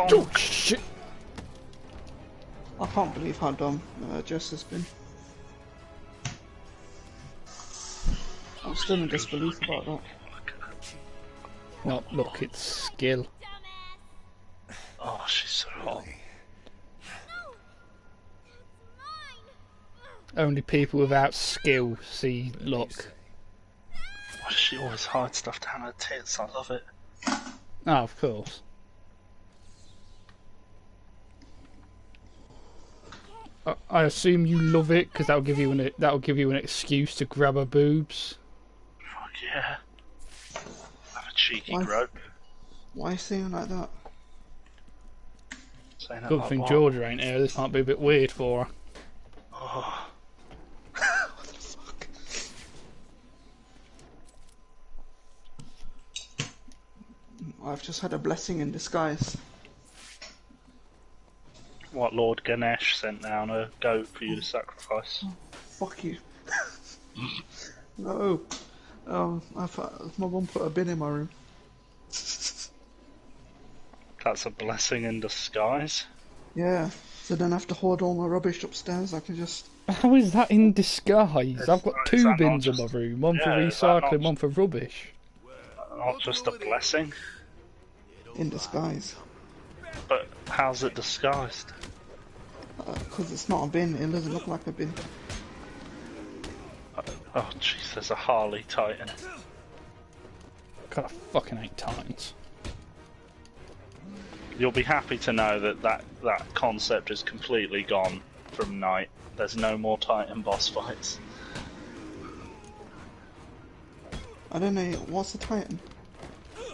Oh shit! I can't believe how dumb Jess has been. I'm still in disbelief about that. Not look, it's skill. Oh, she's so hot. Only people without skill see look. Why does she always hide stuff down her tits? I love it. Oh, of course. I assume you love it because that'll give you an excuse to grab her boobs. Fuck yeah. Have a cheeky Why? grope. Why are you saying like that? Saying that Good like thing what? Georgia ain't here. This might be a bit weird for her. Oh. What the fuck? I've just had a blessing in disguise. What Lord Ganesh sent down a goat for you to sacrifice. Fuck you. No. My mum put a bin in my room. That's a blessing in disguise. Yeah. So then I have to hoard all my rubbish upstairs. I can just... How is that in disguise? I've got Is two that bins not in my just- room. One for Yeah, is that recycling, not- one for rubbish. Not just a blessing. in disguise. But how's it disguised? Because it's not a bin. It doesn't look like a bin. Oh jeez, there's a Harley Titan. God, I fucking hate Titans. You'll be happy to know that concept is completely gone from Night. There's no more Titan boss fights. I don't know. What's the Titan?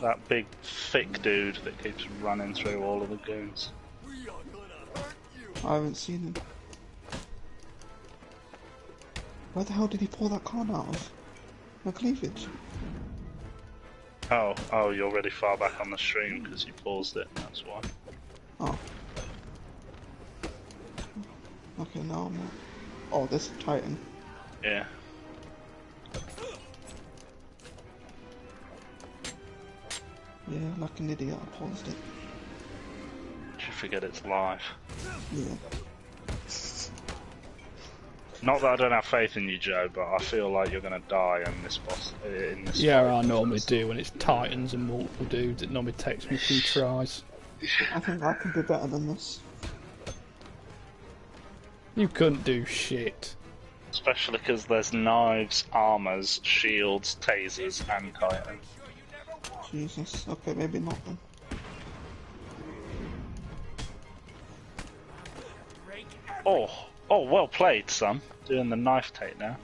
That big, thick dude that keeps running through all of the goons. I haven't seen him. Where the hell did he pull that card out of? My cleavage. Oh, you're really far back on the stream because you paused it, that's why. Oh. Okay, now I'm not. Oh, this is Titan. Yeah. Yeah, like an idiot, I paused it. Did you forget it's live? Yeah. Not that I don't have faith in you, Joe, but I feel like you're gonna die in this boss. In this Yeah, fight. I normally do when it's Titans and multiple dudes. It normally takes me 2 tries. I think I can do better than this. You couldn't do shit. Especially because there's knives, armors, shields, tasers, and Titan. Jesus. Okay, maybe not then. Oh, well played, son. Doing the knife take now.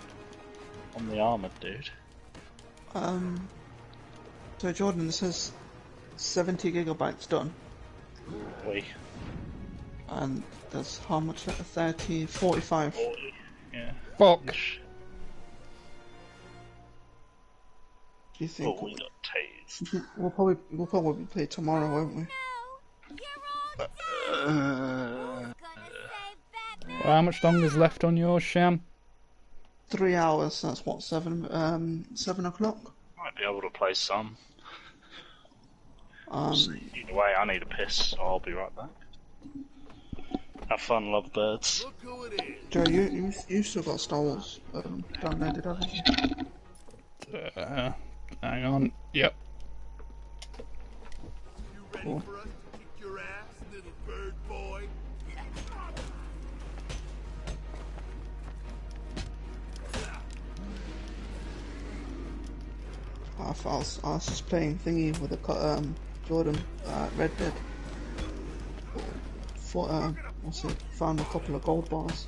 On the armored dude. So Jordan, it says 70 gigabytes done. Wait. And that's how much? 30, 45. 40. Yeah. Fuck. Do you think Oh, we got tased. we'll probably play tomorrow, won't we? Well, how much longer is left on yours, Sham? 3 hours. That's what 7 o'clock. Might be able to play some. Um, Either way, I need a piss, so I'll be right back. Have fun, lovebirds. Look who it is. Joe, you still got Star Wars downloaded, haven't you? Hang on. Yep. You ready Cool. for us to kick your ass, little bird boy? I was just playing thingy with Jordan Red Dead. Found a couple of gold bars.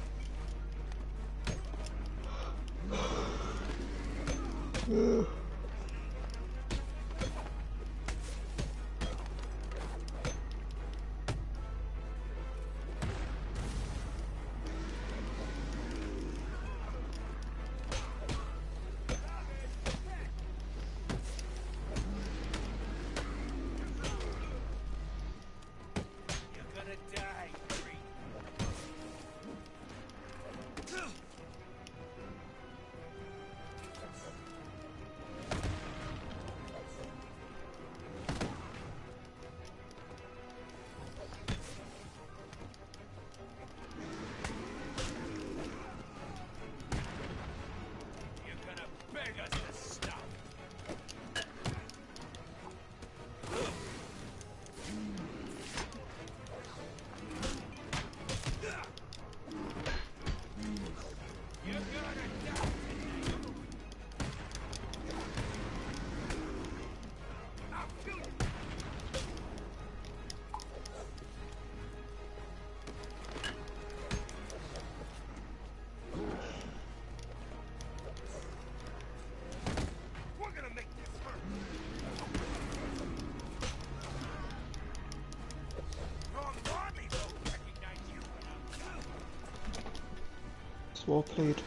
It's well played.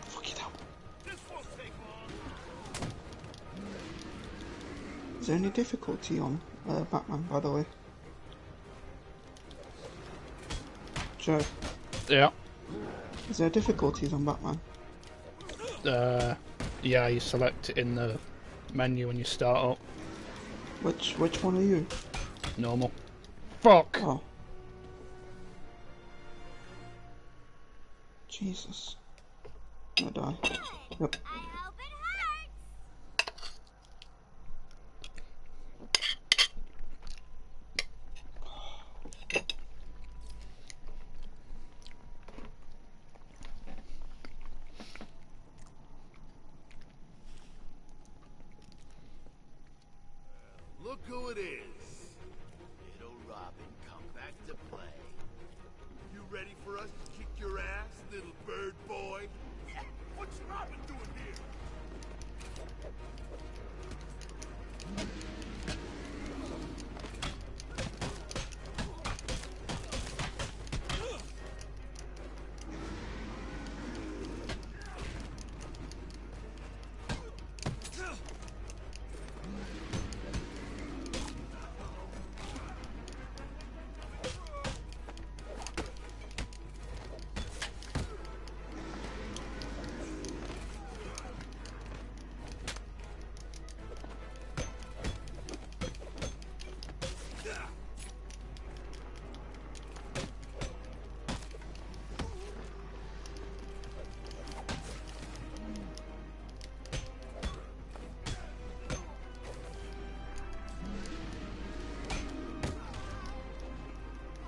Fuck it up. Is there any difficulty on Batman, by the way? Joe, Yeah. is there difficulties on Batman? Yeah, you select it in the menu when you start up. Which one are you? Normal. Fuck! Oh. Jesus. I die. Yep. I hope it hurts. Look who it is. Little Robin, come back to play. You ready for us to kick your ass, little bird boy? Yeah, what's Robin doing here?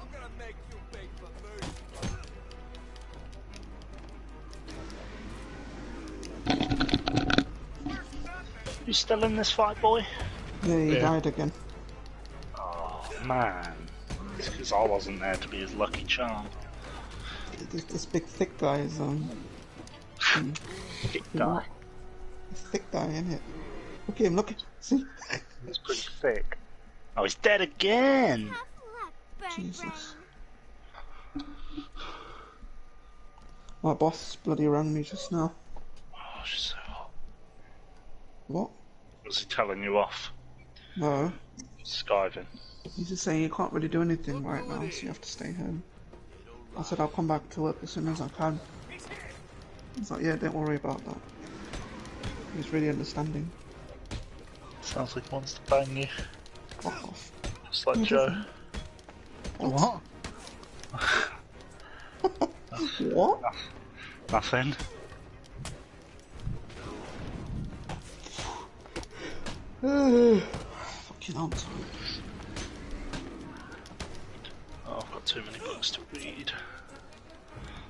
I'm gonna make you beg for mercy. You still in this fight, boy? Yeah, he Yeah. died again. Oh man, it's because I wasn't there to be his lucky charm. This big thick guy is Big guy. This thick guy, isn't it? Look at him, look at see? He's pretty thick. Oh, he's dead again. Tough luck, bird Jesus. brain. My boss bloody rang me just now. Oh, she's so hot. What? Was he telling you off? No. Skiving. He's just saying you can't really do anything right now, so you have to stay home. I said I'll come back to work as soon as I can. He's like, yeah, don't worry about that. He's really understanding. Sounds like he wants to bang you. Fuck off. Just like He Joe. doesn't. What? What? Nothing. Fucking answer. Oh, I've got too many books to read.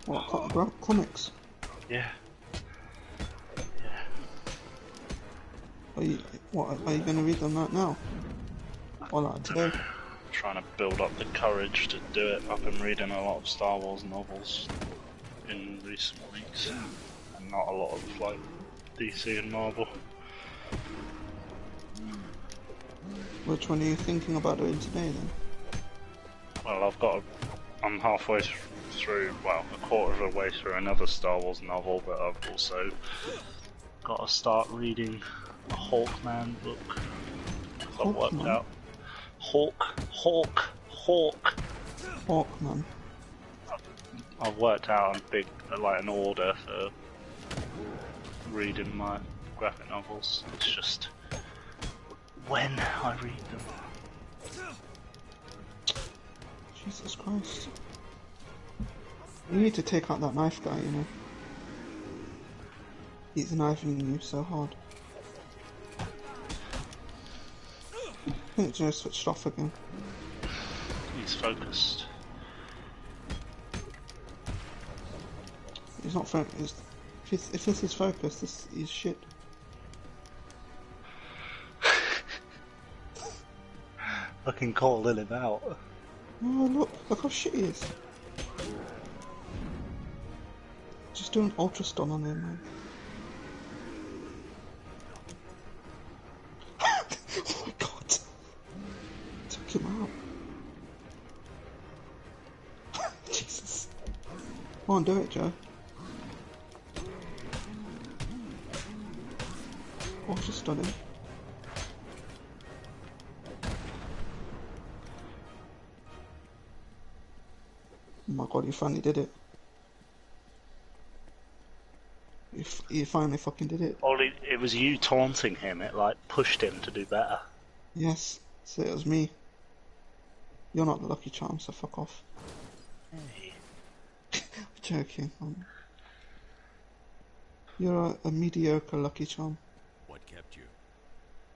What, comics? Yeah. Are you gonna read them right now? Or like today? Trying to build up the courage to do it. I've been reading a lot of Star Wars novels in recent weeks, and not a lot of like DC and Marvel. Which one are you thinking about doing today then? Well, I'm halfway through, well, a quarter of the way through another Star Wars novel, but I've also got to start reading a Hawkman book. I've worked Hawkman? out. Hawkman. Hawkman. I've worked out an order for reading my graphic novels. It's just when I read them. Jesus Christ. You need to take out that knife guy, you know. He's knifing you so hard. I think Joe switched off again. He's focused. He's not focused. If this is focused, this is shit. Fucking calling him out. Oh look how shit he is. Just doing ultra stun on him, man. Oh my god. Took him out. Jesus. Come on, do it, Joe. Ultra stun him. Oh my god, you finally did it. You finally fucking did it. Ollie, it was you taunting him. It like pushed him to do better. Yes, so it was me. You're not the lucky charm, so fuck off. Hey. I'm joking. You're a mediocre lucky charm. What kept you?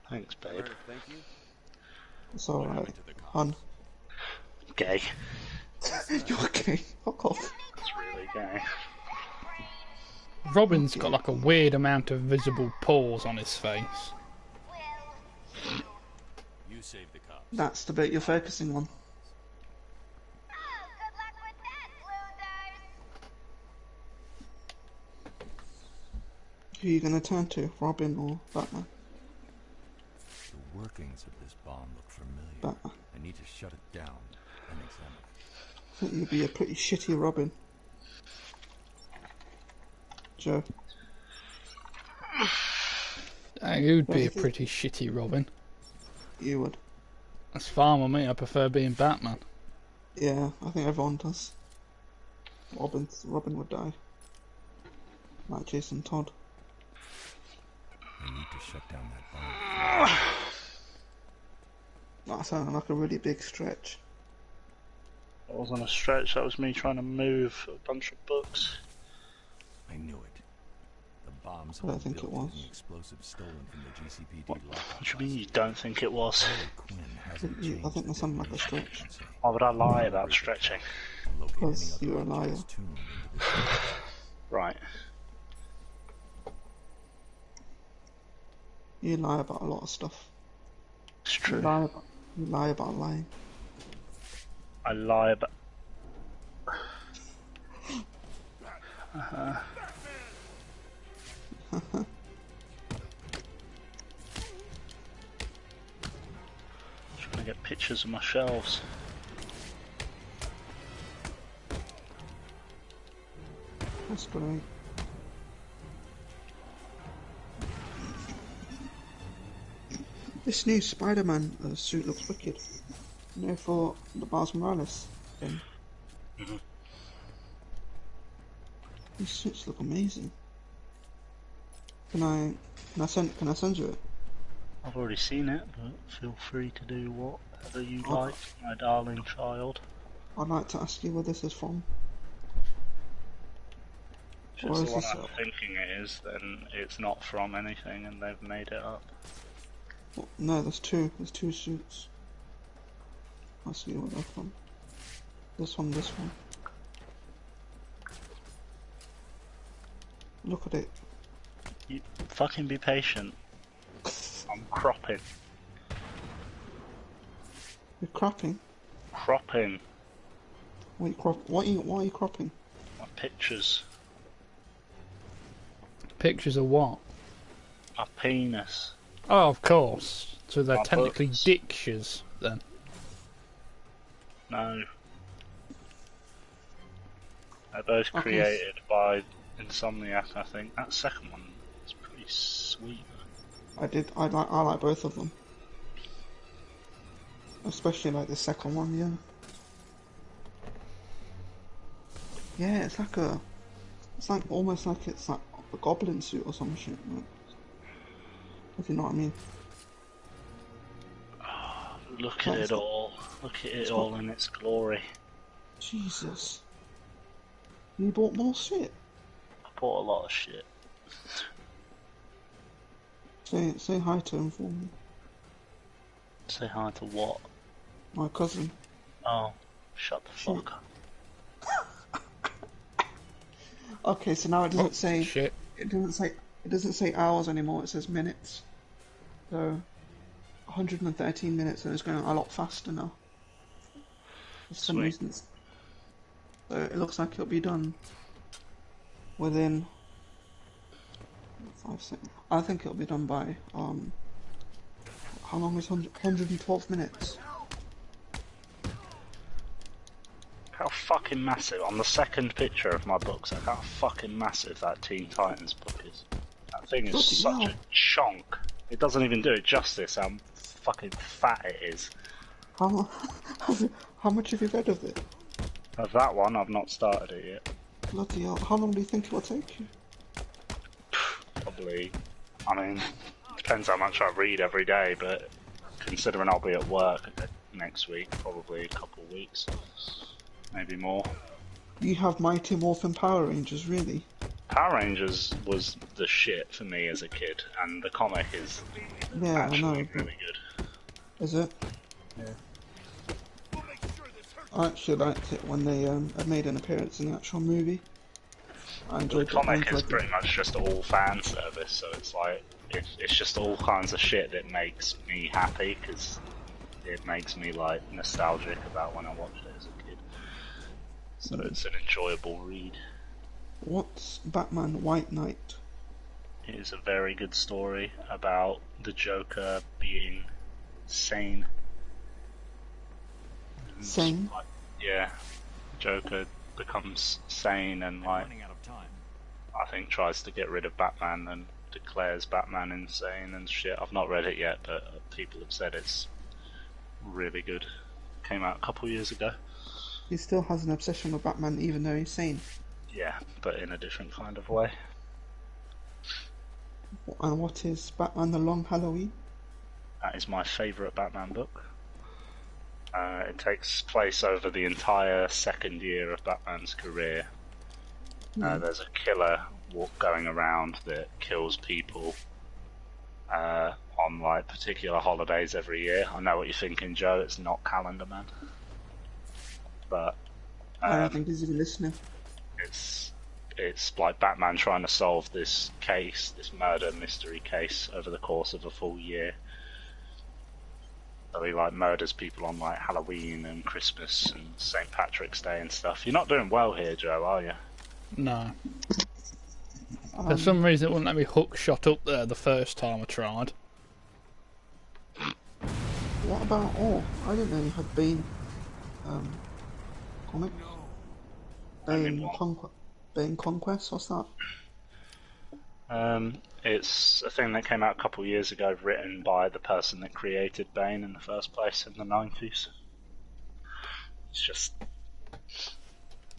Thanks, babe. Alright, thank you. It's alright, hon. Gay. You're okay. Fuck off. That's really gay. Robin's got like a weird amount of visible pores on his face. You saved the cops. That's the bit you're focusing on. Who are you gonna turn to, Robin or Batman? The workings of this bomb look familiar. Batman. I need to shut it down and examine it. I think you'd be a pretty shitty Robin. Joe. You'd be a pretty shitty Robin. You would. That's fine with me, I prefer being Batman. Yeah, I think everyone does. Robin would die. Like Jason Todd. I need to shut down that bomb. That sounded like a really big stretch. That wasn't a stretch, that was me trying to move a bunch of books. I knew it. The bombs I don't think it was. the explosive stolen from the GCPD What lockup. do you mean you don't think it was? Quinn hasn't I changed think the that sounded like a detonation stretch. frequency. Why would I lie about stretching? Locate any Because other you're a liar. objects tuned into this device. Right. You lie about a lot of stuff. It's You true. lie about lying. I lie about... Trying to get pictures of my shelves. That's great. This new Spider-Man suit looks wicked. You know, for the Miles Morales thing. Mhm. These suits look amazing. Can I send you it? I've already seen it, but feel free to do whatever you Oh. like, my darling child. I'd like to ask you where this is from. If Or it's is the one this I'm thinking it is, then it's not from anything and they've made it up. Well, no, there's two. There's two suits. I'll see where they're from. This one, this one. Look at it. You fucking be patient. I'm cropping. You're cropping. Cropping Why are you cropping? my pictures. Pictures of what? My penis. Oh, of course. So they're My technically books. dictures, then. No. They're both Okay. created by Insomniac, I think. That second one is pretty sweet. I like both of them. Especially like the second one, yeah. Yeah, it's like almost like it's like a goblin suit or some shit. Like, if you know what I mean. Look at It's it got- all. Look at it it's all got- in its glory. Jesus. You bought more shit? I bought a lot of shit. Say hi to him for me. Say hi to what? My cousin. Oh, shut the Shit. fuck up. Okay, so now it doesn't say Shit. it doesn't say hours anymore, it says minutes. So 113 minutes and it's going a lot faster now. For some Sweet. reasons. So it looks like it'll be done within 5 seconds. I think it'll be done by how long is 112 minutes? How fucking massive, on the second picture of my books, like how fucking massive that Teen Titans book is. That thing is Bloody such hell. a chonk. It doesn't even do it justice how fucking fat it is. How how much have you read of it? Of that one, I've not started it yet. Bloody hell, how long do you think it will take you? Probably, I mean, depends how much I read every day, but considering I'll be at work next week, probably a couple of weeks. Maybe more. You have Mighty Morphin Power Rangers, really? Power Rangers was the shit for me as a kid, and the comic is Yeah, actually I know. really good. Is it? I actually liked it when they made an appearance in the actual movie. I The enjoyed comic is it. pretty much just all fan service, so it's like it's just all kinds of shit that makes me happy because it makes me like nostalgic about when I watched it as a kid. So it's an enjoyable read. What's Batman White Knight? It is a very good story about the Joker being sane. And, Sane? like, yeah, Joker becomes sane and like Running out of time. I think tries to get rid of Batman and declares Batman insane and shit. I've not read it yet, but people have said it's really good. Came out a couple years ago. He still has an obsession with Batman even though he's sane. Yeah, but in a different kind of way. And what is Batman the Long Halloween? That is my favourite Batman book. It takes place over the entire second year of Batman's career. There's a killer going around that kills people on like particular holidays every year. I know what you're thinking, Joe. It's not Calendar Man, but I don't think he's even listening. it's like Batman trying to solve this case, this murder mystery case, over the course of a full year. So he like murders people on like Halloween and Christmas and St. Patrick's Day and stuff. You're not doing well here, Joe, are you? No. For some reason, it wouldn't let me hook shot up there the first time I tried. What about... Oh, I didn't know you had Bane comic. Bane Conquest, what's that? It's a thing that came out a couple of years ago, written by the person that created Bane in the first place in the 90s. It's just...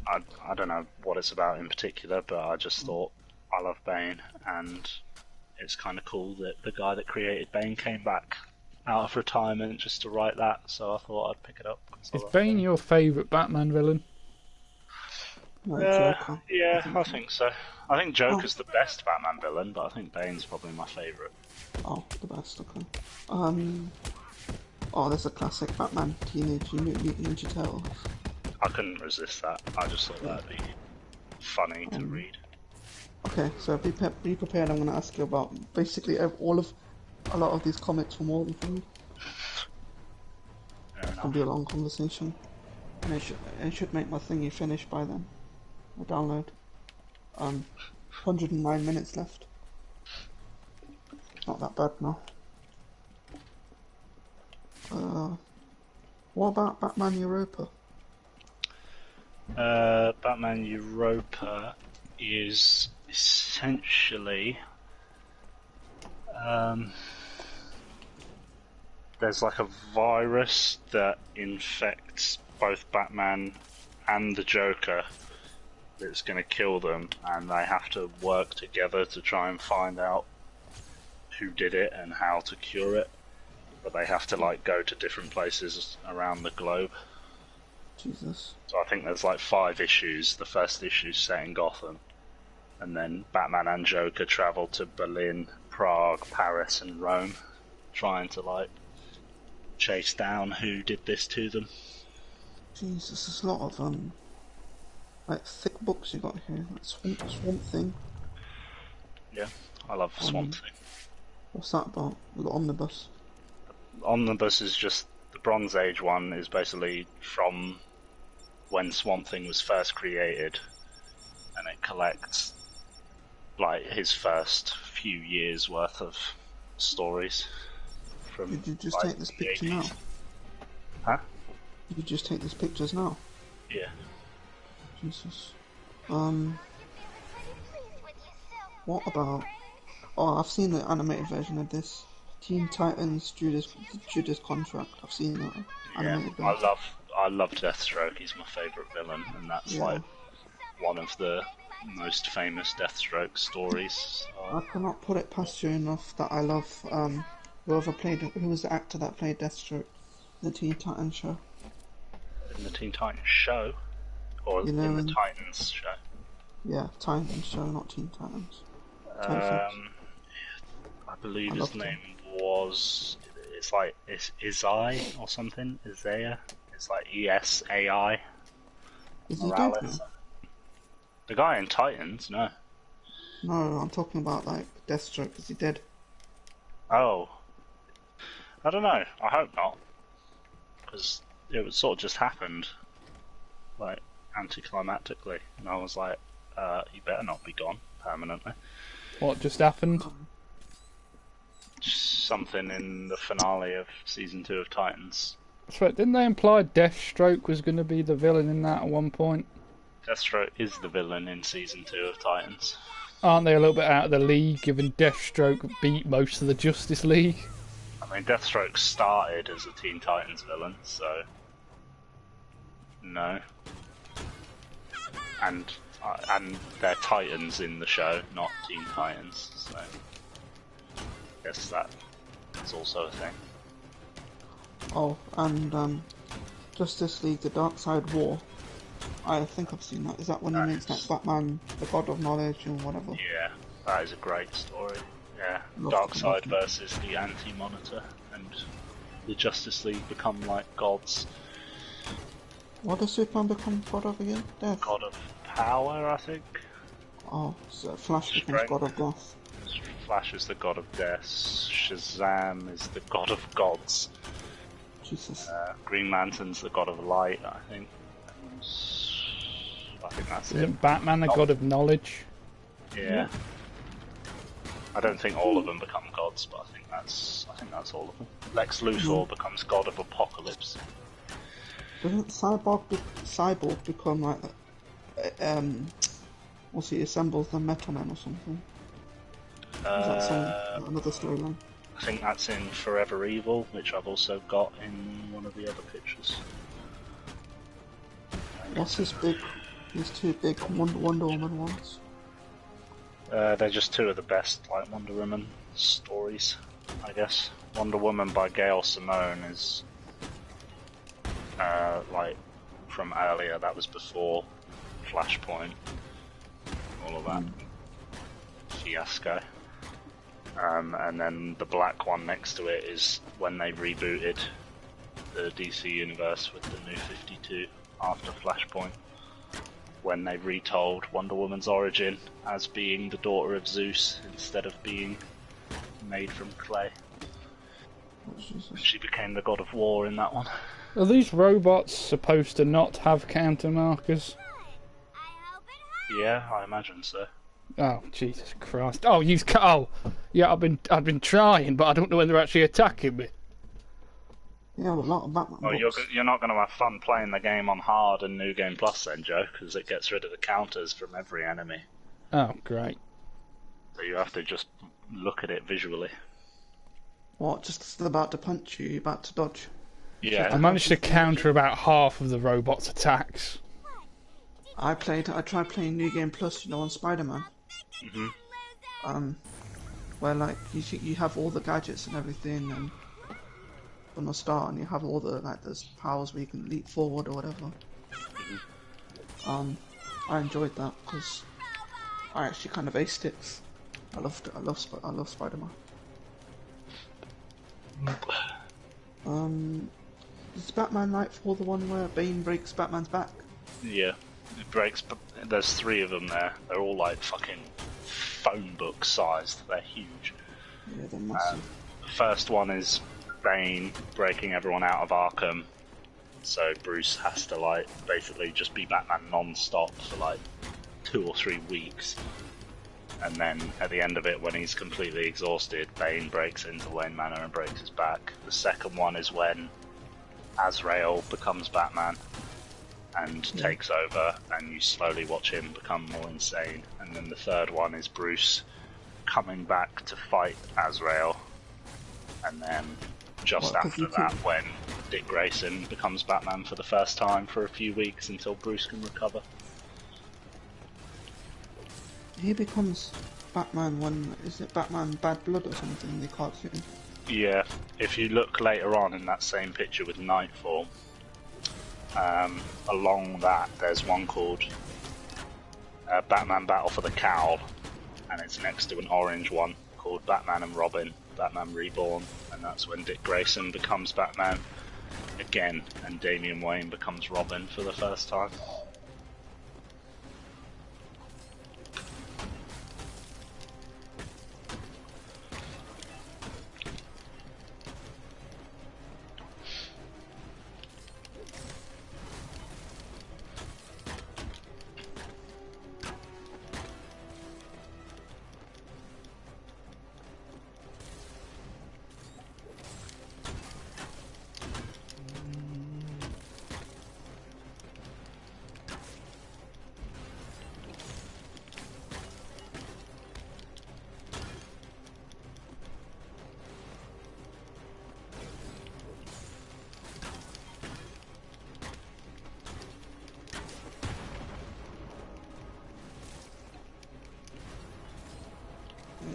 I don't know what it's about in particular, but I just thought I love Bane, and it's kind of cool that the guy that created Bane came back out of retirement just to write that, so I thought I'd pick it up. Is Bane your favourite Batman villain? No, Joker. Yeah, I think so. I think Joker's the best Batman villain, but I think Bane's probably my favourite. Oh, the best, okay. Oh, there's a classic Batman, Teenage Mutant Ninja Turtles. I couldn't resist that. I just thought that'd be funny to read. Okay, so be prepared. I'm going to ask you about basically a lot of these comics from all of them. It'll be a long conversation, and it should make my thingy finish by then. I download. 109 minutes left. Not that bad now. What about Batman Europa? Batman Europa is essentially there's like a virus that infects both Batman and the Joker that's going to kill them, and they have to work together to try and find out who did it and how to cure it. But they have to like go to different places around the globe. Jesus. So I think there's like 5 issues. The first issue set in Gotham, and then Batman and Joker travel to Berlin, Prague, Paris, and Rome, trying to like chase down who did this to them. Jesus, there's a lot of like thick books you got here. Like Swamp Thing. Yeah, I love Swamp Thing. What's that about? The omnibus. Omnibus is just the Bronze Age one. Is basically from when Swamp Thing was first created, and it collects like his first few years worth of stories. From Did you just like, take this the picture 80s. now? Huh? Did you just take these pictures now? Yeah. Jesus. What about? Oh, I've seen the animated version of this. Teen Titans Judas Contract. I've seen that animated version. I love Deathstroke. He's my favourite villain, and that's Yeah. like one of the most famous Deathstroke stories. I cannot put it past you enough that I love who was the actor that played Deathstroke in the Teen Titans show. In the Teen Titans show, or You know, in the in- Titans show. Yeah, Titans show, not Teen Titans. I believe I his loved him. name was. It's like Isai or something. Isaiah. It's like ESAI. Is he dead Morales. now? The guy in Titans, no. No, I'm talking about like Deathstroke. Is he dead? Oh. I don't know. I hope not. Because it was sort of just happened. Like, anticlimactically. And I was like, you better not be gone permanently. What just happened? Something in the finale of season 2 of Titans. That's right, didn't they imply Deathstroke was going to be the villain in that at one point? Deathstroke is the villain in season 2 of Titans. Aren't they a little bit out of the league, given Deathstroke beat most of the Justice League? I mean, Deathstroke started as a Teen Titans villain, so... No. And they're Titans in the show, not Teen Titans, so... I guess that's also a thing. Oh, and Justice League: The Dark Side War. I think I've seen that. Is that when he makes like Batman, the God of Knowledge, and whatever? Yeah, that is a great story. Yeah, Loved it, Darkseid loved it. versus the Anti-Monitor, and the Justice League become like gods. What does Superman become God of again? Death. God of Power, I think. Oh, so Flash becomes Strength. God of Death. Flash is the god of death. Shazam is the god of gods. Jesus. Green Lantern's the god of light, I think. And I think that's it. Isn't Batman the god of knowledge? Yeah. I don't think all of them become gods, but I think that's all of them. Lex Luthor becomes god of apocalypse. Doesn't Cyborg become like what's he assembles the Metal Man or something? Is that another storyline? I think that's in Forever Evil, which I've also got in one of the other pictures. What's these two big Wonder Woman ones? They're just two of the best like Wonder Woman stories, I guess. Wonder Woman by Gail Simone is like from earlier. That was before Flashpoint, all of that fiasco. And then the black one next to it is when they rebooted the DC universe with the New 52 after Flashpoint, when they retold Wonder Woman's origin as being the daughter of Zeus instead of being made from clay. She became the god of war in that one. Are these robots supposed to not have counter markers? Yeah, I imagine so. Oh, Jesus Christ. Oh, yeah, I've been trying, but I don't know when they're actually attacking me. Yeah, a lot of Batman Oh, books. you're not going to have fun playing the game on hard and New Game Plus then, Joe, because it gets rid of the counters from every enemy. Oh, great. So you have to just look at it visually. What? Just as they're about to punch you, you're about to dodge. Yeah. I managed to counter about half of the robot's attacks. I tried playing New Game Plus, on Spider-Man. Where like you have all the gadgets and everything, and from the start, and you have all the those powers where you can leap forward or whatever. I enjoyed that because I actually kind of aced it. I love Spider-Man. Is Batman Nightfall the one where Bane breaks Batman's back? Yeah, it breaks. There's 3 of them there. They're all like fucking phone book sized. They're huge. Yeah, they're massive. The first one is Bane breaking everyone out of Arkham. So Bruce has to like basically just be Batman non-stop for like 2 or 3 weeks. And then at the end of it, when he's completely exhausted, Bane breaks into Wayne Manor and breaks his back. The second one is when Azrael becomes Batman and takes over, and you slowly watch him become more insane. And then the third one is Bruce coming back to fight Azrael, and then just after that, when Dick Grayson becomes Batman for the first time for a few weeks until Bruce can recover. He becomes Batman when, is it Batman Bad Blood or something, the cartoon? Yeah, if you look later on in that same picture with Nightfall, along that there's one called Batman Battle for the Cowl, and it's next to an orange one called Batman and Robin, Batman Reborn, and that's when Dick Grayson becomes Batman again and Damian Wayne becomes Robin for the first time.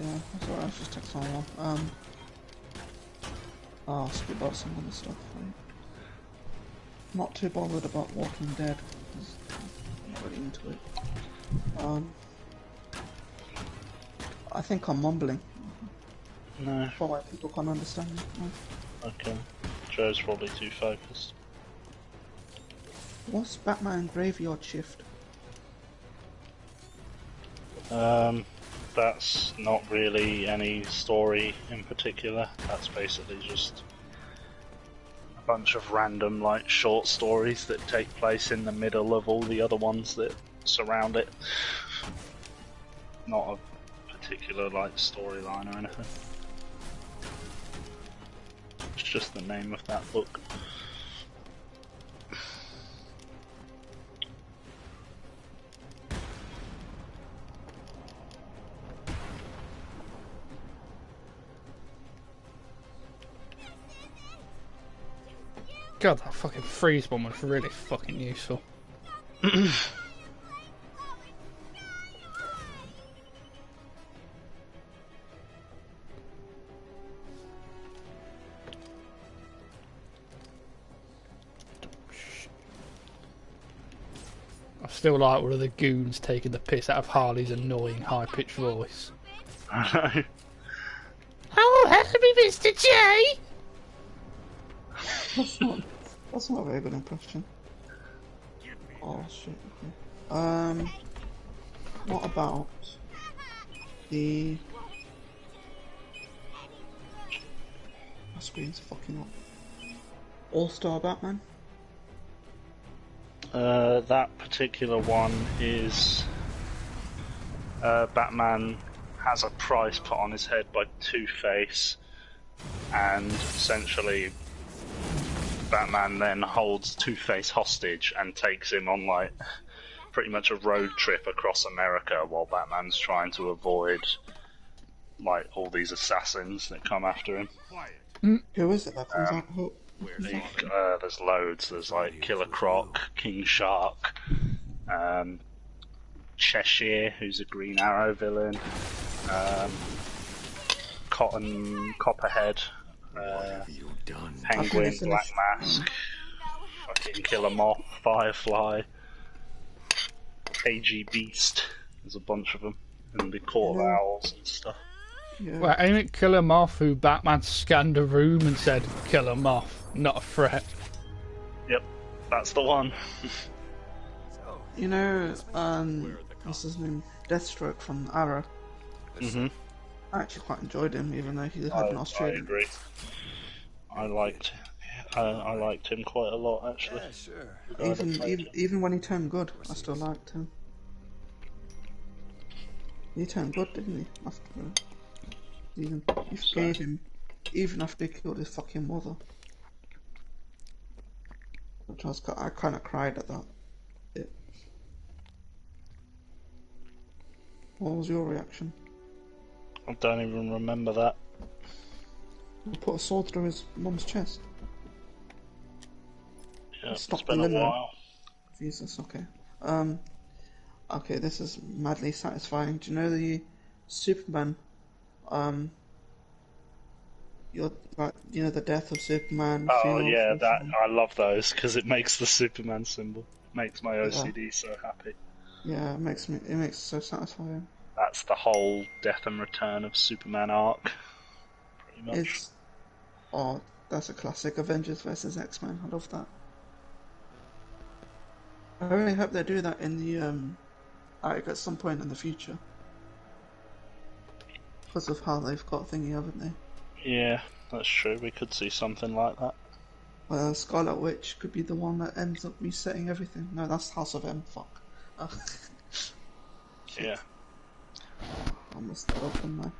Yeah, that's alright, let's just take some more. I'll speak about some other stuff. Not too bothered about Walking Dead, because I'm not really into it. I think I'm mumbling. No. For why people can't understand me. No. Okay. Joe's probably too focused. What's Batman Graveyard Shift? That's not really any story in particular. That's basically just a bunch of random, like, short stories that take place in the middle of all the other ones that surround it. Not a particular, like, storyline or anything. It's just the name of that book. God, that fucking freeze one was really fucking useful. I still like one of the goons taking the piss out of Harley's annoying high-pitched voice. I know. Oh, hello, Mr. J! That's not a very good impression. Oh shit, okay. What about the... My screen's fucking up. All-Star Batman? That particular one is Batman has a price put on his head by Two-Face, and essentially Batman then holds Two-Face hostage and takes him on, like, pretty much a road trip across America while Batman's trying to avoid, like, all these assassins that come after him. Who is it that comes out? Who? There's loads. There's like Killer Croc, King Shark, Cheshire, who's a Green Arrow villain, Copperhead, Penguin, Black Mask, fucking Killer Moth, Firefly. KG Beast. There's a bunch of them. And the Court of Owls and stuff. Yeah. Well, ain't it Killer Moth who Batman scanned a room and said, Killer Moth, not a threat? Yep, that's the one. You know, what's his name? Deathstroke from Arrow. Mm-hmm. I actually quite enjoyed him, even though he had an I Australian. agree. I liked him quite a lot, actually. Yeah, sure. The guy that played him. Even when he turned good, I still liked him. He turned good, didn't he? After he forgave him, even after he killed his fucking mother. Which I kind of cried at that. Bit. What was your reaction? I don't even remember that. He put a sword through his mum's chest. Yeah, it's Stop been the a limo. while. Jesus, okay. Okay, this is madly satisfying. Do you know the Superman? The death of Superman. Oh funeral yeah, for I love those because it makes the Superman symbol. Makes my OCD so happy. Yeah, it makes it so satisfying. That's the whole death and return of Superman arc. Pretty much. That's a classic. Avengers versus X-Men. I love that. I really hope they do that in the at some point in the future. Because of how they've got thingy, haven't they? Yeah, that's true. We could see something like that. Well, Scarlet Witch could be the one that ends up resetting everything. No, that's House of M. Fuck. Yeah. I must have opened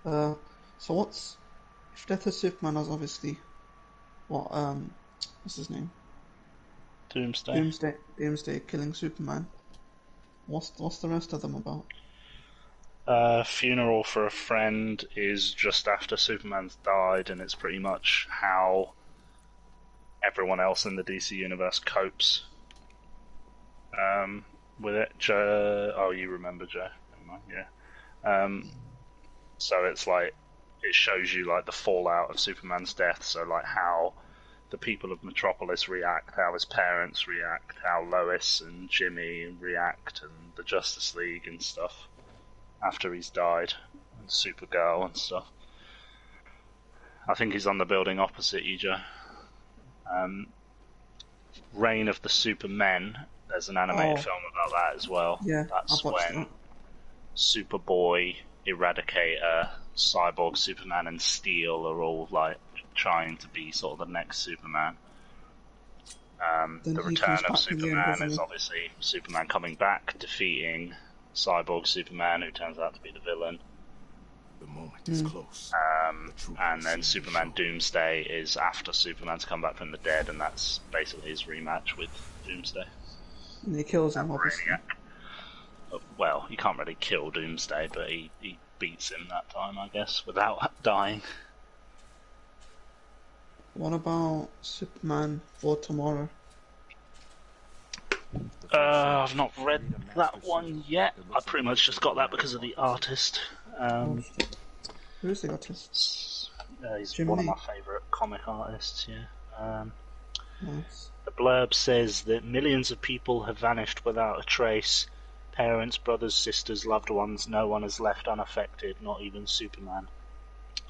there. So if Death of Superman is obviously what's his name? Doomsday. Doomsday killing Superman. What's the rest of them about? Funeral for a Friend is just after Superman's died, and it's pretty much how everyone else in the DC universe copes with it. Joe, oh, you remember Joe? Never mind, yeah. So it's like it shows you like the fallout of Superman's death. So like how the people of Metropolis react, how his parents react, how Lois and Jimmy react, and the Justice League and stuff after he's died, and Supergirl and stuff. I think he's on the building opposite you, Joe. Reign of the Supermen, there's an animated film about that as well. Yeah, that's I've watched when that. Superboy, Eradicator, Cyborg, Superman, and Steel are all like trying to be sort of the next Superman. Then The he return comes of back in the end, Superman doesn't is he? obviously Superman coming back, defeating Cyborg Superman, who turns out to be the villain. The moment is close. And then Superman Doomsday is after Superman's come back from the dead, and that's basically his rematch with Doomsday. And he kills him, obviously. Well, you can't really kill Doomsday, but he beats him that time, I guess, without dying. What about Superman for Tomorrow? I've not read that one yet. I pretty much just got that because of the artist. Who's the artist? He's Jim one Lee. of my favourite comic artists, yeah. Nice. The blurb says that millions of people have vanished without a trace. Parents, brothers, sisters, loved ones, no one is left unaffected, not even Superman.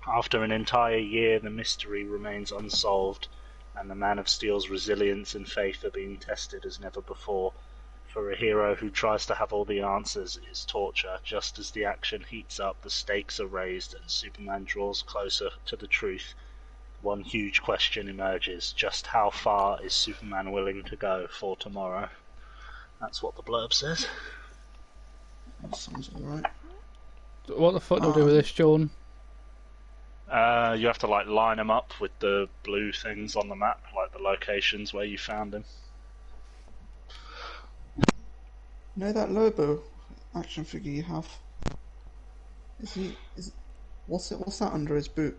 After an entire year, the mystery remains unsolved, and the Man of Steel's resilience and faith are being tested as never before. For a hero who tries to have all the answers, it is torture. Just as the action heats up, the stakes are raised, and Superman draws closer to the truth. One huge question emerges: just how far is Superman willing to go for tomorrow? That's what the blurb says. That sounds alright. What the fuck do I do with this, Jordan? You have to like line them up with the blue things on the map, like the locations where you found him. You know that Lobo action figure you have? What's that under his boot?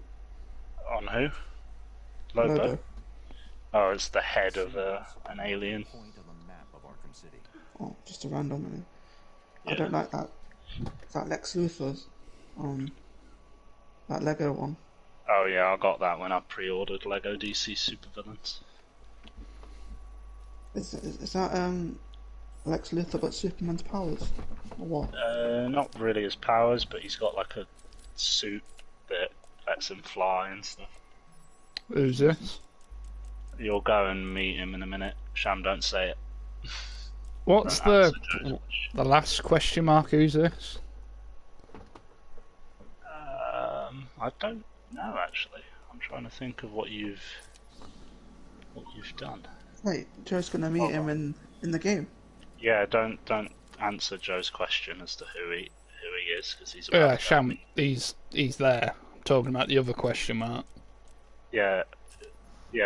On who? Lobo. Lobo. Oh, it's the head of an alien. Point on the map of Arkham City. Oh, just a random one. I Yeah. don't like that. That Lex Luthor's, that Lego one. Oh yeah, I got that when I pre-ordered Lego DC Supervillains. Is that Lex Luthor got Superman's powers? Or what? Not really his powers, but he's got like a suit that lets him fly and stuff. Who's this? You'll go and meet him in a minute. Sham, don't say it. What's Don't answer Joe's question. the last question mark? Who's this? I don't know actually. I'm trying to think of what you've done. Wait, Joe's gonna meet him in the game. Yeah, don't answer Joe's question as to who he is because he's about Yeah, to go Sham. meet- He's there. I'm talking about the other question mark. Yeah,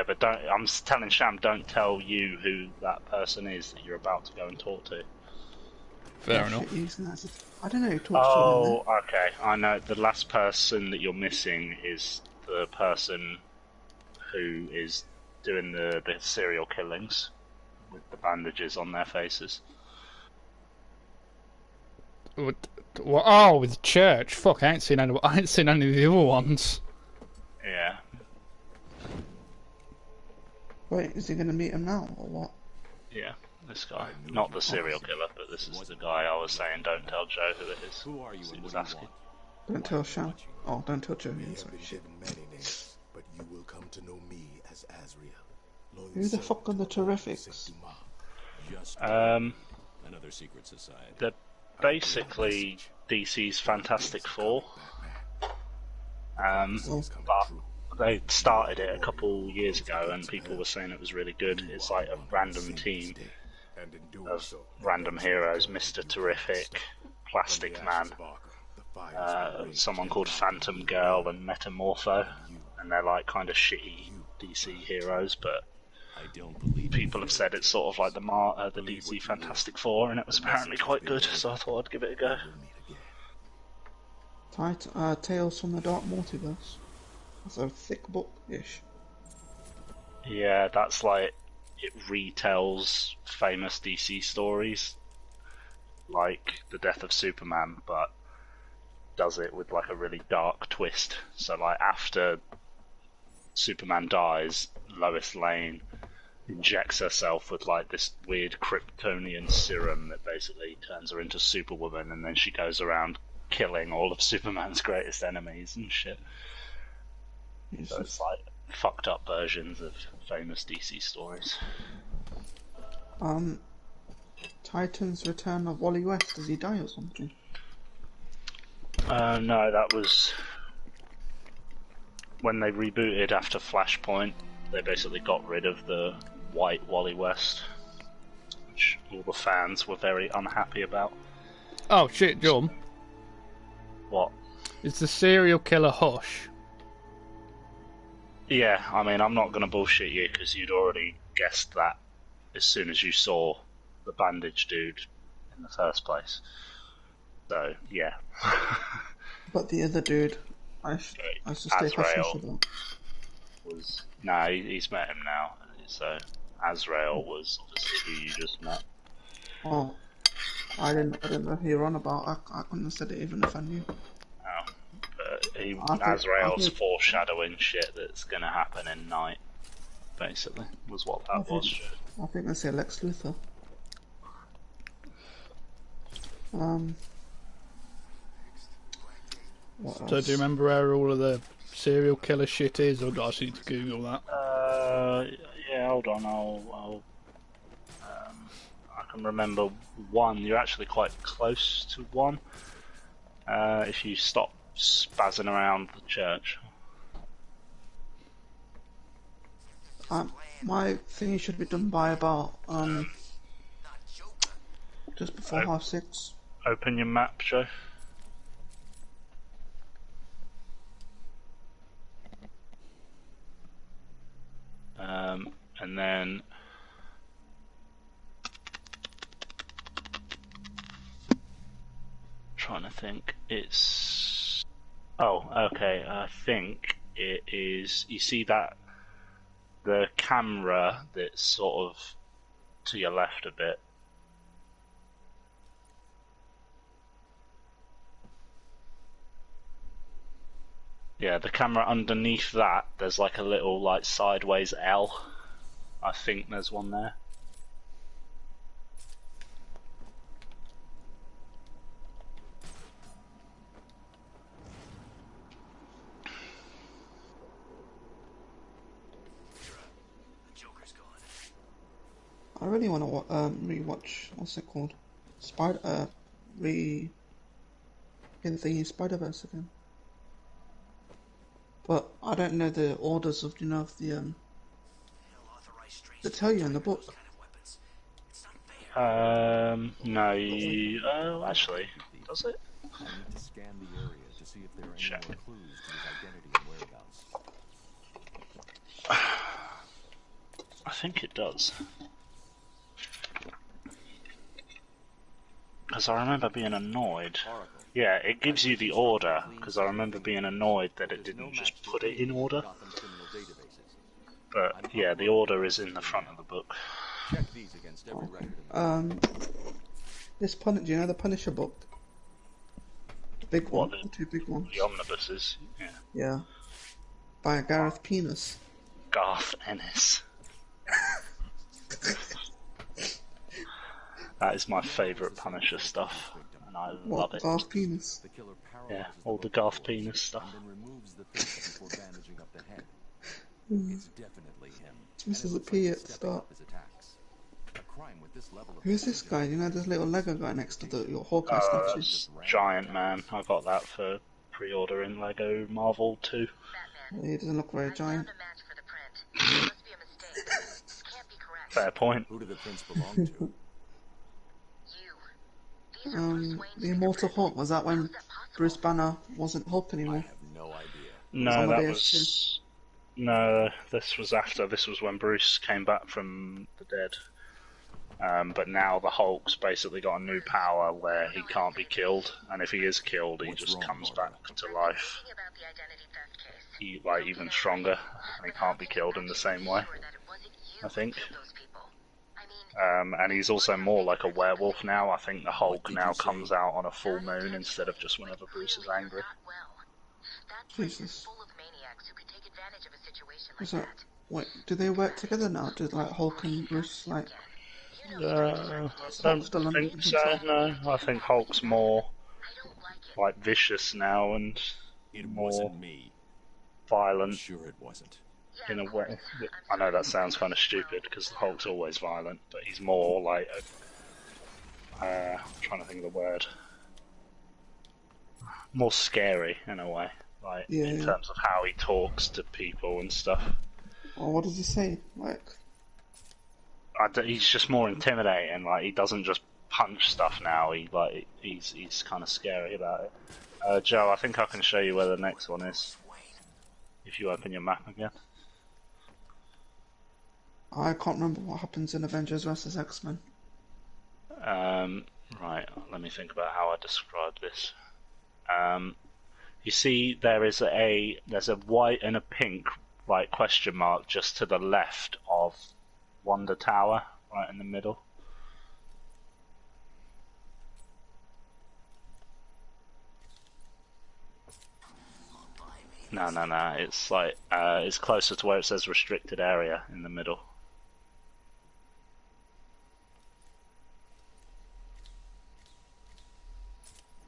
but don't. I'm telling Sham, don't tell you who that person is that you're about to go and talk to. Fair Oh, enough. shit, he's nice. I don't know who talks to him in there. Oh, okay. I know the last person that you're missing is the person who is doing the serial killings with the bandages on their faces. What? Oh, with church. Fuck, I ain't seen any of the other ones. Yeah. Wait, is he gonna meet him now, or what? Yeah, this guy. Not the serial killer, but this is the guy I was saying don't tell Joe who it is. Who are you He and was what do you asking. want? Don't tell Sham. Oh, don't tell Joe. We Yeah, have sorry, been shit. given many names, but you will come to know me as Azrael. Loyal Who the servant fuck are to the Lord Terrifics? Saint-Dumas. Just another secret society. They're basically DC's Fantastic Four. Prophecies come But true. they started it a couple years ago and people were saying it was really good. You It's are like a one random sin team today, and in doing of so, random avenge the heroes. blood Mr. you Terrific, have Plastic From the Man, ashes of Arkham, the fires will rage someone and called light Phantom will Girl burn. and Metamorpho. And they're like kind of shitty DC heroes, but I don't believe people have said it's sort of like the Believe what DC you Fantastic will. Four, and it was The apparently message has quite been good, delivered. so I thought I'd give it a go. We'll meet again. Tales from the Dark Multiverse. That's a thick book-ish. Yeah, that's like it retells famous DC stories, like the death of Superman, but does it with like a really dark twist. So like after Superman dies, Lois Lane injects herself with like this weird Kryptonian serum that basically turns her into Superwoman, and then she goes around killing all of Superman's greatest enemies and shit. So it's like fucked up versions of famous DC stories. Titans Return of Wally West. Does he die or something? No, that was when they rebooted after Flashpoint. They basically got rid of the white Wally West, which all the fans were very unhappy about. Oh shit, John. What? It's the serial killer Hush. Yeah, I mean, I'm not going to bullshit you because you'd already guessed that as soon as you saw the bandage dude in the first place. So, yeah. But the other dude, I should stay hush Azrael about. he's met him now. So, Azrael was obviously who you just met. Oh, I didn't know who you're on about. I couldn't have said it even if I knew. But I Azrael's think- foreshadowing shit that's going to happen in Night, basically, was what that was. I think they say Lex Luthor. What else? So do you remember where all of the serial killer shit is, or do I just need to Google that? Yeah, hold on, I can remember one. You're actually quite close to one. If you stop spazzing around the church. My thingy should be done by about just before 6:30. Open your map, Joe. And then trying to think, it's okay. I think it is. You see that the camera that's sort of to your left a bit. Yeah, the camera underneath that, there's like a little like sideways L. I think there's one there. I really want to rewatch. What's it called? In the Spider-Verse again. But I don't know the orders of of the they tell you in the book. No, actually, does it? I need to scan the area to see if there are any Check. more clues to his identity and whereabouts. I think it does. Because I remember being annoyed. Yeah, it gives you the order, because I remember being annoyed that it didn't just put it in order. But yeah, the order is in the front of the book. Check these against every record. Do you know the Punisher book? The big one, What, the two big ones. The omnibuses, yeah. Yeah. By Gareth Penis. Garth Ennis. That is my favourite Punisher stuff, and I love it. Garth Penis? Yeah, all the Garth Penis stuff. And then removes the face before bandaging up the head. It's definitely him. This is a P at the start. His attacks. A crime with this level of Who's this guy? You know this little Lego guy next to your Hawkeye statue? That's Giant Man. I got that for pre-order in Lego Marvel 2. He doesn't look very giant. Fair point. Who do the prints belong to? The Immortal Hulk, was that when Bruce Banner wasn't Hulk anymore? I have no idea. No, that was... No, this was after. This was when Bruce came back from the dead. But now the Hulk's basically got a new power where he can't be killed, and if he is killed, he just comes back to life. He, like, even stronger, and he can't be killed in the same way, I think. And he's also more like a werewolf now. I think the Hulk now comes out on a full moon instead of just whenever Bruce is angry. Jesus. Is that... Wait, do they work together now? Do like Hulk and Bruce like... I don't think so, no. I think Hulk's more like vicious now and more violent. Sure it wasn't. In a way. I know that sounds kind of stupid because the Hulk's always violent, but he's more like I'm trying to think of the word. More scary in a way, like in terms of how he talks to people and stuff. Well, what does he say? Like, he's just more intimidating. Like he doesn't just punch stuff now. He's kind of scary about it. Joe, I think I can show you where the next one is if you open your map again. I can't remember what happens in Avengers vs X-Men. Right, let me think about how I describe this. You see, there's a white and a pink like question mark just to the left of Wonder Tower, right in the middle. No. It's like it's closer to where it says restricted area in the middle.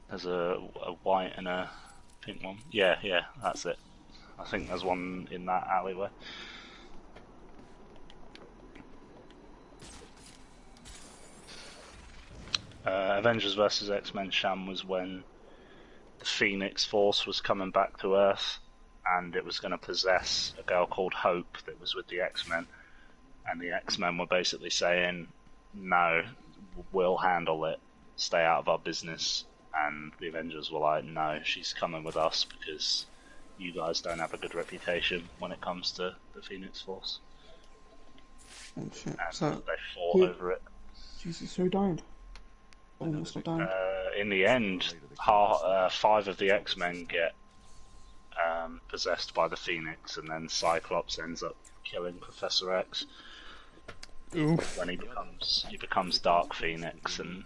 There's a white and a pink one. Yeah, that's it. I think there's one in that alleyway. Avengers vs X-Men Sham was when the Phoenix Force was coming back to Earth, and it was going to possess a girl called Hope that was with the X-Men, and the X-Men were basically saying, no, we'll handle it, stay out of our business. And the Avengers were like, no, she's coming with us because you guys don't have a good reputation when it comes to the Phoenix Force. Oh shit. And So they fought over it. Jesus, who died? Almost not died. In the end, 5 of the X-Men get possessed by the Phoenix, and then Cyclops ends up killing Professor X. Oof. When he becomes Dark Phoenix, and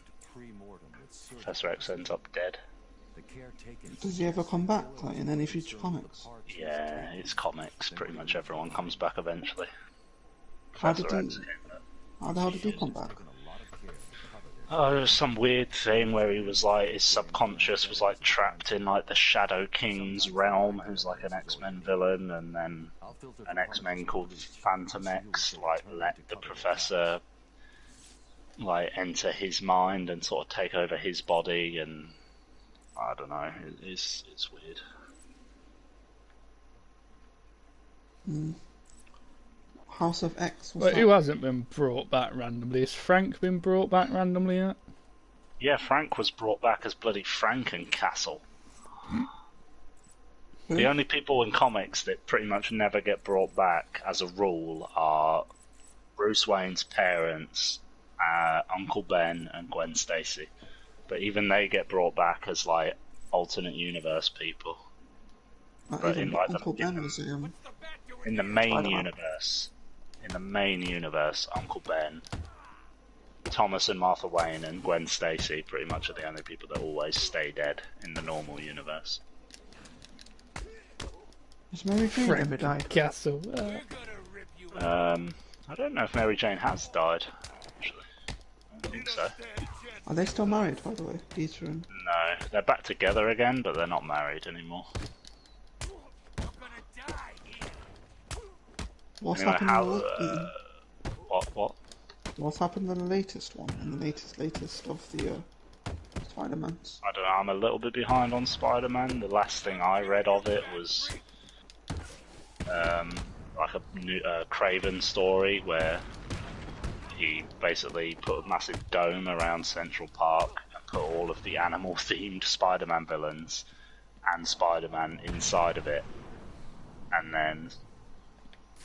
Professor X ends up dead. Does he ever come back, like in any future comics? Yeah, it's comics. Pretty much everyone comes back eventually. How did he come back? Oh, there was some weird thing where he was like, his subconscious was like trapped in like the Shadow King's realm, who's like an X-Men villain, and then an X-Men called Phantom X like let the Professor like enter his mind and sort of take over his body, and I don't know. It's weird. House of X. What's But that? who hasn't been brought back randomly? Has Frank been brought back randomly yet? Yeah, Frank was brought back as bloody Frankencastle. Who? The only people in comics that pretty much never get brought back as a rule are Bruce Wayne's parents, Uncle Ben, and Gwen Stacy. But even they get brought back as like alternate universe people. But Even in like Uncle Ben was in the main Spider-Man. universe, Uncle Ben, Thomas and Martha Wayne, and Gwen Stacy pretty much are the only people that always stay dead in the normal universe. Is Mary Jane ever died? Castle. I don't know if Mary Jane has died. Actually, I don't think so. Are they still married, by the way? Peter and... No, they're back together again, but they're not married anymore. What's Anyway, happened what? What's happened in the latest one? In the latest of the Spider-Mans? I don't know, I'm a little bit behind on Spider-Man. The last thing I read of it was like a new Craven story where he basically put a massive dome around Central Park and put all of the animal-themed Spider-Man villains and Spider-Man inside of it, and then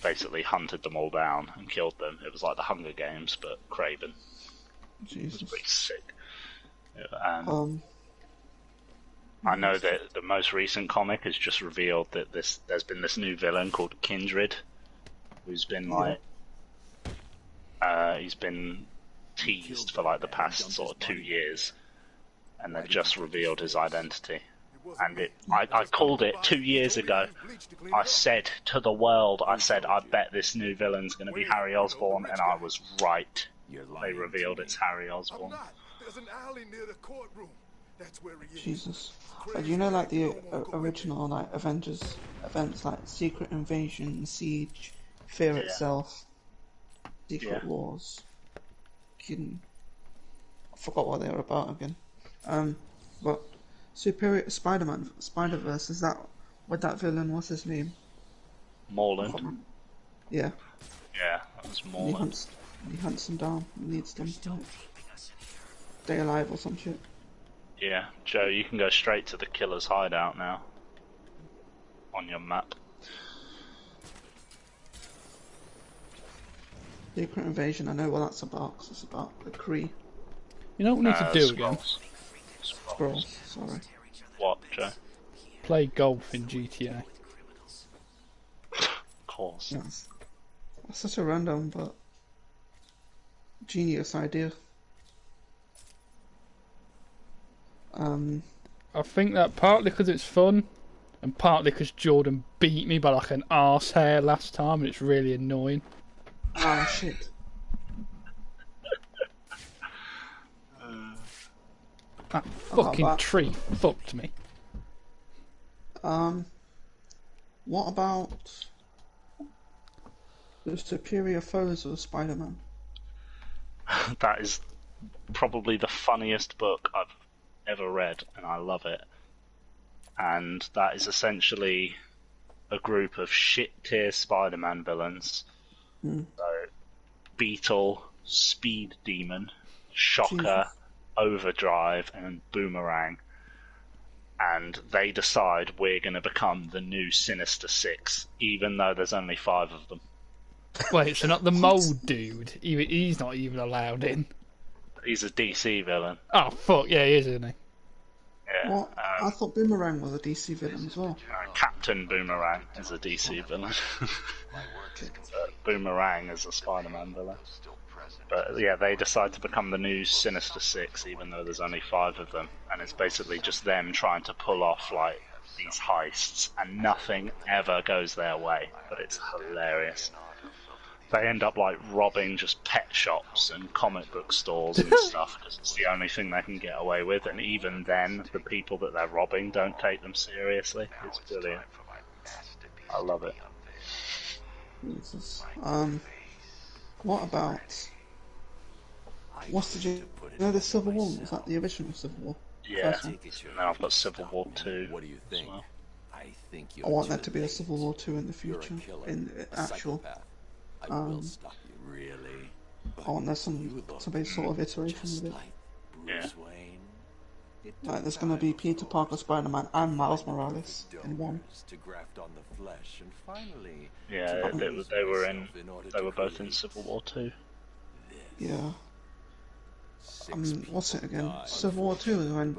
basically hunted them all down and killed them. It was like the Hunger Games, but Craven. Jesus. It was pretty sick. I know that the most recent comic has just revealed that there's been this new villain called Kindred, who's been like, he's been teased for like the past sort of 2 years, and they've just revealed his identity. And I called it 2 years ago. I said to the world, I bet this new villain's going to be Harry Osborn, and I was right. They revealed it's Harry Osborn. There's an alley near the courtroom. That's where he is. Jesus. Do you know, like, the original, like, Avengers events, like Secret Invasion, Siege, Fear Itself, Secret Wars? I forgot what they were about again. But Superior Spider-Man, Spider-Verse, is that with that villain? What's his name? Morland. Yeah. Yeah, that was Morland. He hunts them down. He leads them to like, stay alive or some shit. Yeah, Joe, you can go straight to the killer's hideout now. On your map. Secret Invasion, I know what that's about, 'cause it's about the Kree. You know what we need to do again? Scrolls, sorry. What, Joe? Play golf in GTA. Of course. Yes. That's such a random but genius idea. I think that partly because it's fun, and partly because Jordan beat me by like an arse hair last time, and it's really annoying. Ah, shit. That fucking tree fucked me. What about the superior foes of Spider-Man? That is probably the funniest book I've ever read, and I love it. And that is essentially a group of shit-tier Spider-Man villains. So, Beetle, Speed Demon, Shocker, Overdrive, and Boomerang. And they decide we're going to become the new Sinister Six, even though there's only 5 of them. Wait, so not the mold dude? He's not even allowed in. He's a DC villain. Oh fuck, yeah, he is, isn't he? Yeah. What? I thought Boomerang was a DC villain as well. Captain Boomerang is a DC villain. Boomerang is a Spider-Man villain. But yeah, they decide to become the new Sinister Six, even though there's only 5 of them, and it's basically just them trying to pull off like these heists, and nothing ever goes their way. But it's hilarious. They end up like robbing just pet shops and comic book stores and stuff because it's the only thing they can get away with, and even then, the people that they're robbing don't take them seriously. It's brilliant. I love it. Jesus. What about What's the... You know the Civil War? Was that the original Civil War? Yeah, First one? and then I've got Civil War 2 What do you as think? well. I think I want that to be a Civil War 2 in the You're a future. killer, In the a actual... psychopath. I will stop you, really. I want there's some sort of iteration Just with it. like Yeah. Bruce Wayne. It Like, took there's gonna be Peter Parker, Spider-Man, and Miles Morales in one. donors to graft on the flesh, and finally, Yeah, they were both in Civil War 2. Yeah. What's it again? Civil War 2 is when...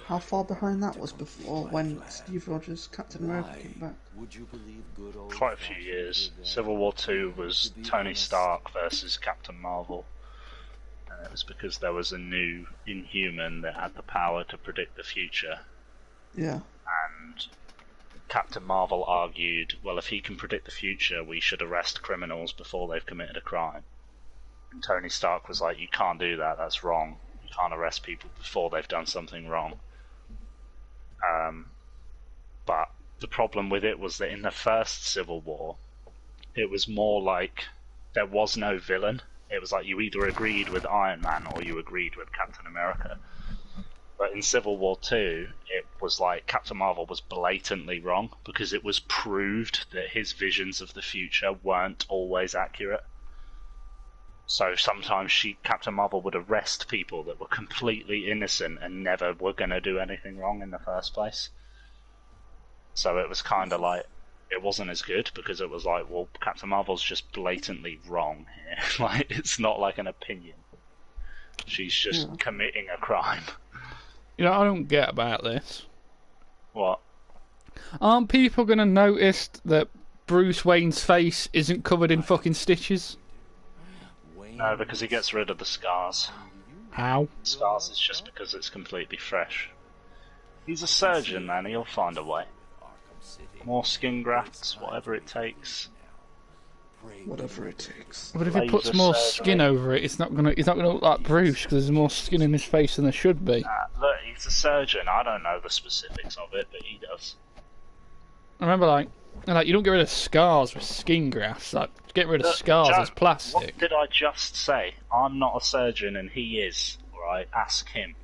How far behind that was before when Steve Rogers, Captain America came back? Would you believe good old Quite a few years. Civil War 2 was Tony Stark versus Captain Marvel. And it was because there was a new Inhuman that had the power to predict the future. Yeah. And Captain Marvel argued, well, if he can predict the future, we should arrest criminals before they've committed a crime. And Tony Stark was like, you can't do that, that's wrong. You can't arrest people before they've done something wrong. But the problem with it was that in the first Civil War, it was more like there was no villain. It was like you either agreed with Iron Man or you agreed with Captain America. But in Civil War 2, it was like Captain Marvel was blatantly wrong because it was proved that his visions of the future weren't always accurate. So sometimes Captain Marvel would arrest people that were completely innocent and never were going to do anything wrong in the first place. So it was kind of like, it wasn't as good because it was like, well, Captain Marvel's just blatantly wrong here. Like, it's not like an opinion. She's just committing a crime. You know, I don't get about this. What? Aren't people going to notice that Bruce Wayne's face isn't covered in fucking stitches? No, because he gets rid of the scars. How? Scars is just because it's completely fresh. He's a surgeon, man. He'll find a way. More skin grafts, whatever it takes. Whatever it takes. But if he puts more skin over it, he's not gonna look like Bruce because there's more skin in his face than there should be. Look, he's a surgeon. I don't know the specifics of it, but he does. I remember, like you don't get rid of scars with skin grafts. Like, get rid of scars Joe, as plastic. What did I just say? I'm not a surgeon, and he is. Alright, ask him.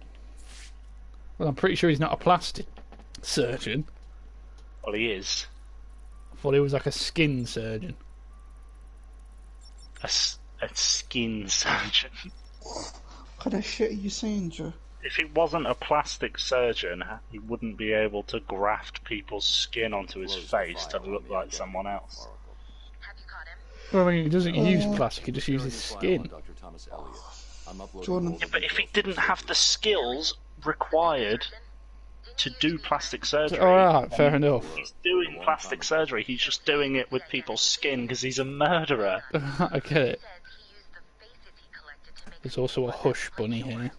Well, I'm pretty sure he's not a plastic surgeon. Well, he is. I thought he was like a skin surgeon. A skin surgeon. What kind of shit are you saying, Joe? If he wasn't a plastic surgeon, he wouldn't be able to graft people's skin onto his face to look like someone else. Have you caught him? Well, I mean, he doesn't use plastic, he just uses skin. Jordan. Yeah, but if he didn't have the skills required to do plastic surgery... Alright, fair enough. He's doing plastic surgery, he's just doing it with people's skin because he's a murderer. I get it. Said he used the faces he collected to make There's also a hush bunny here. I mean,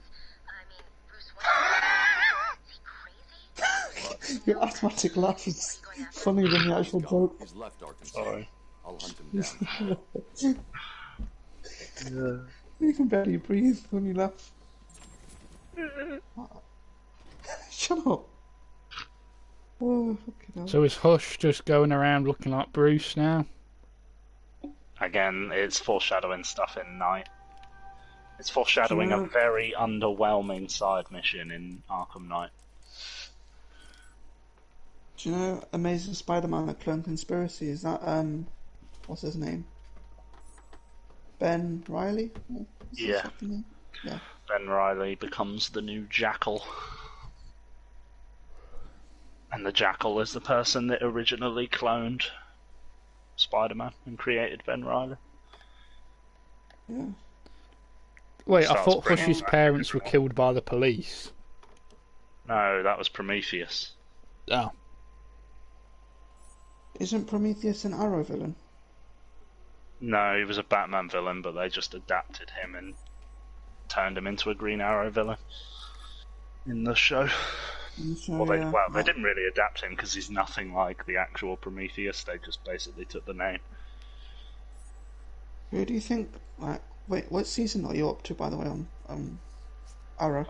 Bruce Wayne. Is he crazy? Your automatic laugh is funnier than the actual joke. He's left Arkham City. Sorry. I'll hunt him down. You can barely breathe when you laugh. Shut up. Oh, fucking hell. So is Hush just going around looking like Bruce now? Again, it's foreshadowing stuff in Night. It's foreshadowing a very underwhelming side mission in Arkham Knight. Do you know Amazing Spider-Man: A Clone Conspiracy? Is that, what's his name? Ben Reilly? Is his Yeah. fucking name? Yeah. Ben Reilly becomes the new Jackal. And the Jackal is the person that originally cloned Spider-Man and created Ben Reilly. Yeah. Wait, I Starts thought bringing Hush's back parents were everyone. killed by the police. No, that was Prometheus. Oh. Isn't Prometheus an Arrow villain? No, he was a Batman villain, but they just adapted him and turned him into a Green Arrow villain in the show. So, They didn't really adapt him because he's nothing like the actual Prometheus. They just basically took the name. Who do you think, like, wait, what season are you up to, by the way, on Arrow?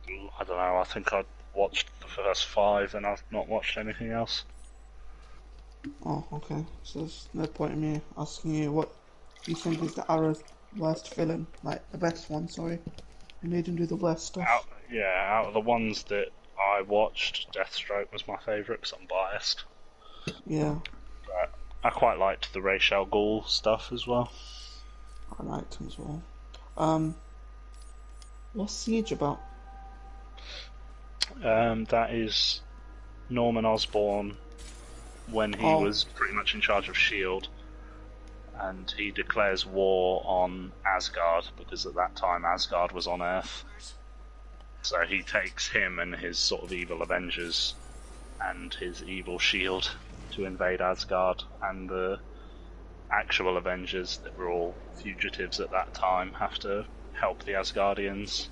I don't know. I think I watched the first 5 and I've not watched anything else. Oh, okay. So there's no point in me asking you what you think is the Arrow worst villain, like the best one. Sorry, they made him do the worst stuff. Out of the ones that I watched, Deathstroke was my favourite because I'm biased. Yeah, But I quite liked the Ra's al Ghul stuff as well. I liked him as well. What's Siege about? That is Norman Osborn when he was pretty much in charge of S.H.I.E.L.D. and he declares war on Asgard because at that time Asgard was on Earth. So he takes him and his sort of evil Avengers and his evil S.H.I.E.L.D. to invade Asgard, and the actual Avengers that were all fugitives at that time have to help the Asgardians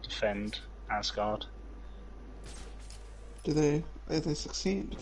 defend Asgard. Do they succeed?